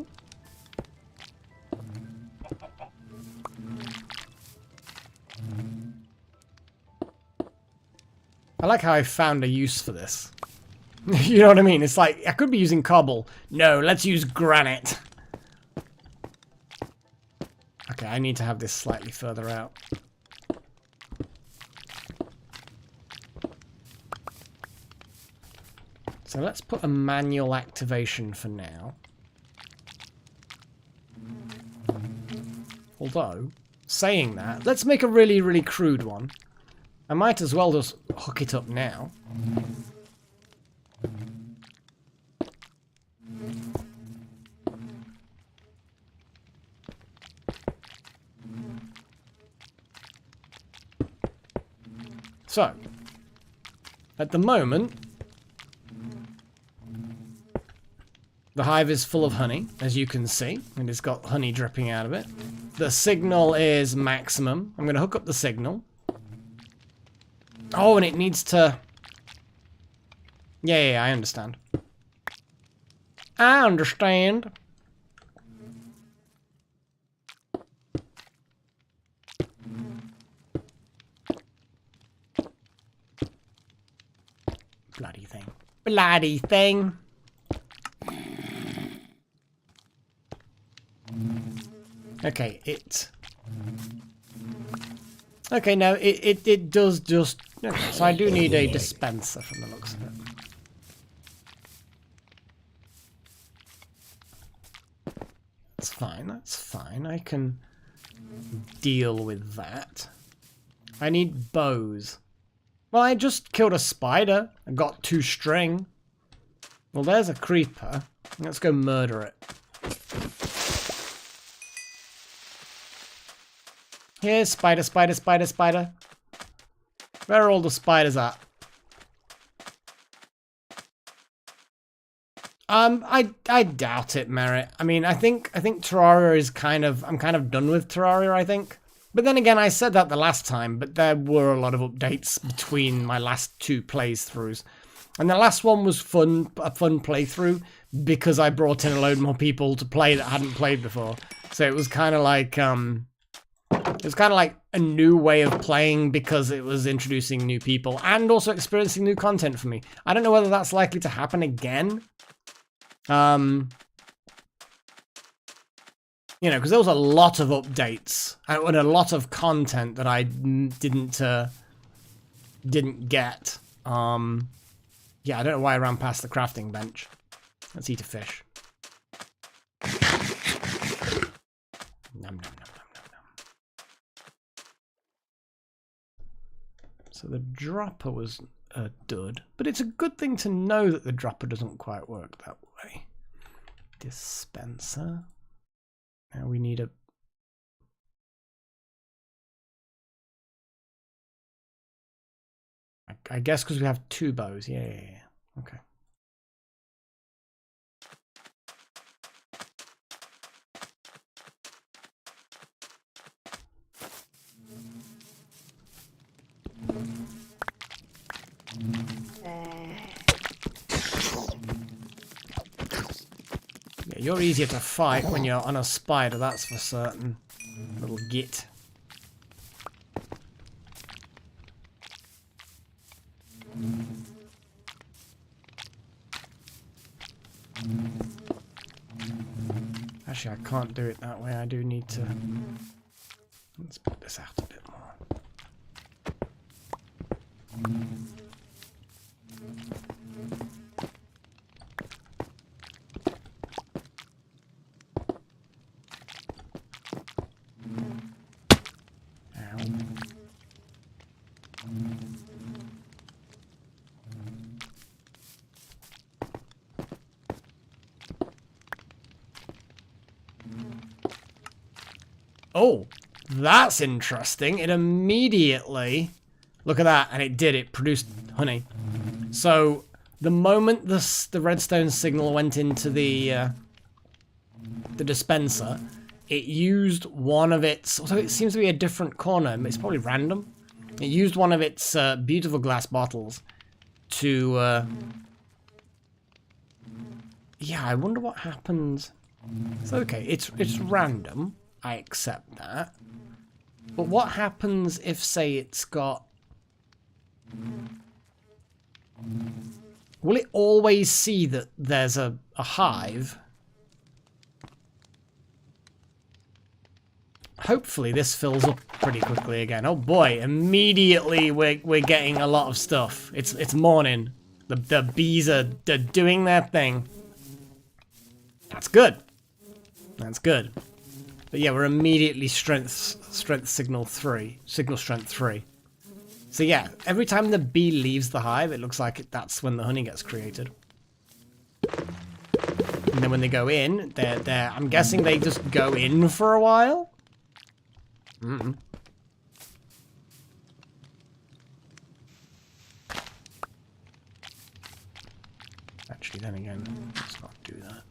I like how I found a use for this. You know what I mean? It's like, I could be using cobble. No, let's use granite. Okay, I need to have this slightly further out. So let's put a manual activation for now. Although, saying that, let's make a really, really crude one. I might as well just hook it up now. So, at the moment, the hive is full of honey, as you can see, and it's got honey dripping out of it. The signal is maximum. I'm going to hook up the signal. Oh, and it needs to... Yeah, I understand. I understand. Bloody thing. Bloody thing. Okay, it... Okay, no, it does just... Okay, so I do need a dispenser from the looks of it. That's fine, that's fine. I can deal with that. I need bows. Well, I just killed a spider. I got 2 string. Well, there's a creeper. Let's go murder it. Here's spider, spider, spider, spider. Where are all the spiders at? I doubt it, Merritt. I mean, I think Terraria is kind of... I'm kind of done with Terraria, I think. But then again, I said that the last time, but there were a lot of updates between my last 2 playthroughs. And the last one was fun, a fun playthrough, because I brought in a load more people to play that hadn't played before. So it was kind of like, it was kind of like a new way of playing because it was introducing new people and also experiencing new content for me. I don't know whether that's likely to happen again. You know, because there was a lot of updates and a lot of content that I didn't get. Yeah, I don't know why I ran past the crafting bench. Let's eat a fish. Nom, nom, nom, nom, nom, nom. So the dropper was a dud, but it's a good thing to know that the dropper doesn't quite work that way. Dispenser. Now we need a... I guess because we have 2 bows. Yeah. Okay. Yeah, you're easier to fight when you're on a spider, that's for certain. Little git. Actually, I can't do it that way. I do need to... Let's put this out a bit more. Oh, that's interesting. It immediately... Look at that, and it did. It produced honey. So, the moment the redstone signal went into the dispenser, it used one of its... So it seems to be a different corner. It's probably random. It used one of its beautiful glass bottles to... Yeah, I wonder what happens. It's okay, it's random. I accept that. But what happens if, say, it's got... Will it always see that there's a hive? Hopefully this fills up pretty quickly again. Oh boy, immediately we're getting a lot of stuff. It's morning. The bees are doing their thing. That's good. That's good. But yeah, we're immediately strength signal strength 3. So yeah, every time the bee leaves the hive, it looks like that's when the honey gets created. And then when they go in, they're I'm guessing they just go in for a while. Actually, then again, let's not do that.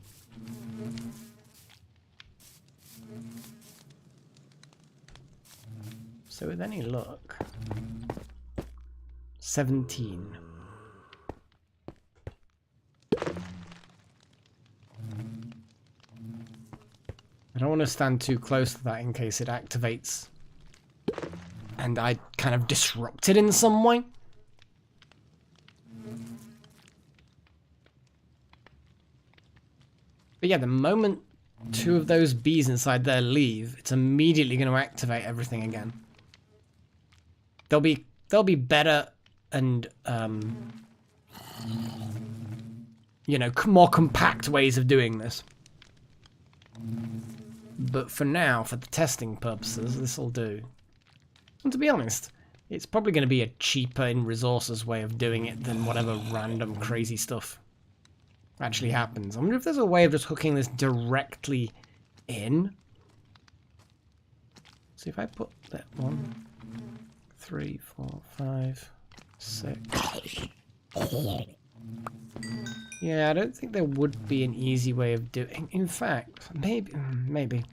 So with any luck, 17. I don't want to stand too close to that in case it activates and I kind of disrupt it in some way. But yeah, the moment 2 of those bees inside there leave, it's immediately going to activate everything again. There'll be better and you know, more compact ways of doing this. But for now, for the testing purposes, this will do. And to be honest, it's probably going to be a cheaper in resources way of doing it than whatever random crazy stuff actually happens. I wonder if there's a way of just hooking this directly in. So if I put that 1, 3, 4, 5, 6. Yeah, I don't think there would be an easy way of doing. In fact, maybe. Maybe.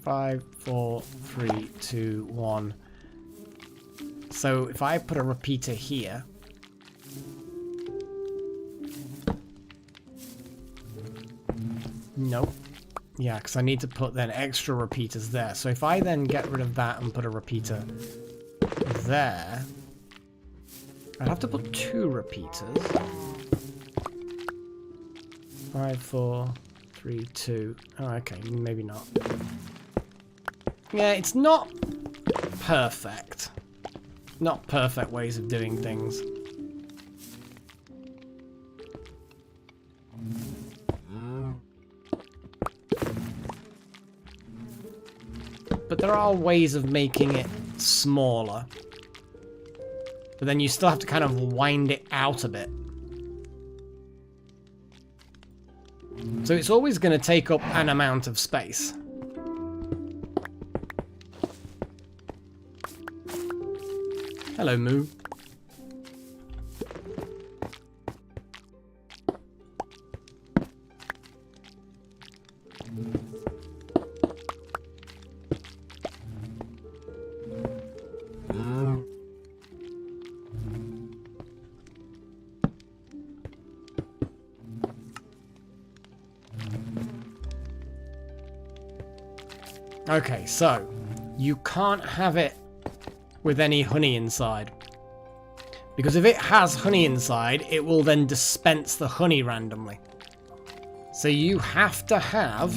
Five, 4, 3, 2, 1. So if I put a repeater here, nope. Yeah, because I need to put then extra repeaters there. So if I then get rid of that and put a repeater there, I'd have to put 2 repeaters. 5, 4, 3, 2. Oh, okay, maybe not. Yeah, it's not perfect. Not perfect ways of doing things. But there are ways of making it smaller. But then you still have to kind of wind it out a bit. So it's always going to take up an amount of space. Hello, Moo. Okay, so you can't have it with any honey inside. Because if it has honey inside, it will then dispense the honey randomly. So you have to have...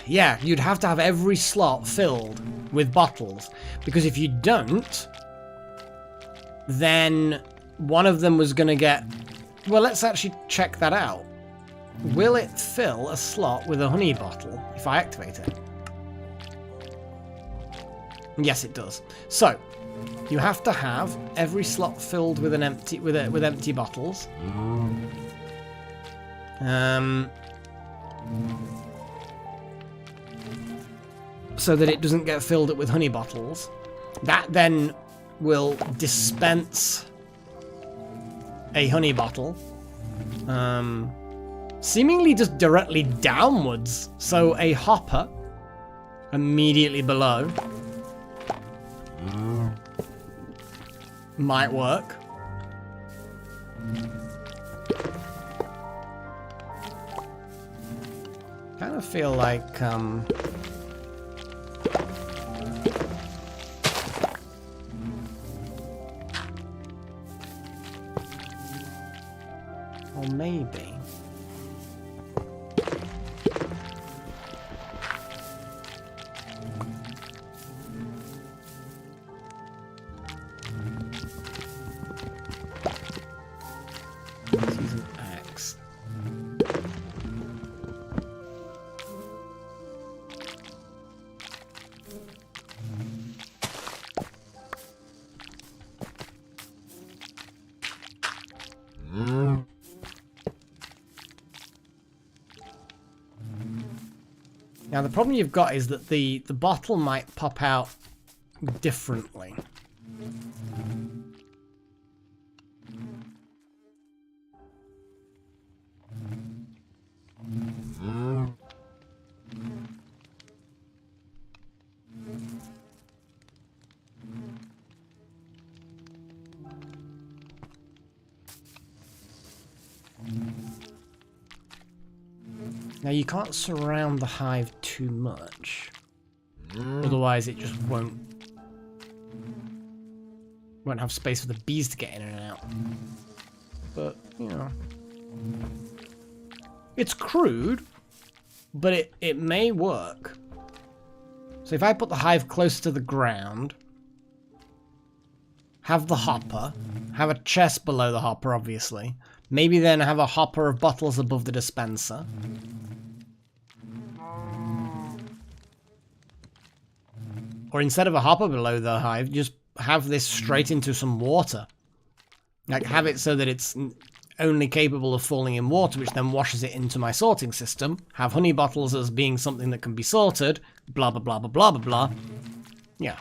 Yeah, you'd have to have every slot filled with bottles. Because if you don't, then one of them was going to get... Well, let's actually check that out. Will it fill a slot with a honey bottle if I activate it? Yes, it does. So, you have to have every slot filled with an empty with empty bottles. So that it doesn't get filled up with honey bottles. That then will dispense a honey bottle. Seemingly just directly downwards. So a hopper immediately below might work. Kind of feel like or maybe let's use an axe. Now the problem you've got is that the bottle might pop out differently. Now you can't surround the hive too much, otherwise it just won't have space for the bees to get in and out. But, you know, it's crude, but it may work. So if I put the hive close to the ground, have the hopper, have a chest below the hopper obviously, maybe then have a hopper of bottles above the dispenser. Or instead of a hopper below the hive, just have this straight into some water. Like, have it so that it's only capable of falling in water, which then washes it into my sorting system. Have honey bottles as being something that can be sorted. Blah, blah, blah, blah, blah, blah, blah. Yeah.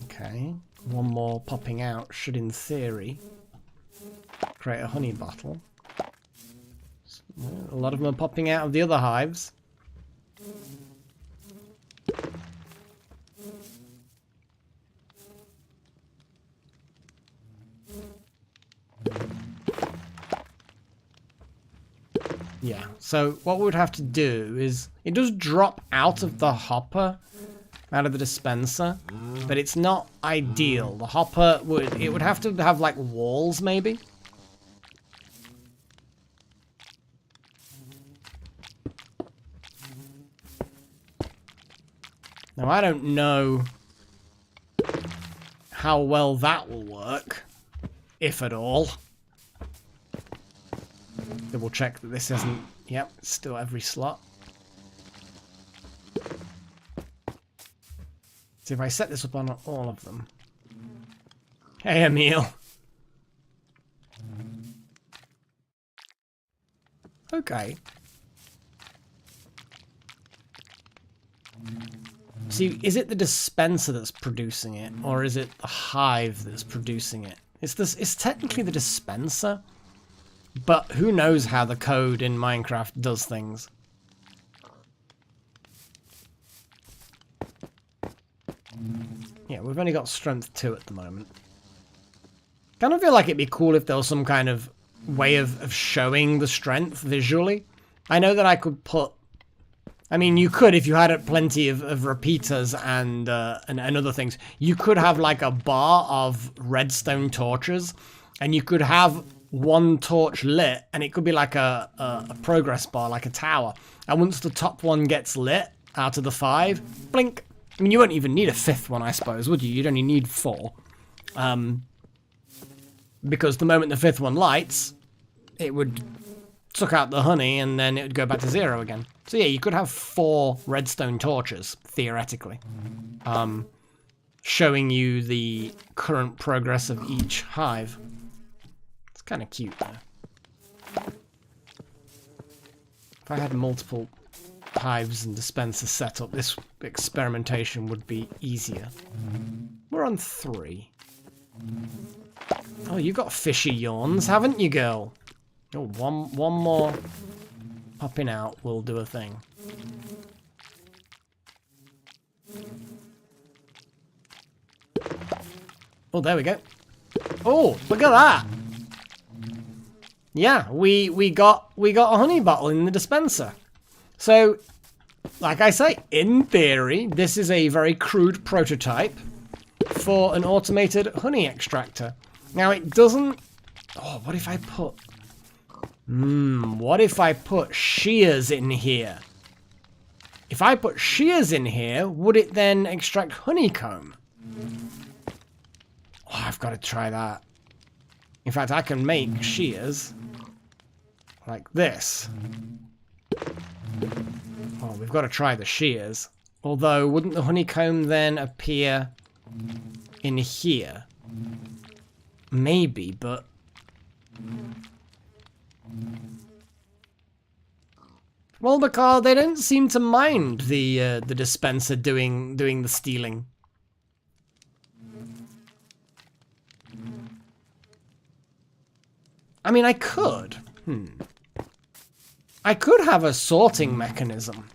Okay. One more popping out should, in theory, create a honey bottle. A lot of them are popping out of the other hives. Yeah, so what we would have to do is, it does drop out of the hopper, out of the dispenser, but it's not ideal. The hopper would have to have like walls maybe. Now, I don't know how well that will work, if at all. Double check that this isn't... Yep, it's still every slot. So if I set this up on all of them... Hey, Emil. Okay. See, is it the dispenser that's producing it, or is it the hive that's producing it? It's technically the dispenser, but who knows how the code in Minecraft does things. Yeah, we've only got strength 2 at the moment. Kind of feel like it'd be cool if there was some kind of way of showing the strength visually. I know that I could put... I mean, you could, if you had plenty of repeaters and other things, you could have like a bar of redstone torches, and you could have one torch lit, and it could be like a progress bar, like a tower. And once the top one gets lit out of the 5, blink. I mean, you wouldn't even need a 5th one, I suppose, would you? You'd only need 4. Because the moment the 5th one lights, it would took out the honey, and then it would go back to 0 again. So yeah, you could have 4 redstone torches, theoretically. Showing you the current progress of each hive. It's kind of cute, though. If I had multiple hives and dispensers set up, this experimentation would be easier. We're on 3. Oh, you've got fishy yawns, haven't you, girl? Oh, one more popping out will do a thing. Oh, there we go. Oh, look at that! Yeah, we got a honey bottle in the dispenser. So, like I say, in theory, this is a very crude prototype for an automated honey extractor. Now, it doesn't... Oh, what if I put... what if I put shears in here? If I put shears in here, would it then extract honeycomb? Oh, I've got to try that. In fact, I can make shears like this. Oh, we've got to try the shears. Although, wouldn't the honeycomb then appear in here? Maybe, but... Well, because they don't seem to mind the dispenser doing the stealing. I mean, I could. I could have a sorting mechanism.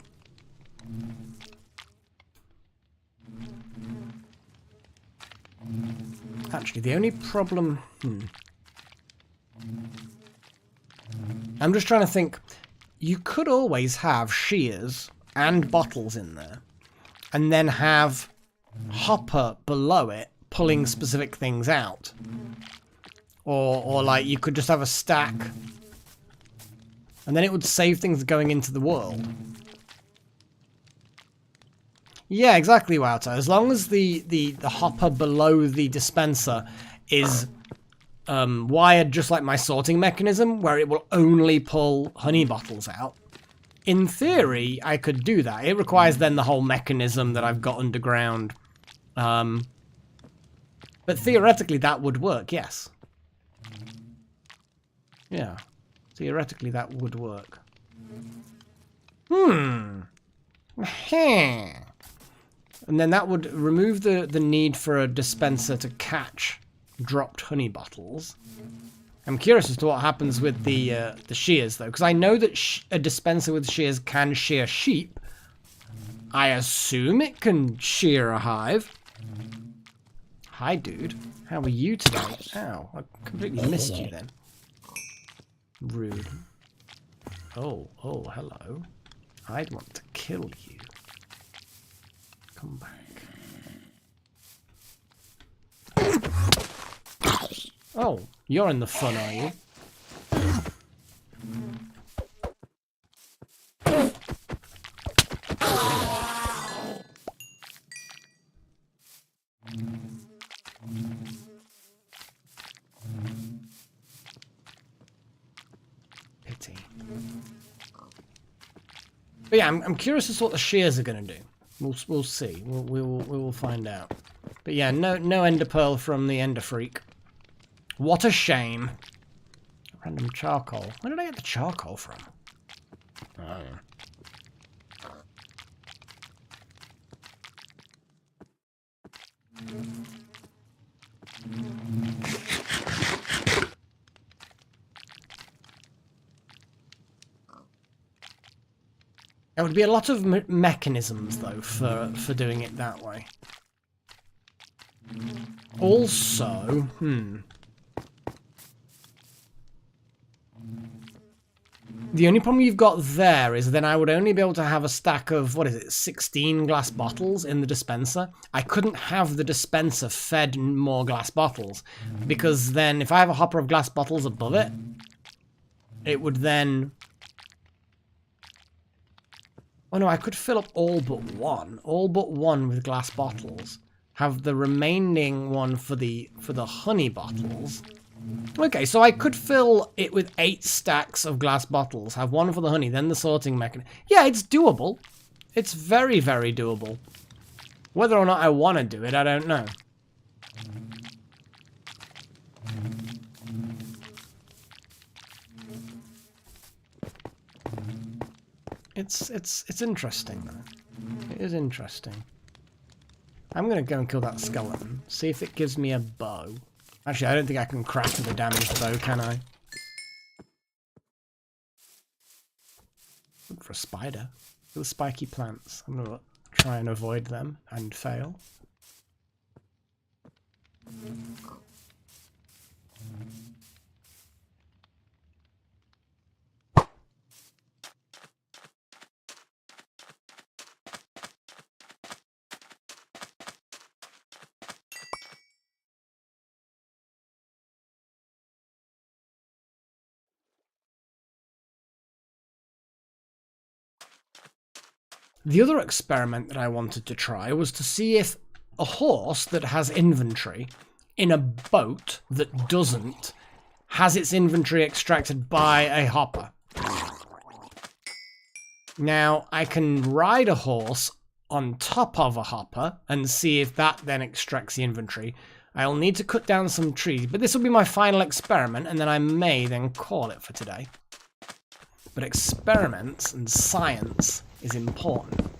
Actually, the only problem... I'm just trying to think. You could always have shears and bottles in there. And then have hopper below it pulling specific things out. Or like, you could just have a stack. And then it would save things going into the world. Yeah, exactly, Wouter. As long as the hopper below the dispenser is wired just like my sorting mechanism, where it will only pull honey bottles out. In theory, I could do that. It requires then the whole mechanism that I've got underground. But theoretically, that would work, yes. Yeah, theoretically that would work. And then that would remove the need for a dispenser to catch dropped honey bottles. I'm curious as to what happens with the shears, though, because I know that a dispenser with shears can shear sheep. I assume it can shear a hive. Hi, dude. How are you today? Ow, I completely missed you then. Rude. Oh, hello. I'd want to kill you. Come back. Oh, you're in the fun, are you? Pity. But yeah, I'm curious as to what the shears are going to do. We'll see. We will find out. But yeah, no ender pearl from the ender freak. What a shame. Random charcoal. Where did I get the charcoal from? Oh. There would be a lot of mechanisms, though, for doing it that way. Also, the only problem you've got there is then I would only be able to have a stack of, 16 glass bottles in the dispenser. I couldn't have the dispenser fed more glass bottles, because then if I have a hopper of glass bottles above it, it would then... Oh no, I could fill up all but one with glass bottles. Have the remaining one for the honey bottles, Okay, so I could fill it with 8 stacks of glass bottles, have one for the honey, then the sorting mechanism. Yeah, it's doable. It's very, very doable. Whether or not I want to do it, I don't know. It's interesting though. It is interesting. I'm gonna go and kill that skeleton. See if it gives me a bow. Actually, I don't think I can craft the damaged bow, can I? Look for a spider. The spiky plants. I'm gonna try and avoid them and fail. The other experiment that I wanted to try was to see if a horse that has inventory in a boat that doesn't has its inventory extracted by a hopper. Now, I can ride a horse on top of a hopper and see if that then extracts the inventory. I'll need to cut down some trees, but this will be my final experiment, and then I may then call it for today. But experiments and science is important.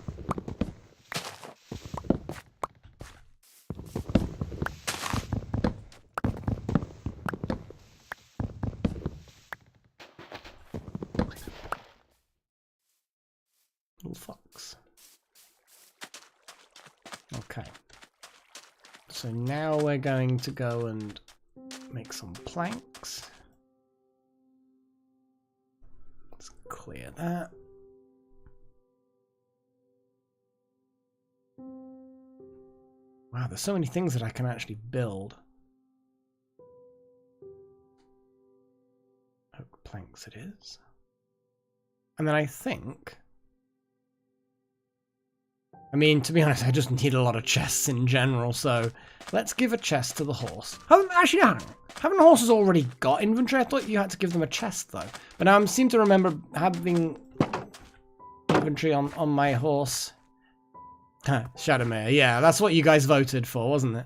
Little fox. Okay. So now we're going to go and make some planks. Let's clear that. Wow, there's so many things that I can actually build. Oak planks it is. And then I think... I mean, to be honest, I just need a lot of chests in general, so let's give a chest to the horse. Actually, no, haven't horses already got inventory? I thought you had to give them a chest, though. But now I seem to remember having inventory on my horse. Shadowmere, yeah, that's what you guys voted for, wasn't it?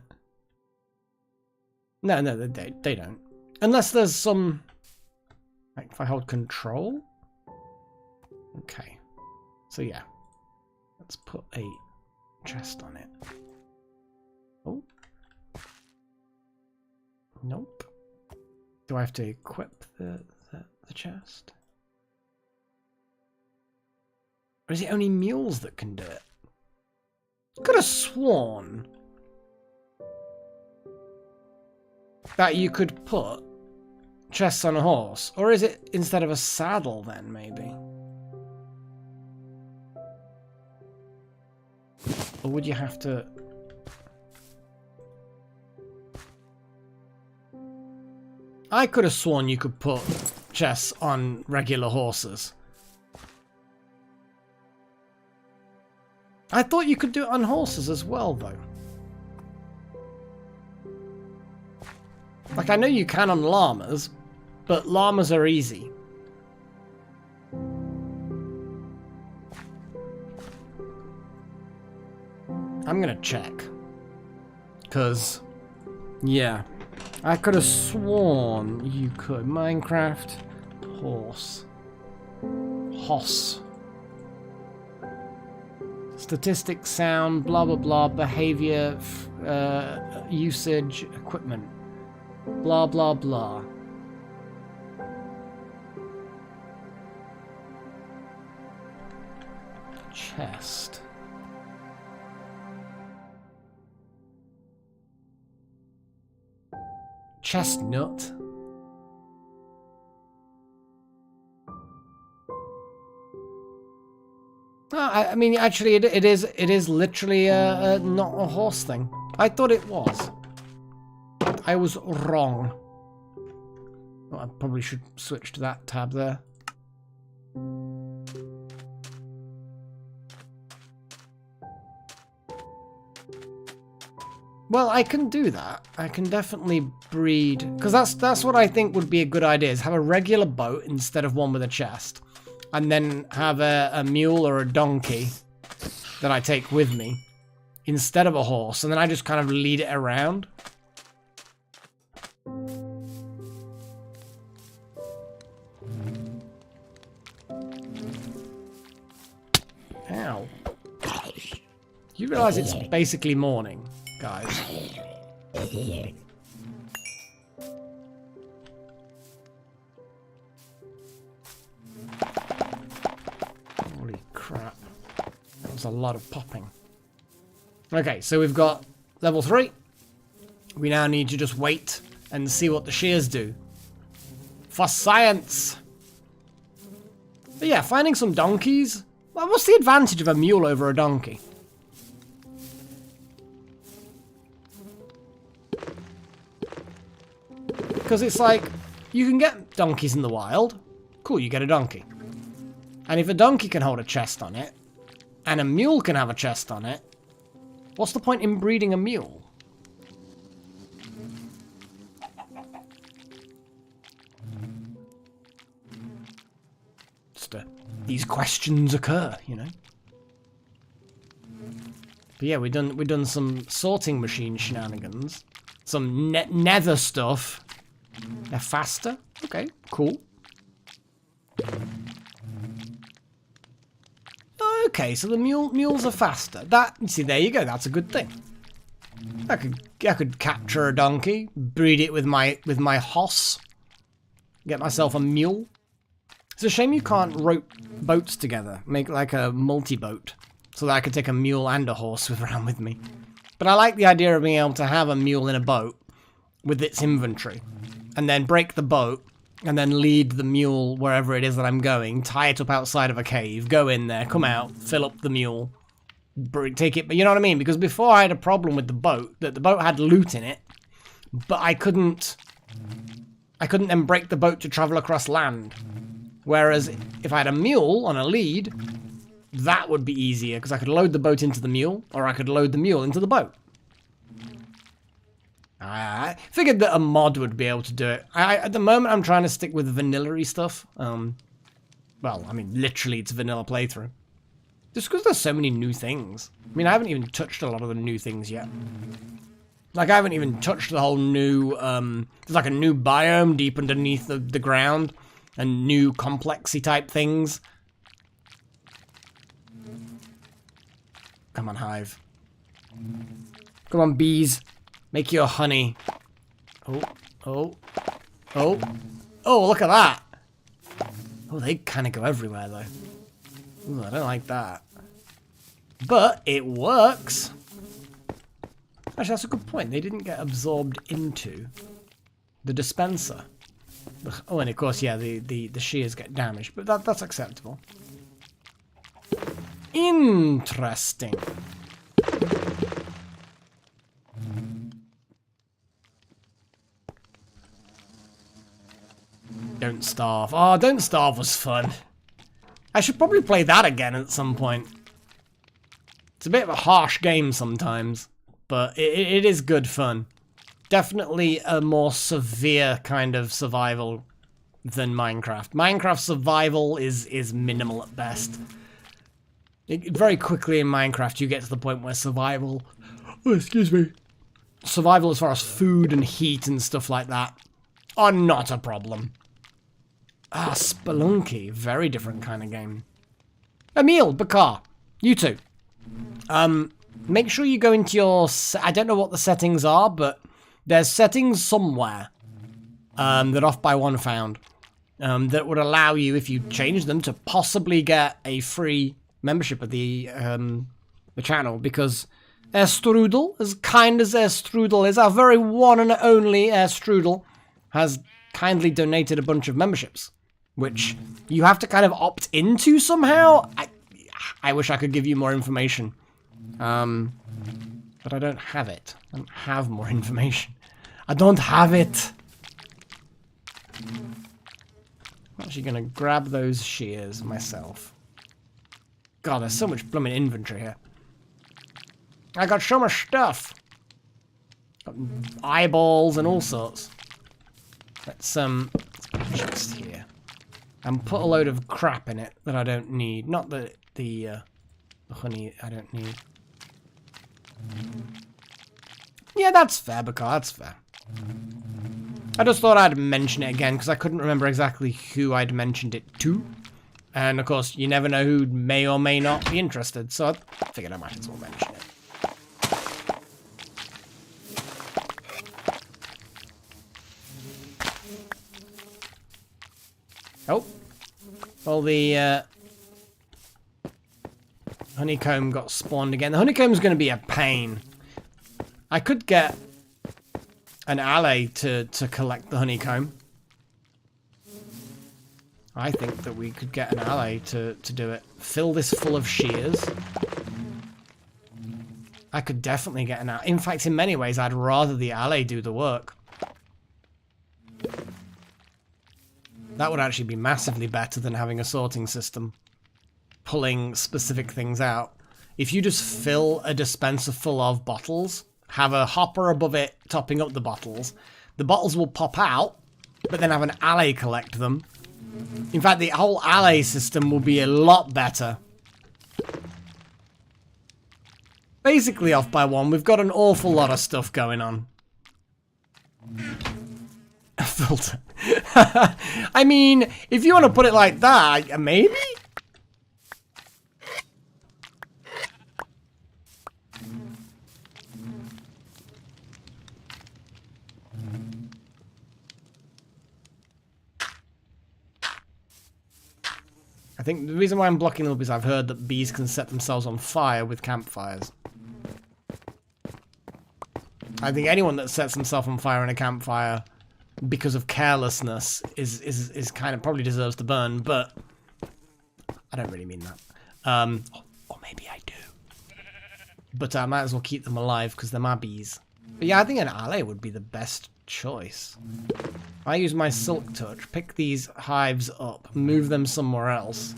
No, they don't. Unless there's some... Like, if I hold control? Okay. So, yeah. Let's put a chest on it. Oh. Nope. Do I have to equip the chest? Or is it only mules that can do it? Could have sworn that you could put chests on a horse. Or is it instead of a saddle then, maybe? Or would you have to... I could have sworn you could put chests on regular horses. I thought you could do it on horses as well, though. Like, I know you can on llamas, but llamas are easy. I'm gonna check. Because, yeah. I could have sworn you could. Minecraft horse. Hoss. Statistics, sound, blah blah blah, behavior, usage, equipment. Blah blah blah. Chest. Chestnut. I mean, actually, it is literally not a horse thing. I thought it was. I was wrong. Well, I probably should switch to that tab there. Well, I can do that. I can definitely breed, because that's what I think would be a good idea, is have a regular boat instead of one with a chest. And then have a mule or a donkey that I take with me instead of a horse. And then I just kind of lead it around. Ow. You realize it's basically morning, guys. Holy crap. That was a lot of popping. Okay, so we've got level 3. We now need to just wait and see what the shears do. For science! But yeah, finding some donkeys. Well, what's the advantage of a mule over a donkey? Because it's like, you can get donkeys in the wild. Cool, you get a donkey. And if a donkey can hold a chest on it, and a mule can have a chest on it, what's the point in breeding a mule? Just these questions occur, you know. But yeah, we've done some sorting machine shenanigans, some nether stuff. They're faster. Okay, cool. Okay, so the mules are faster. See, there you go. That's a good thing. I could capture a donkey, breed it with my hoss, get myself a mule. It's a shame you can't rope boats together, make like a multi-boat, so that I could take a mule and a horse around with me. But I like the idea of being able to have a mule in a boat with its inventory, and then break the boat, and then lead the mule wherever it is that I'm going, tie it up outside of a cave, go in there, come out, fill up the mule, take it, but you know what I mean? Because before I had a problem with the boat, that the boat had loot in it, but I couldn't then break the boat to travel across land. Whereas if I had a mule on a lead, that would be easier, because I could load the boat into the mule, or I could load the mule into the boat. I figured that a mod would be able to do it. At the moment, I'm trying to stick with vanilla-y stuff. Well, I mean, literally, it's a vanilla playthrough. Just because there's so many new things. I mean, I haven't even touched a lot of the new things yet. Like, I haven't even touched the whole new, there's like a new biome deep underneath the ground, and new complexy type things. Come on, hive. Come on, bees. Make your honey. Oh, look at that. Oh, they kind of go everywhere, though. Ooh, I don't like that. But it works. Actually, that's a good point. They didn't get absorbed into the dispenser. Oh, and of course, yeah, the shears get damaged, but that's acceptable. Interesting. Don't Starve. Oh, Don't Starve was fun. I should probably play that again at some point. It's a bit of a harsh game sometimes, but it is good fun. Definitely a more severe kind of survival than Minecraft. Minecraft survival is minimal at best. Very quickly in Minecraft you get to the point where survival... Oh, excuse me. Survival as far as food and heat and stuff like that are not a problem. Ah, Spelunky. Very different kind of game. Emil, Bakar, you two. Make sure you go into your... I don't know what the settings are, but there's settings somewhere that Off by One found that would allow you, if you change them, to possibly get a free membership of the channel, because Strudel, as kind as Strudel is, our very one and only Strudel, has kindly donated a bunch of memberships, which you have to kind of opt into somehow. I wish I could give you more information, but I don't have it. I don't have more information. I don't have it. I'm actually going to grab those shears myself. God, there's so much blooming inventory here. I got so much stuff. Got eyeballs and all sorts. Let's put a chest here. And put a load of crap in it that I don't need. Not the honey I don't need. Yeah, that's fair, Bakar, that's fair. I just thought I'd mention it again, because I couldn't remember exactly who I'd mentioned it to. And, of course, you never know who may or may not be interested, so I figured I might as well mention it. Oh. Well, the honeycomb got spawned again. The honeycomb's going to be a pain. I could get an ally to collect the honeycomb. I think that we could get an ally to do it. Fill this full of shears. I could definitely get an ally. In fact, in many ways, I'd rather the ally do the work. That would actually be massively better than having a sorting system. Pulling specific things out. If you just fill a dispenser full of bottles, have a hopper above it topping up the bottles will pop out, but then have an ally collect them. In fact, the whole ally system will be a lot better. Basically off by one, we've got an awful lot of stuff going on. A filter. I mean, if you want to put it like that, maybe? I think the reason why I'm blocking them up is I've heard that bees can set themselves on fire with campfires. I think anyone that sets himself on fire in a campfire because of carelessness is kind of probably deserves to burn, but I don't really mean that. Or maybe I do. But I might as well keep them alive because they're my bees. But yeah, I think an ally would be the best choice. I use my silk touch, pick these hives up, move them somewhere else,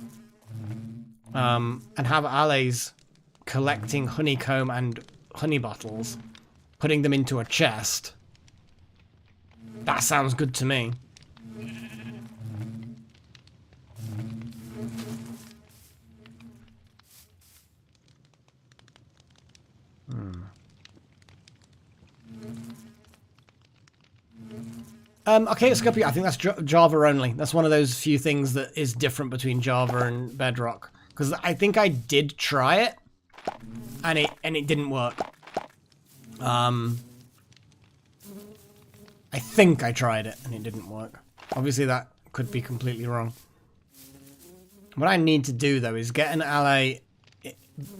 and have allies collecting honeycomb and honey bottles, putting them into a chest. That sounds good to me. Okay, Scorpio, I think that's Java only. That's one of those few things that is different between Java and Bedrock. Because I think I did try it, and it didn't work. I think I tried it, and it didn't work. Obviously, that could be completely wrong. What I need to do, though, is get an ally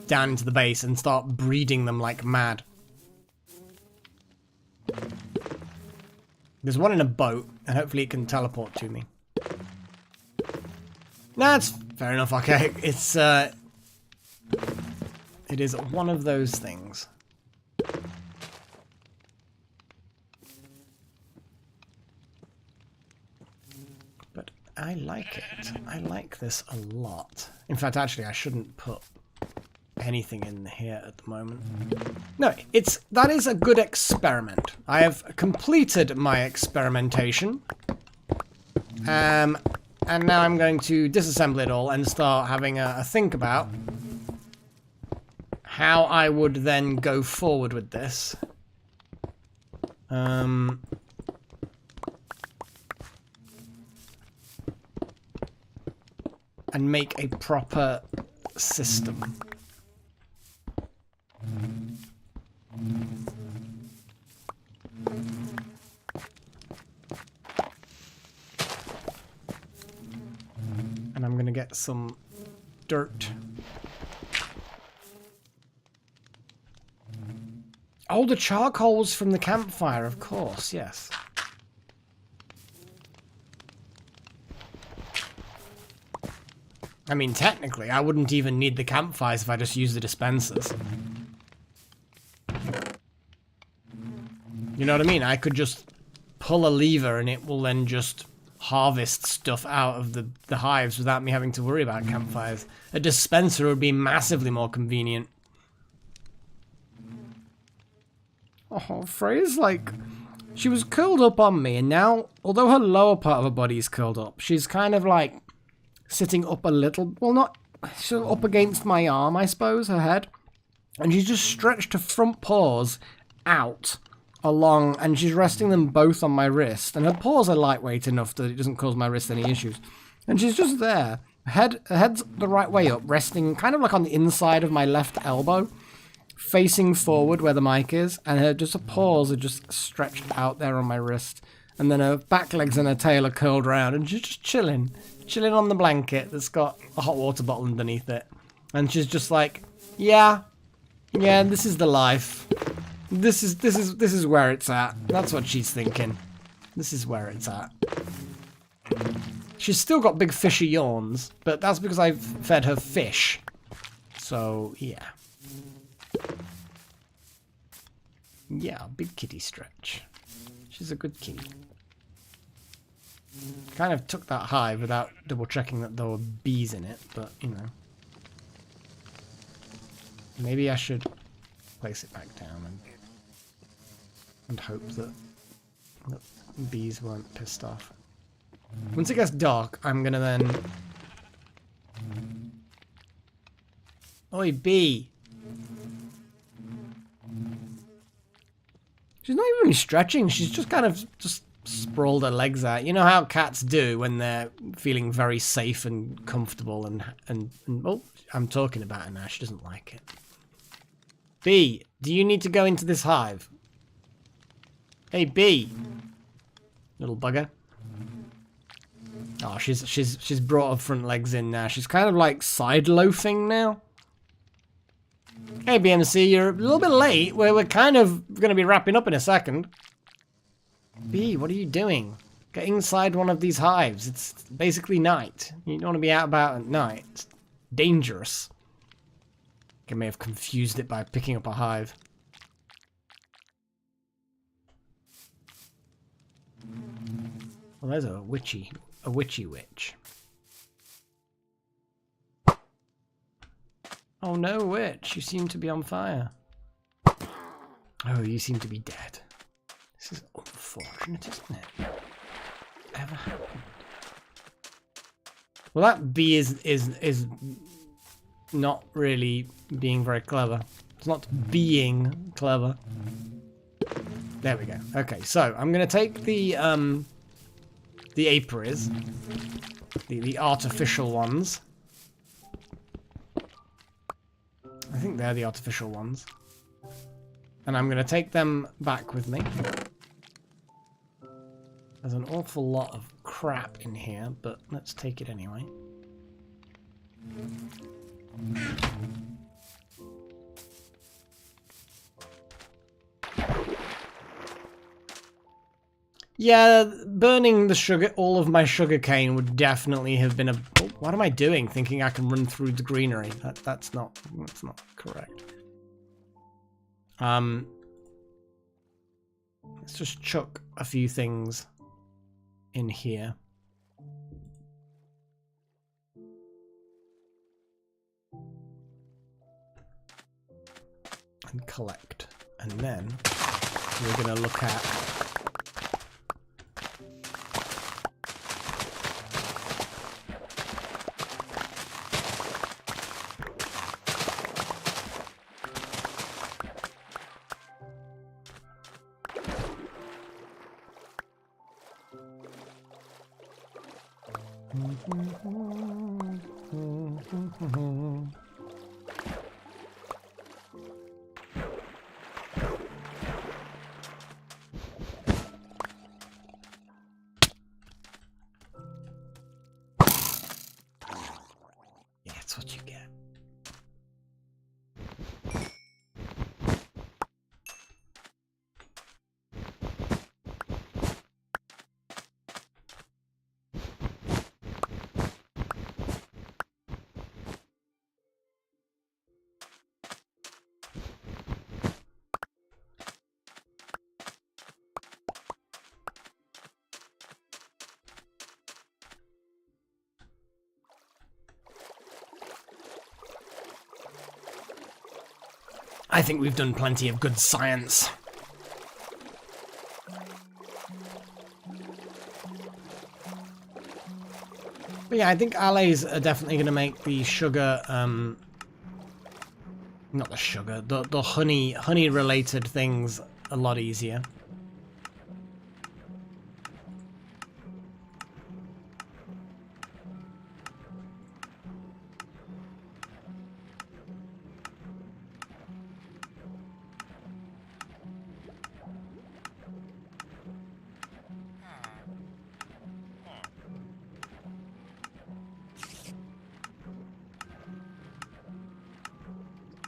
down into the base and start breeding them like mad. There's one in a boat, and hopefully it can teleport to me. Nah, it's fair enough, okay. It's, it is one of those things. But I like it. I like this a lot. In fact, actually, I shouldn't put anything in here at the moment. No, that is a good experiment. I have completed my experimentation. And now I'm going to disassemble it all and start having a think about how I would then go forward with this. And make a proper system. And I'm gonna get some dirt. Oh, the charcoals from the campfire, of course, yes. I mean, technically, I wouldn't even need the campfires if I just used the dispensers. You know what I mean? I could just pull a lever and it will then just harvest stuff out of the hives without me having to worry about campfires. A dispenser would be massively more convenient. Oh, Freya's like... She was curled up on me, and now, although her lower part of her body is curled up, she's kind of like sitting up a little... Well, not... She's up against my arm, I suppose, her head. And she's just stretched her front paws out along, and she's resting them both on my wrist. And her paws are lightweight enough that it doesn't cause my wrist any issues. And she's just there. Her head's the right way up, resting kind of like on the inside of my left elbow, facing forward where the mic is, and her paws are just stretched out there on my wrist. And then her back legs and her tail are curled around, and she's just chilling on the blanket that's got a hot water bottle underneath it. And she's just like, yeah, this is the life. This is where it's at. That's what she's thinking. This is where it's at. She's still got big fishy yawns, but that's because I've fed her fish. So, yeah. Yeah, big kitty stretch. She's a good kitty. Kind of took that hive without double checking that there were bees in it, but, you know. Maybe I should place it back down and hope that bees weren't pissed off. Once it gets dark, I'm gonna then... Oi, bee! She's not even stretching, she's just kind of just sprawled her legs out. You know how cats do when they're feeling very safe and comfortable and oh, I'm talking about her now, she doesn't like it. Bee, do you need to go into this hive? Hey, bee! Little bugger. Oh, she's brought her front legs in now. She's kind of like side loafing now. Hey, BMC, you're a little bit late. We're kind of going to be wrapping up in a second. Bee, what are you doing? Get inside one of these hives. It's basically night. You don't want to be out about at night. It's dangerous. I may have confused it by picking up a hive. Well, there's a witchy witch. Oh no, witch, you seem to be on fire. Oh, you seem to be dead. This is unfortunate, isn't it? Ever happened? Well, that bee is not really being very clever. It's not being clever. There we go. Okay, so I'm gonna take the apiaries, the artificial ones. I think they're the artificial ones. And I'm gonna take them back with me. There's an awful lot of crap in here, but let's take it anyway. Yeah, burning the sugar, all of my sugar cane would definitely have been a... Oh, what am I doing? Thinking I can run through the greenery. That's not correct. Let's just chuck a few things in here. And collect. And then we're going to look at... Yeah, that's what you get. I think we've done plenty of good science. But yeah, I think Aaaaaahs are definitely going to make the sugar, not the sugar, the honey related things a lot easier.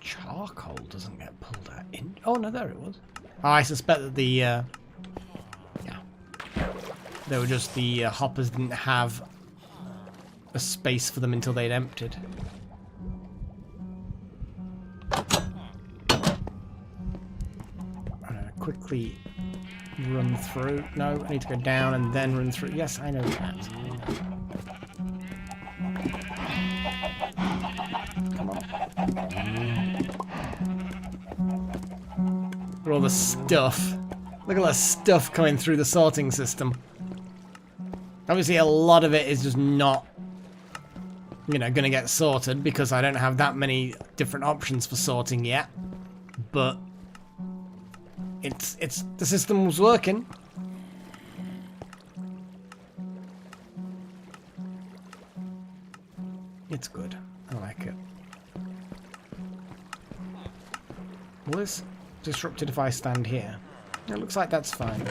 Charcoal doesn't get pulled out in. Oh no, there it was. Oh, I suspect that the yeah, they were just the hoppers didn't have a space for them until they'd emptied. I'm gonna quickly run through. No, I need to go down and then run through. Yes, I know that. Come on. Look at all the stuff. Look at all the stuff coming through the sorting system. Obviously, a lot of it is just not, you know, going to get sorted because I don't have that many different options for sorting yet. But it's the system was working. It's good. I like it. Will this disrupted if I stand here? It looks like that's fine.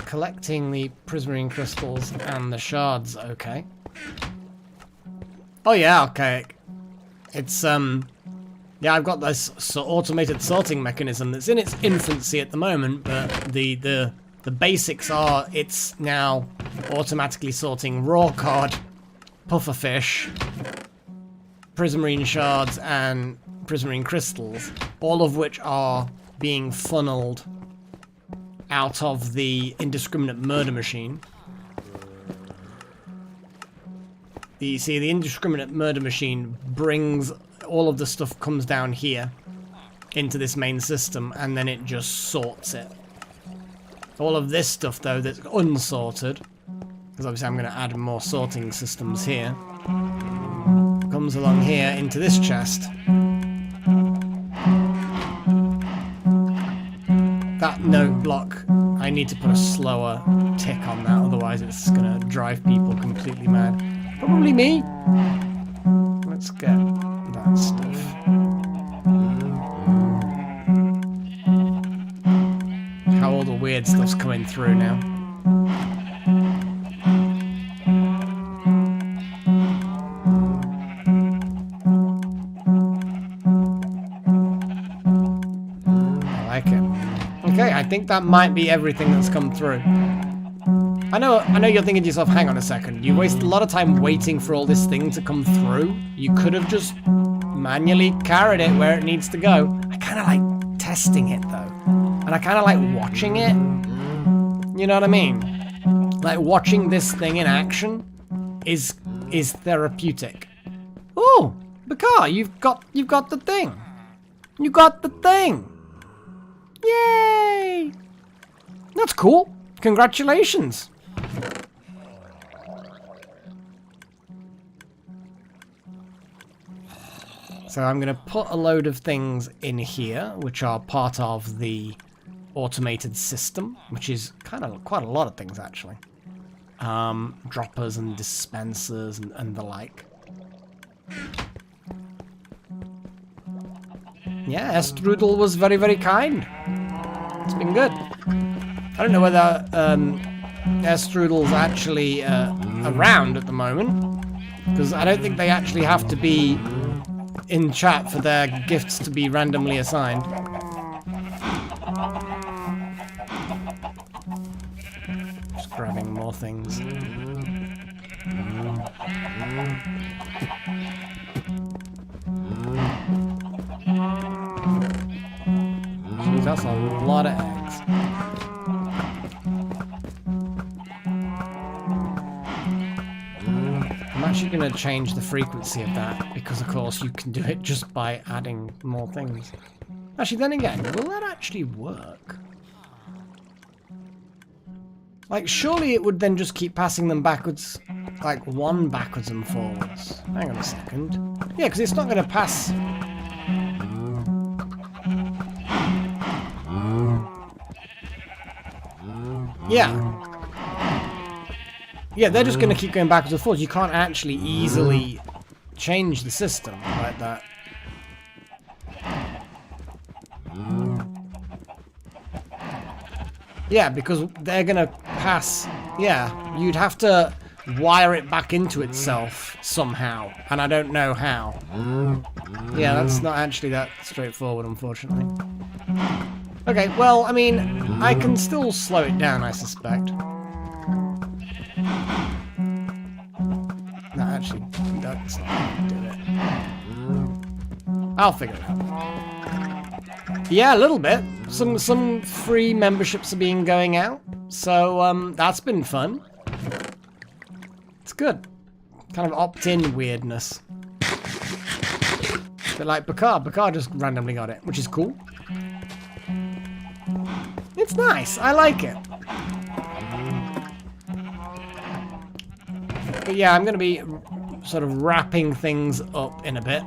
Collecting the prismarine crystals and the shards, okay. Oh yeah, okay. It's yeah, I've got this automated sorting mechanism that's in its infancy at the moment, but the basics are it's now automatically sorting raw cod, pufferfish, prismarine shards, and prismarine crystals, all of which are being funneled out of the indiscriminate murder machine. The indiscriminate murder machine brings all of the stuff comes down here into this main system, and then it just sorts it. All of this stuff though that's unsorted, because obviously I'm going to add more sorting systems here, comes along here into this chest. That note block, I need to put a slower tick on that, otherwise it's going to drive people completely mad. Probably me. Let's get that stuff. How all the weird stuff's coming through now. I like it. Okay, I think that might be everything that's come through. I know you're thinking to yourself, hang on a second, you wasted a lot of time waiting for all this thing to come through. You could have just manually carried it where it needs to go. I kind of like testing it though. And I kind of like watching it. You know what I mean? Like watching this thing in action is therapeutic. Oh, Bakar, you've got the thing. You got the thing. Yay! That's cool. Congratulations. So I'm going to put a load of things in here, which are part of the automated system, which is kind of quite a lot of things actually. Droppers and dispensers and the like. Yeah, Strudel was very, very kind. It's been good. I don't know whether Strudel's actually around at the moment, because I don't think they actually have to be in chat for their gifts to be randomly assigned. things. Jeez, that's a lot of eggs. I'm actually going to change the frequency of that because, of course, you can do it just by adding more things. Actually, then again, will that actually work? Like, surely it would then just keep passing them backwards, like one backwards and forwards. Hang on a second. Yeah, because it's not going to pass... Yeah. Yeah, they're just going to keep going backwards and forwards. You can't actually easily change the system like that. Yeah, because they're going to pass... Yeah, you'd have to wire it back into itself somehow, and I don't know how. Yeah, that's not actually that straightforward, unfortunately. Okay, well, I mean, I can still slow it down, I suspect. No, actually, that's not how to do it. I'll figure it out. Yeah, a little bit. Some free memberships are being going out, so that's been fun. It's good. Kind of opt-in weirdness. But like Picard just randomly got it, which is cool. It's nice. I like it. But yeah, I'm going to be sort of wrapping things up in a bit.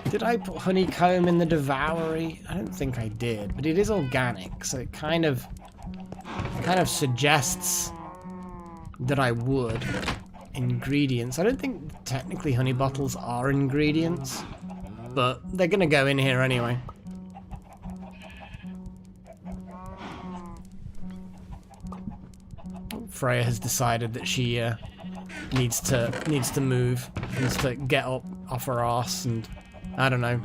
Did I put honeycomb in the devoury? I don't think I did, but it is organic, so it kind of suggests that I would. Ingredients. I don't think technically honey bottles are ingredients, but they're going to go in here anyway. Freya has decided that she needs to move, needs to get up off her ass and I don't know,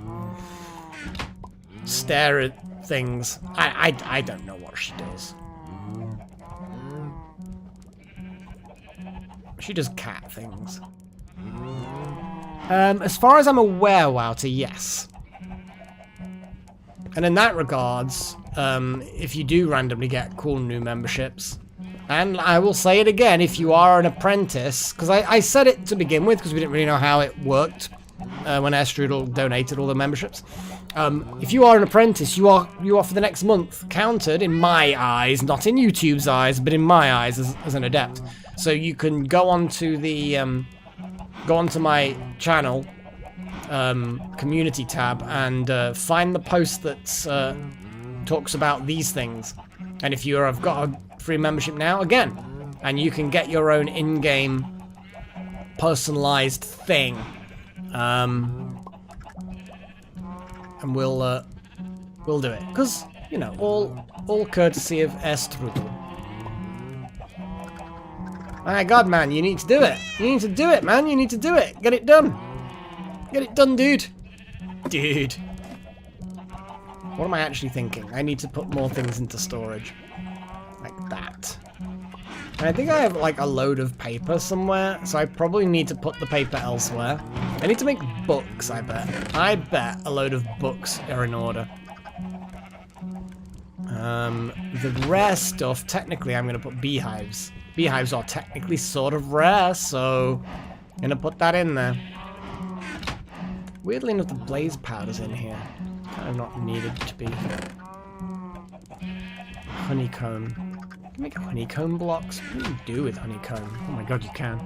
stare at things. I don't know what she does. She does cat things. As far as I'm aware, Wouter, yes. And in that regards, if you do randomly get cool new memberships, and I will say it again, if you are an apprentice, because I said it to begin with, because we didn't really know how it worked when Airstrudel donated all the memberships. If you are an apprentice, you are for the next month counted, in my eyes, not in YouTube's eyes, but in my eyes as an adept. So you can go onto the go onto my channel community tab and find the post that talks about these things. And if you have got a free membership now, again, and you can get your own in-game personalized thing. And we'll do it, because you know, all courtesy of Airstrudel. My God, man, you need to do it. You need to do it, man. You need to do it. Get it done. Get it done, dude. Dude. What am I actually thinking? I need to put more things into storage. Like that. And I think I have like a load of paper somewhere, so I probably need to put the paper elsewhere. I need to make books, I bet. I bet a load of books are in order. The rare stuff, technically I'm going to put beehives. Beehives are technically sort of rare, so I'm going to put that in there. Weirdly enough, the blaze powder's in here. Kind of not needed to be. Honeycomb. Can you make honeycomb blocks? What do you do with honeycomb? Oh my God, you can.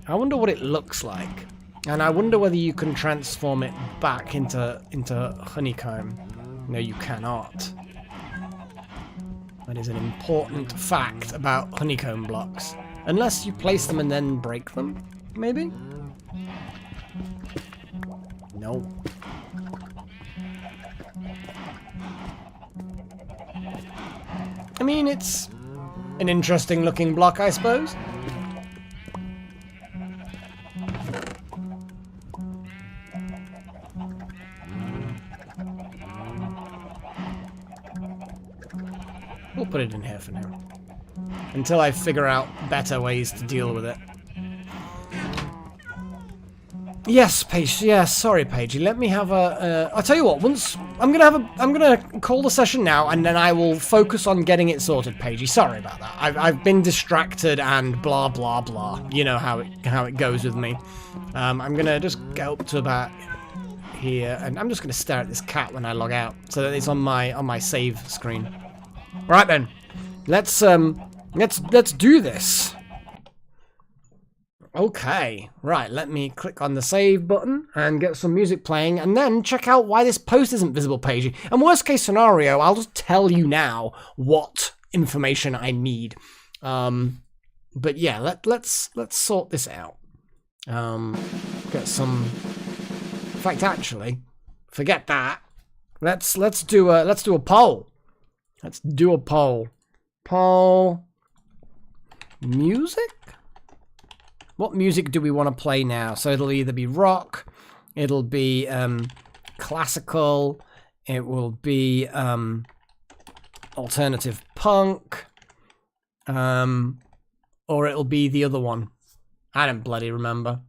I wonder what it looks like. And I wonder whether you can transform it back into honeycomb. No, you cannot. That is an important fact about honeycomb blocks. Unless you place them and then break them, maybe? No. I mean, it's an interesting looking block, I suppose. put it in here for now. Until I figure out better ways to deal with it. Yes, Paige. Yeah, sorry, Paige. Let me have a. I'll tell you what. Once I'm gonna call the session now, and then I will focus on getting it sorted, Paige. Sorry about that. I've been distracted and blah blah blah. You know how it goes with me. I'm gonna just go up to about here, and I'm just gonna stare at this cat when I log out, so that it's on my save screen. Right then, let's do this. Okay, right, let me click on the save button and get some music playing, and then check out why this post isn't visible, Paige. And worst case scenario, I'll just tell you now what information I need. But yeah, let's sort this out. Get some. In fact, actually, forget that. Let's do a poll. Let's do a poll. Poll. Music? What music do we want to play now? So it'll either be rock, it'll be classical, it will be alternative punk, or it'll be the other one. I don't bloody remember.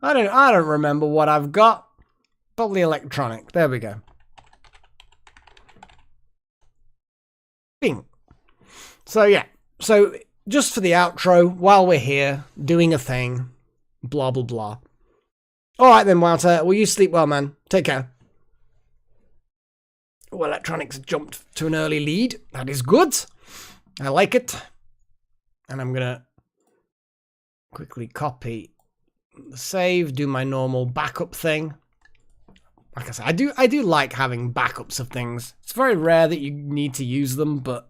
I don't remember what I've got. Probably electronic. There we go. Bing. So yeah. So just for the outro, while we're here, doing a thing, blah, blah, blah. Alright then, Walter, well, you sleep well, man. Take care. Oh, electronics jumped to an early lead. That is good. I like it. And I'm gonna quickly copy the save, do my normal backup thing. Like I said, I do like having backups of things. It's very rare that you need to use them, but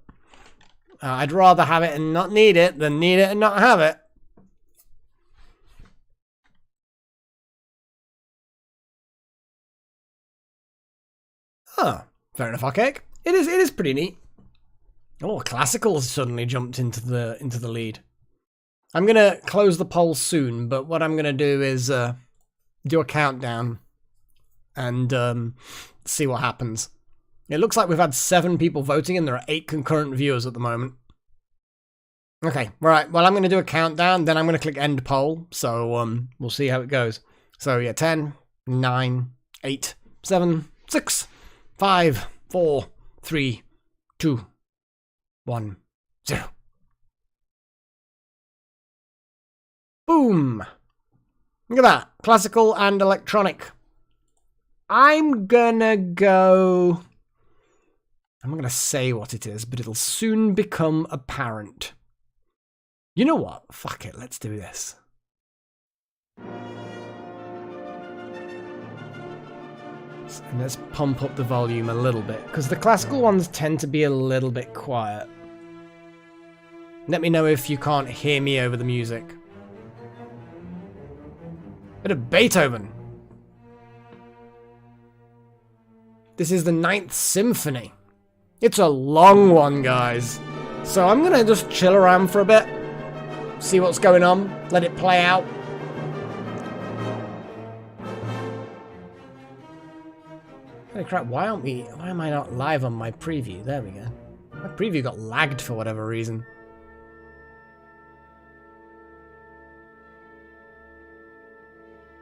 I'd rather have it and not need it than need it and not have it. Oh, fair enough, Archaic. It is pretty neat. Oh, classical has suddenly jumped into the lead. I'm gonna close the poll soon, but what I'm gonna do is do a countdown and see what happens. It looks like we've had 7 people voting and there are 8 concurrent viewers at the moment. Okay, right. Well, I'm going to do a countdown, then I'm going to click end poll. So we'll see how it goes. So yeah, 10, 9, 8, 7, 6, 5, 4, 3, 2, 1, 0. Boom! Look at that. Classical and electronic. I'm gonna go... I'm not going to say what it is, but it'll soon become apparent. You know what? Fuck it, let's do this. And let's pump up the volume a little bit, because the classical ones tend to be a little bit quiet. Let me know if you can't hear me over the music. Bit of Beethoven. This is the 9th Symphony. It's a long one, guys. So I'm gonna just chill around for a bit. See what's going on. Let it play out. Holy crap, why am I not live on my preview? There we go. My preview got lagged for whatever reason.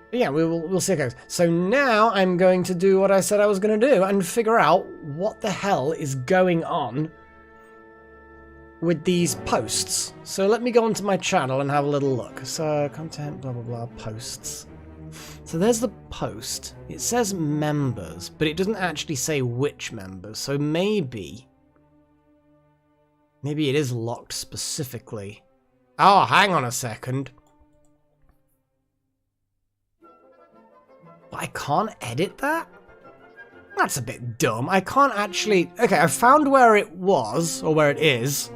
But yeah, we'll see how it goes. So now I'm going to do what I said I was going to do and figure out what the hell is going on with these posts. So let me go onto my channel and have a little look. So content, blah, blah, blah, posts. So there's the post. It says members, but it doesn't actually say which members. So maybe it is locked specifically. Oh, hang on a second. But I can't edit that? That's a bit dumb. I can't actually... Okay, I found where it was, or where it is.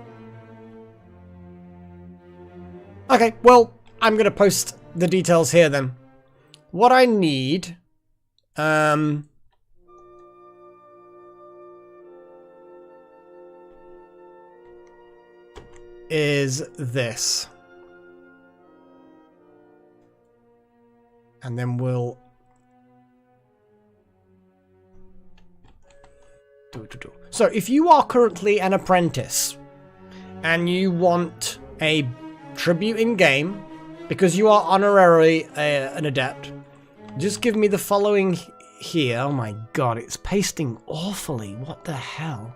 Okay, well, I'm going to post the details here then. What I need... is this. And then we'll... So if you are currently an apprentice and you want a tribute in game, because you are honorarily an adept, just give me the following here. Oh my god, it's pasting awfully. What the hell?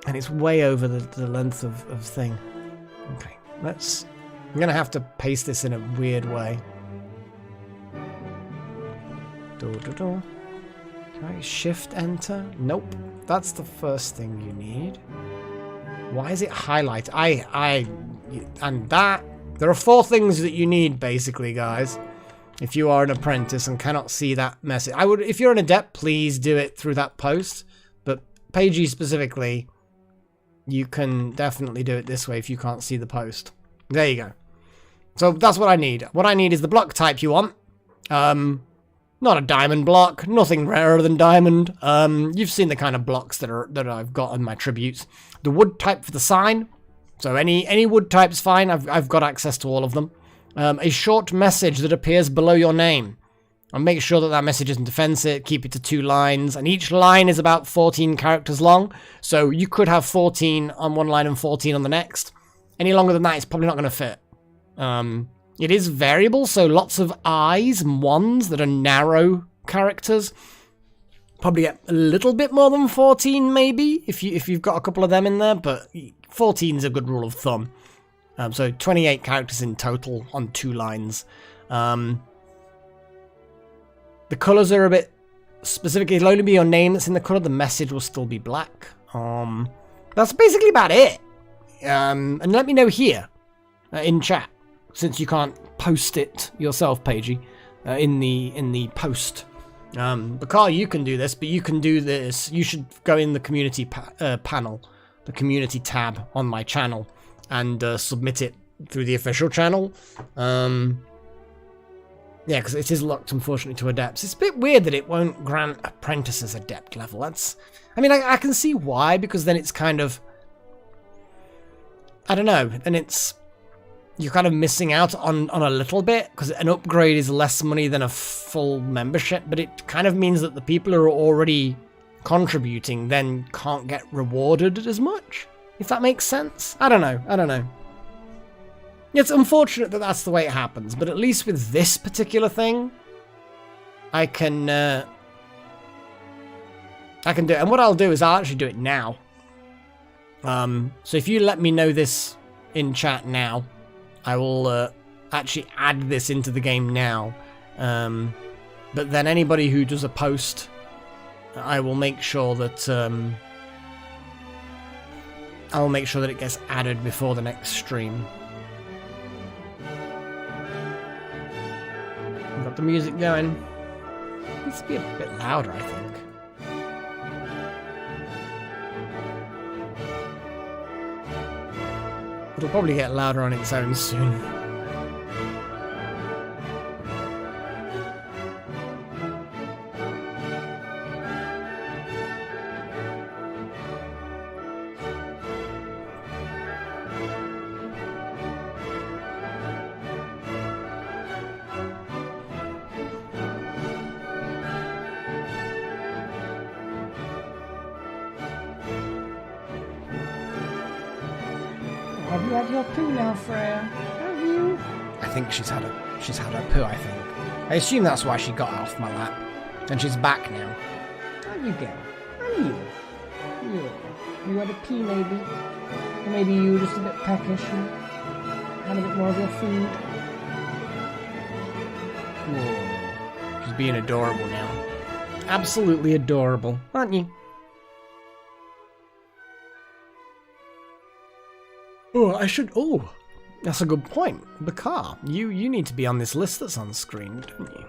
And it's way over the length of thing. Okay, I'm gonna have to paste this in a weird way. Can I shift enter? Nope. That's the first thing you need. Why is it highlight? And that. There are 4 things that you need, basically, guys. If you are an apprentice and cannot see that message. If you're an adept, please do it through that post. But Pagey specifically, you can definitely do it this way if you can't see the post. There you go. So that's what I need. What I need is the block type you want. Not a diamond block, nothing rarer than diamond. You've seen the kind of blocks that I've got in my tributes. The wood type for the sign. So any wood type's fine. I've got access to all of them. A short message that appears below your name. And make sure that message isn't offensive. Keep it to 2 lines. And each line is about 14 characters long. So you could have 14 on one line and 14 on the next. Any longer than that, it's probably not going to fit. It is variable, so lots of I's and 1s that are narrow characters. Probably get a little bit more than 14, maybe, if you've got a couple of them in there, but 14 is a good rule of thumb. So 28 characters in total on 2 lines. The colours are a bit specific. It'll only be your name that's in the colour. The message will still be black. That's basically about it. And let me know here in chat, since you can't post it yourself, Pagey, in the post. But Carl, you can do this, but you can do this. You should go in the community panel, the community tab on my channel, and submit it through the official channel. Yeah, because it is locked, unfortunately, to adepts. It's a bit weird that it won't grant apprentices adept level. I mean, I can see why, because then it's kind of, I don't know, and you're kind of missing out on a little bit, because an upgrade is less money than a full membership, but it kind of means that the people who are already contributing then can't get rewarded as much, if that makes sense. I don't know. It's unfortunate that that's the way it happens, but at least with this particular thing, I can do it. And what I'll do is I'll actually do it now. So if you let me know this in chat now, I will actually add this into the game now. But then anybody who does a post, I will make sure that it gets added before the next stream. We've got the music going. It needs to be a bit louder, I think. It'll probably get louder on its own soon. Have you had your poo now, Freya? Have you? I think she's had her poo, I think. I assume that's why she got off my lap. And she's back now. Have you, girl? Have you? Yeah. You had a pee, maybe? Or maybe you were just a bit peckish and had a bit more of your food? Whoa. She's being adorable now. Absolutely adorable, aren't you? Oh, that's a good point. Bakar, you need to be on this list that's on screen, don't you?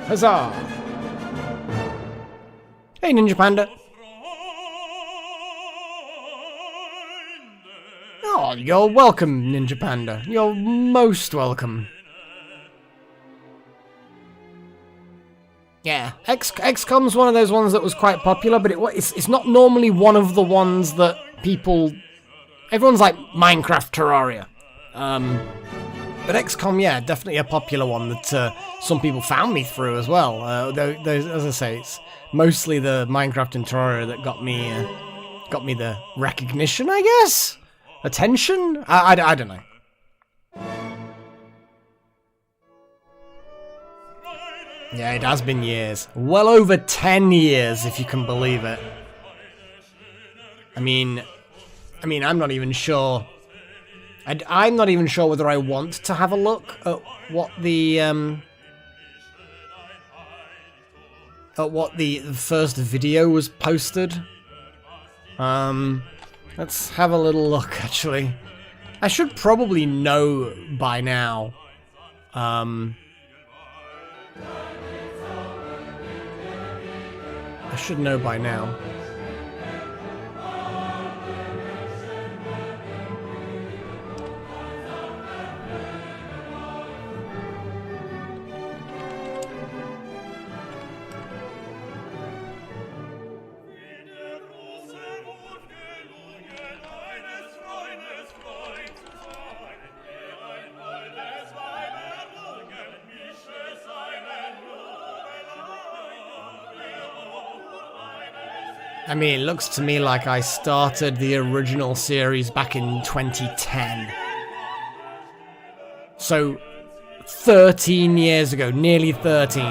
Huzzah! Hey, Ninja Panda. Oh, you're welcome, Ninja Panda. You're most welcome. Yeah, XCOM's one of those ones that was quite popular, but it's not normally one of the ones that people... Everyone's like Minecraft Terraria. But XCOM, yeah, definitely a popular one that some people found me through as well. Though, as I say, it's mostly the Minecraft and Terraria that got me the recognition, I guess? Attention? I don't know. Yeah, it has been years. Well over 10 years, if you can believe it. I mean, I'm not even sure. I'm not even sure whether I want to have a look at what the first video was posted. Let's have a little look, actually. I should probably know by now. I should know by now. I mean, it looks to me like I started the original series back in 2010. So, 13 years ago, nearly 13.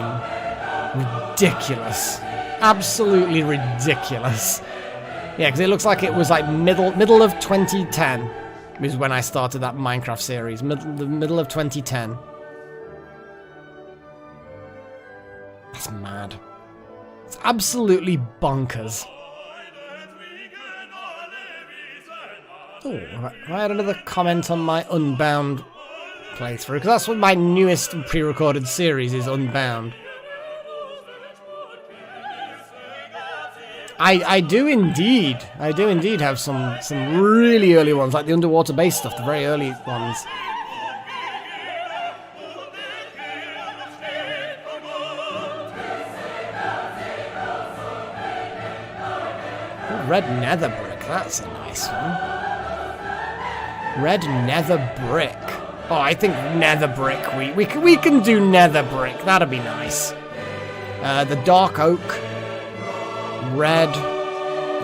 Ridiculous. Absolutely ridiculous. Yeah, because it looks like it was like middle of 2010 is when I started that Minecraft series. The middle of 2010. That's mad. It's absolutely bonkers. Oh, I had another comment on my Unbound playthrough, because that's what my newest pre-recorded series is, Unbound. I do indeed have some really early ones, like the underwater base stuff, the very early ones. Red nether brick, that's a nice one. Red nether brick. Oh, I think nether brick. We can do nether brick. That'd be nice. The dark oak. Red.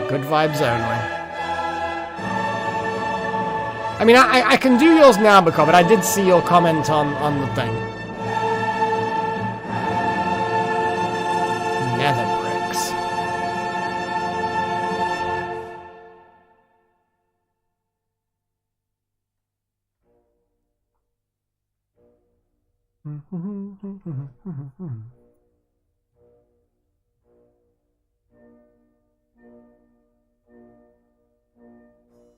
Good vibes only. I mean, I can do yours now, Bako, but I did see your comment on the thing. Nether bricks.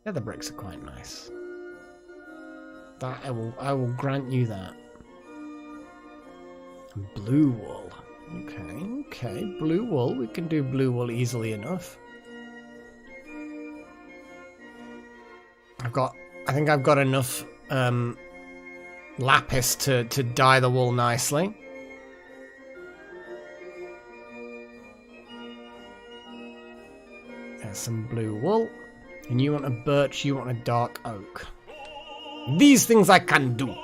Yeah, the bricks are quite nice. That I will grant you that. Blue wool. Okay, blue wool. We can do blue wool easily enough. I think I've got enough lapis to dye the wool nicely. There's some blue wool. And you want a birch, you want a dark oak. These things I can do.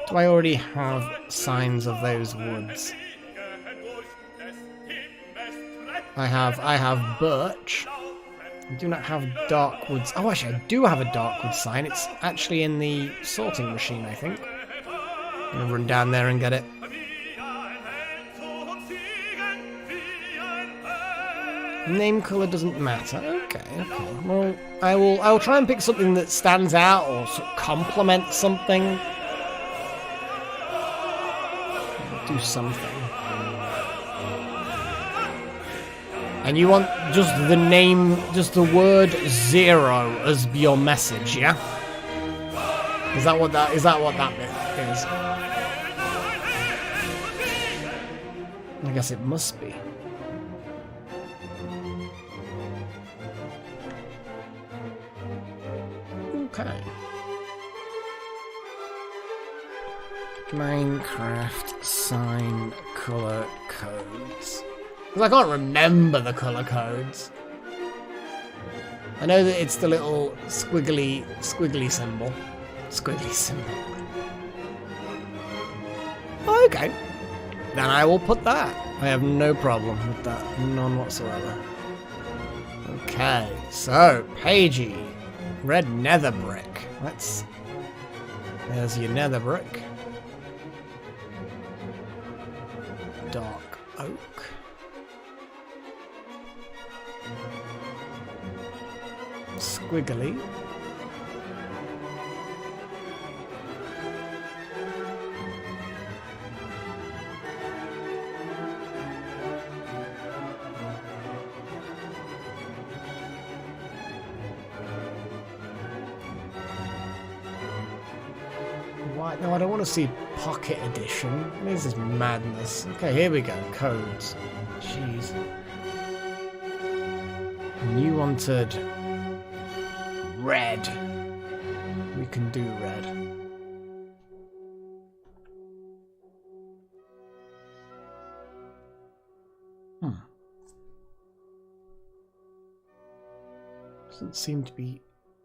Do I already have signs of those woods? I have birch. I do not have dark woods. Oh, actually, I do have a dark wood sign. It's actually in the sorting machine, I think. I'm gonna run down there and get it. Name color doesn't matter. Okay. Well, I will try and pick something that stands out or complements something. Do something. And you want just the name, just the word 0 as your message, yeah? Is that what that bit is? I guess it must be. Okay. Minecraft sign color codes. Because I can't remember the color codes. I know that it's the little squiggly symbol. Squiggly symbol. Okay. Then I will put that. I have no problem with that. None whatsoever. Okay, so, Pagey. Red nether brick. There's your nether brick. Dark oak. Squiggly. What? No, I don't want to see Pocket Edition. This is madness. Okay, here we go. Codes. Jeez. And you wanted red. We can do red. Doesn't seem to be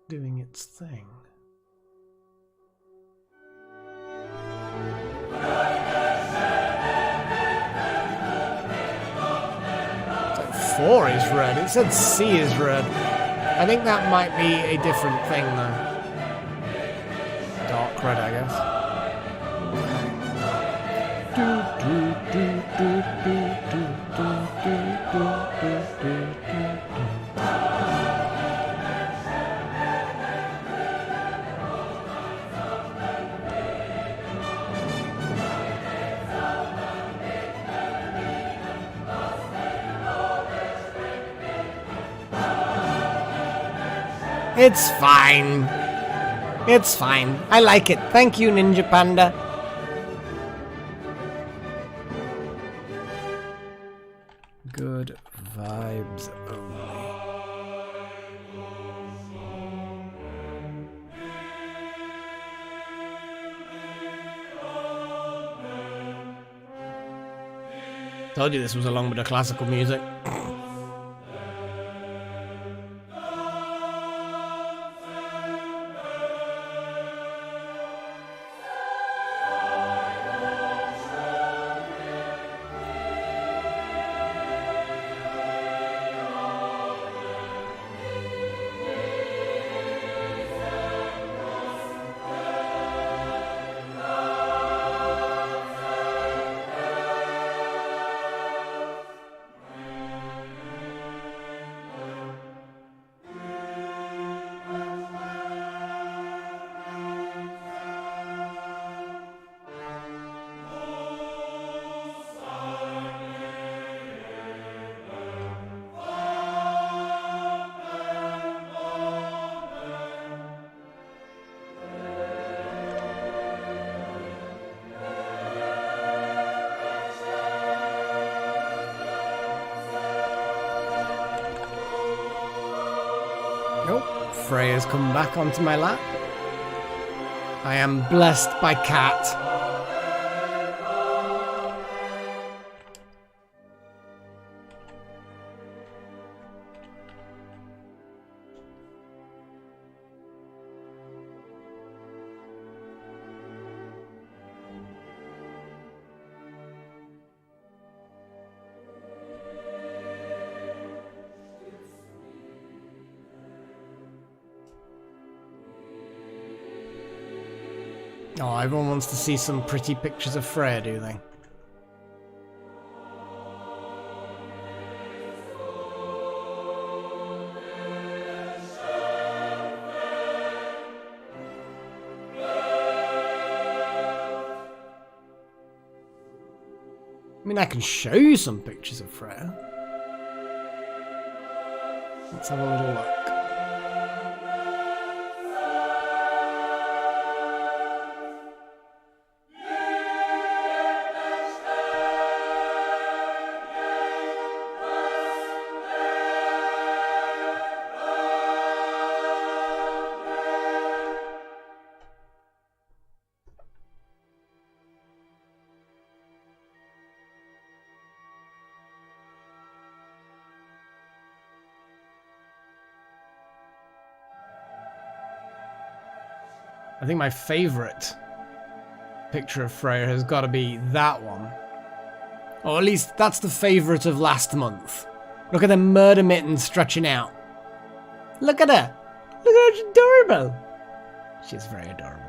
doing its thing. It's like 4 is red. It said C is red. I think that might be a different thing though. Dark red, I guess. It's fine. It's fine. I like it. Thank you, Ninja Panda. Good vibes only. Told you this was along with the classical music. Nope, Freya's come back onto my lap. I am blessed by cat. Oh, everyone wants to see some pretty pictures of Freya, do they? I mean, I can show you some pictures of Freya. Let's have a little look. I think my favourite picture of Freya has got to be that one. Or at least that's the favourite of last month. Look at the murder mitten stretching out. Look at her. Look at her, she's adorable. She's very adorable.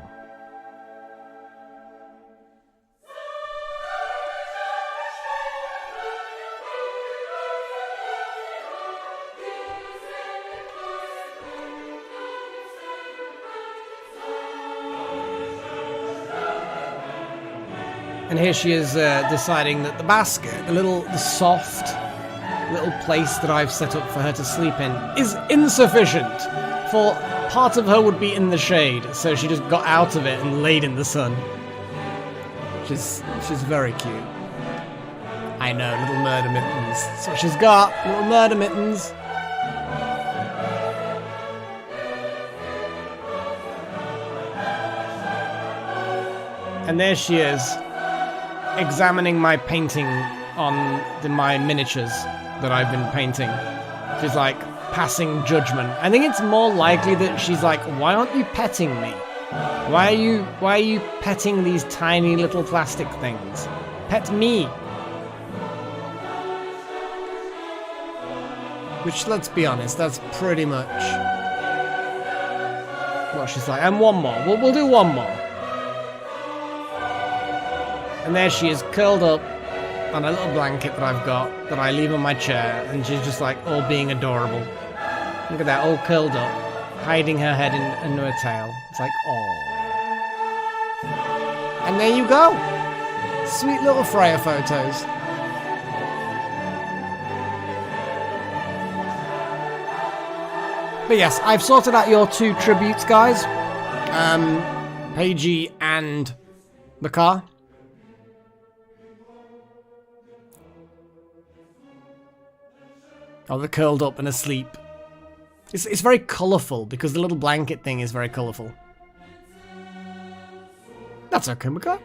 And here she is deciding that the basket, the soft little place that I've set up for her to sleep in, is insufficient. For part of her would be in the shade, so she just got out of it and laid in the sun. She's very cute. I know, little murder mittens. That's what she's got, little murder mittens. And there she is, examining my painting on my miniatures that I've been painting. She's like passing judgment. I think it's more likely that she's like, why aren't you petting me? Why are you petting these tiny little plastic things? Pet me. Which, let's be honest, that's pretty much what she's like. And one more. We'll do one more. And there she is, curled up on a little blanket that I've got, that I leave on my chair, and she's just like all being adorable. Look at that, all curled up, hiding her head into her tail. It's like, oh. And there you go. Sweet little Freya photos. But yes, I've sorted out your two tributes, guys. Paigey and the car. Oh, they're curled up and asleep. It's very colourful, because the little blanket thing is very colourful. That's okay, Mika.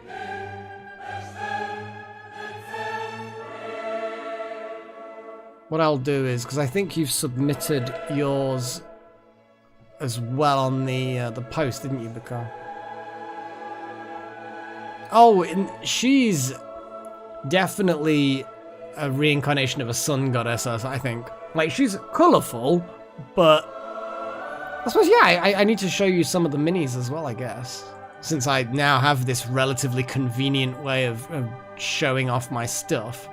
What I'll do is, because I think you've submitted yours as well on the post, didn't you, Mika? Oh, she's definitely a reincarnation of a sun goddess, I think. Like, she's colourful, but I suppose, yeah, I need to show you some of the minis as well, I guess. Since I now have this relatively convenient way of showing off my stuff.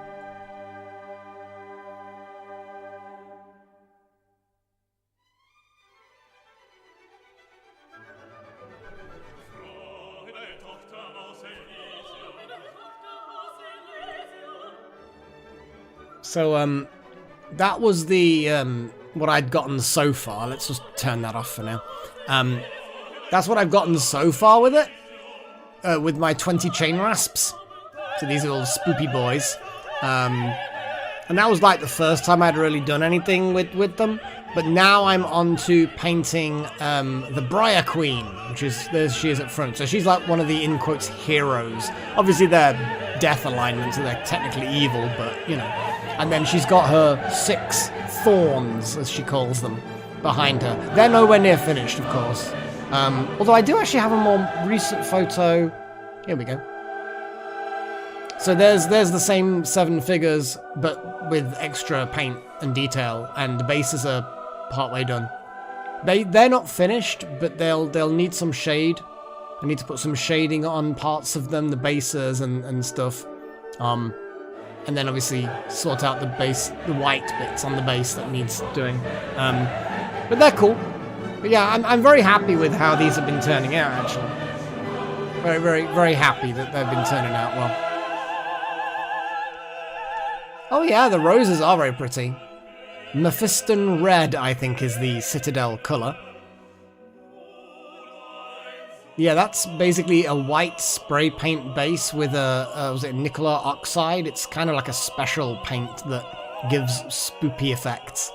So, that was the, what I'd gotten so far. Let's just turn that off for now. That's what I've gotten so far with it. With my 20 chain rasps. So these are all spoopy boys. And that was like the first time I'd really done anything with them. But now I'm on to painting the Briar Queen, which is, there she is at front. So she's like one of the, in quotes, heroes. Obviously they're death alignment, so they're technically evil, but, you know. And then she's got her 6 thorns, as she calls them, behind her. They're nowhere near finished, of course. Although I do actually have a more recent photo. Here we go. So there's the same 7 figures, but with extra paint and detail, and the bases are partway done. They're not finished, but they'll need some shade. I need to put some shading on parts of them, the bases and stuff. And then obviously sort out the base, the white bits on the base that needs doing. But they're cool. But yeah, I'm very happy with how these have been turning out, actually. Very, very, very happy that they've been turning out well. Oh yeah, the roses are very pretty. Mephiston Red, I think, is the Citadel colour. Yeah, that's basically a white spray paint base with a, was it Nicola oxide? It's kind of like a special paint that gives spoopy effects.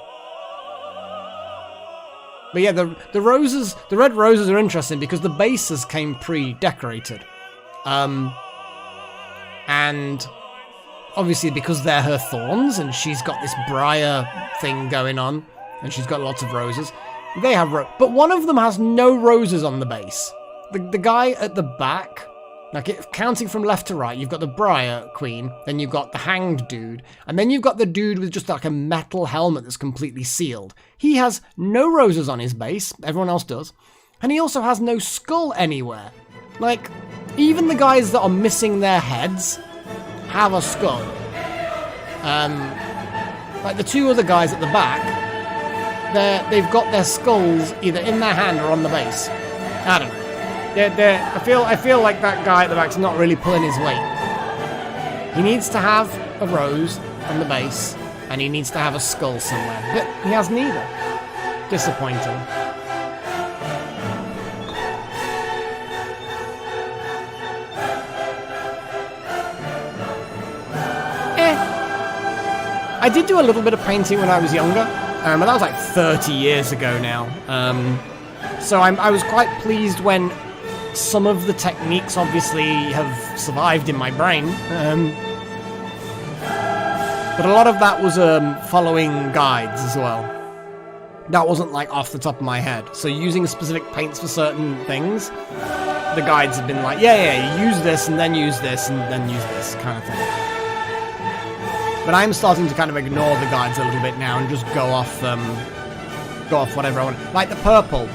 But yeah, the roses, the red roses are interesting because the bases came pre-decorated. And obviously because they're her thorns and she's got this briar thing going on and she's got lots of roses, they have but one of them has no roses on the base. the guy at the back, like counting from left to right, you've got the Briar Queen, then you've got the Hanged dude, and then you've got the dude with just like a metal helmet that's completely sealed. He has no roses on his base, everyone else does, and he also has no skull anywhere. Like, even the guys that are missing their heads have a skull. Like the two other guys at the back, they've got their skulls either in their hand or on the base. I don't know. I feel like that guy at the back's not really pulling his weight. He needs to have a rose on the base, and he needs to have a skull somewhere. But he has neither. Disappointing. I did do a little bit of painting when I was younger, but that was like 30 years ago now. So I was quite pleased when some of the techniques obviously have survived in my brain. But a lot of that was following guides as well. That wasn't like off the top of my head. So using specific paints for certain things, the guides have been like, yeah, use this and then use this and then use this kind of thing. But I'm starting to kind of ignore the guides a little bit now and just go off whatever I want. Like the purple,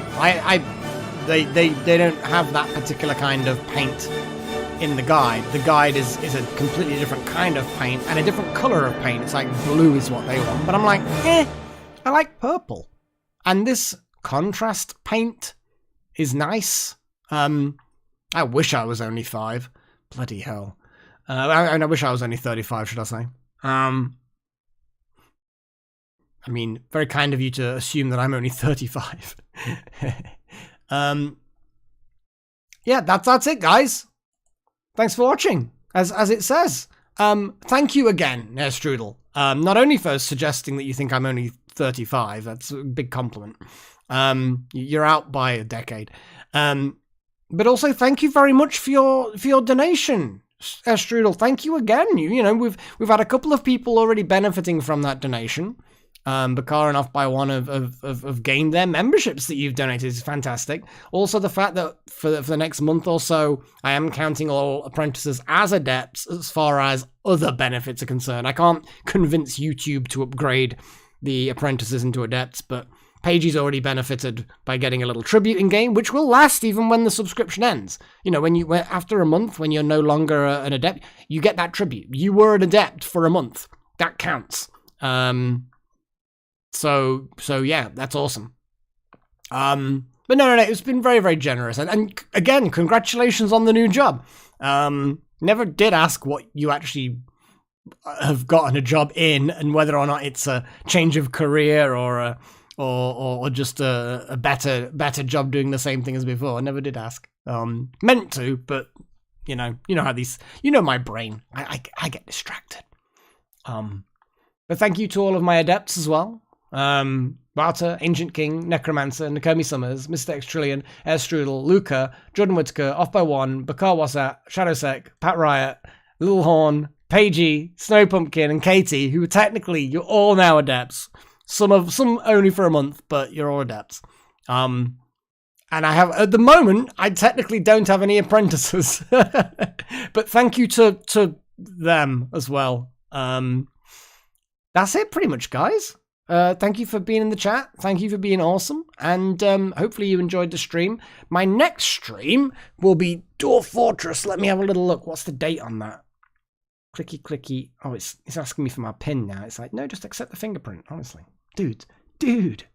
they don't have that particular kind of paint in the guide. The guide is a completely different kind of paint and a different color of paint. It's like blue is what they want. But I'm like, I like purple. And this contrast paint is nice. I wish I was only 5. Bloody hell. I wish I was only 35, should I say. I mean, very kind of you to assume that I'm only 35. Yeah, that's it, guys. Thanks for watching. As it says. Thank you again, Herr Strudel. Not only for suggesting that you think I'm only 35, that's a big compliment. You're out by a decade. But also thank you very much for your donation. Strudel, thank you again. You know, we've had a couple of people already benefiting from that donation. Bakar and Off by One have gained their memberships that you've donated is fantastic. Also, the fact that for the next month or so, I am counting all apprentices as adepts as far as other benefits are concerned. I can't convince YouTube to upgrade the apprentices into adepts, but Pagey's already benefited by getting a little tribute in game, which will last even when the subscription ends. You know, after a month, when you're no longer an adept, you get that tribute. You were an adept for a month. That counts. So yeah, that's awesome. But no, it's been very, very generous. And again, congratulations on the new job. Never did ask what you actually have gotten a job in and whether or not it's a change of career or just a better job doing the same thing as before. I never did ask. Meant to, but you know how my brain. I get distracted. But thank you to all of my adepts as well. Barter, Ancient King, Necromancer, Nakomi Summers, Mr. X Trillion, Air Strudel, Luca, Jordan Whitaker, Off by One, Bakar Wassat, Shadowsec, Pat Riot, Little Horn, Pagey, Snow Pumpkin, and Katie, who technically you're all now adepts. Some only for a month, but you're all adepts. And I have, at the moment, I technically don't have any apprentices. But thank you to them as well. That's it pretty much, guys. Thank you for being in the chat. Thank you for being awesome. And hopefully you enjoyed the stream. My next stream will be Dwarf Fortress. Let me have a little look. What's the date on that? Clicky, clicky. Oh, it's asking me for my pin now. It's like, no, just accept the fingerprint, honestly. Dude. The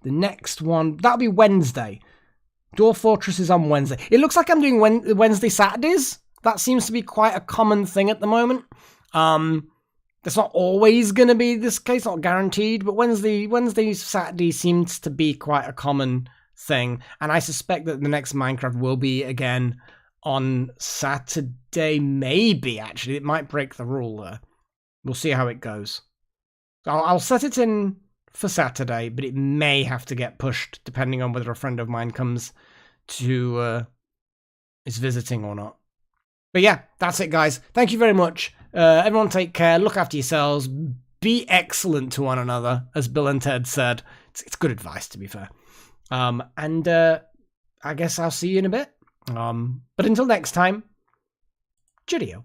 next one, that'll be Wednesday. Dwarf Fortress is on Wednesday. It looks like I'm doing Wednesday Saturdays. That seems to be quite a common thing at the moment. That's not always going to be this case, not guaranteed, but Wednesday, Saturday seems to be quite a common thing. And I suspect that the next Minecraft will be again on Saturday, maybe, actually. It might break the rule there. We'll see how it goes. I'll set it in for Saturday, but it may have to get pushed depending on whether a friend of mine comes to is visiting or not. But yeah, that's it, guys. Thank you very much. Everyone take care. Look after yourselves. Be excellent to one another, as Bill and Ted said. It's good advice, to be fair. And I guess I'll see you in a bit. But until next time, cheerio.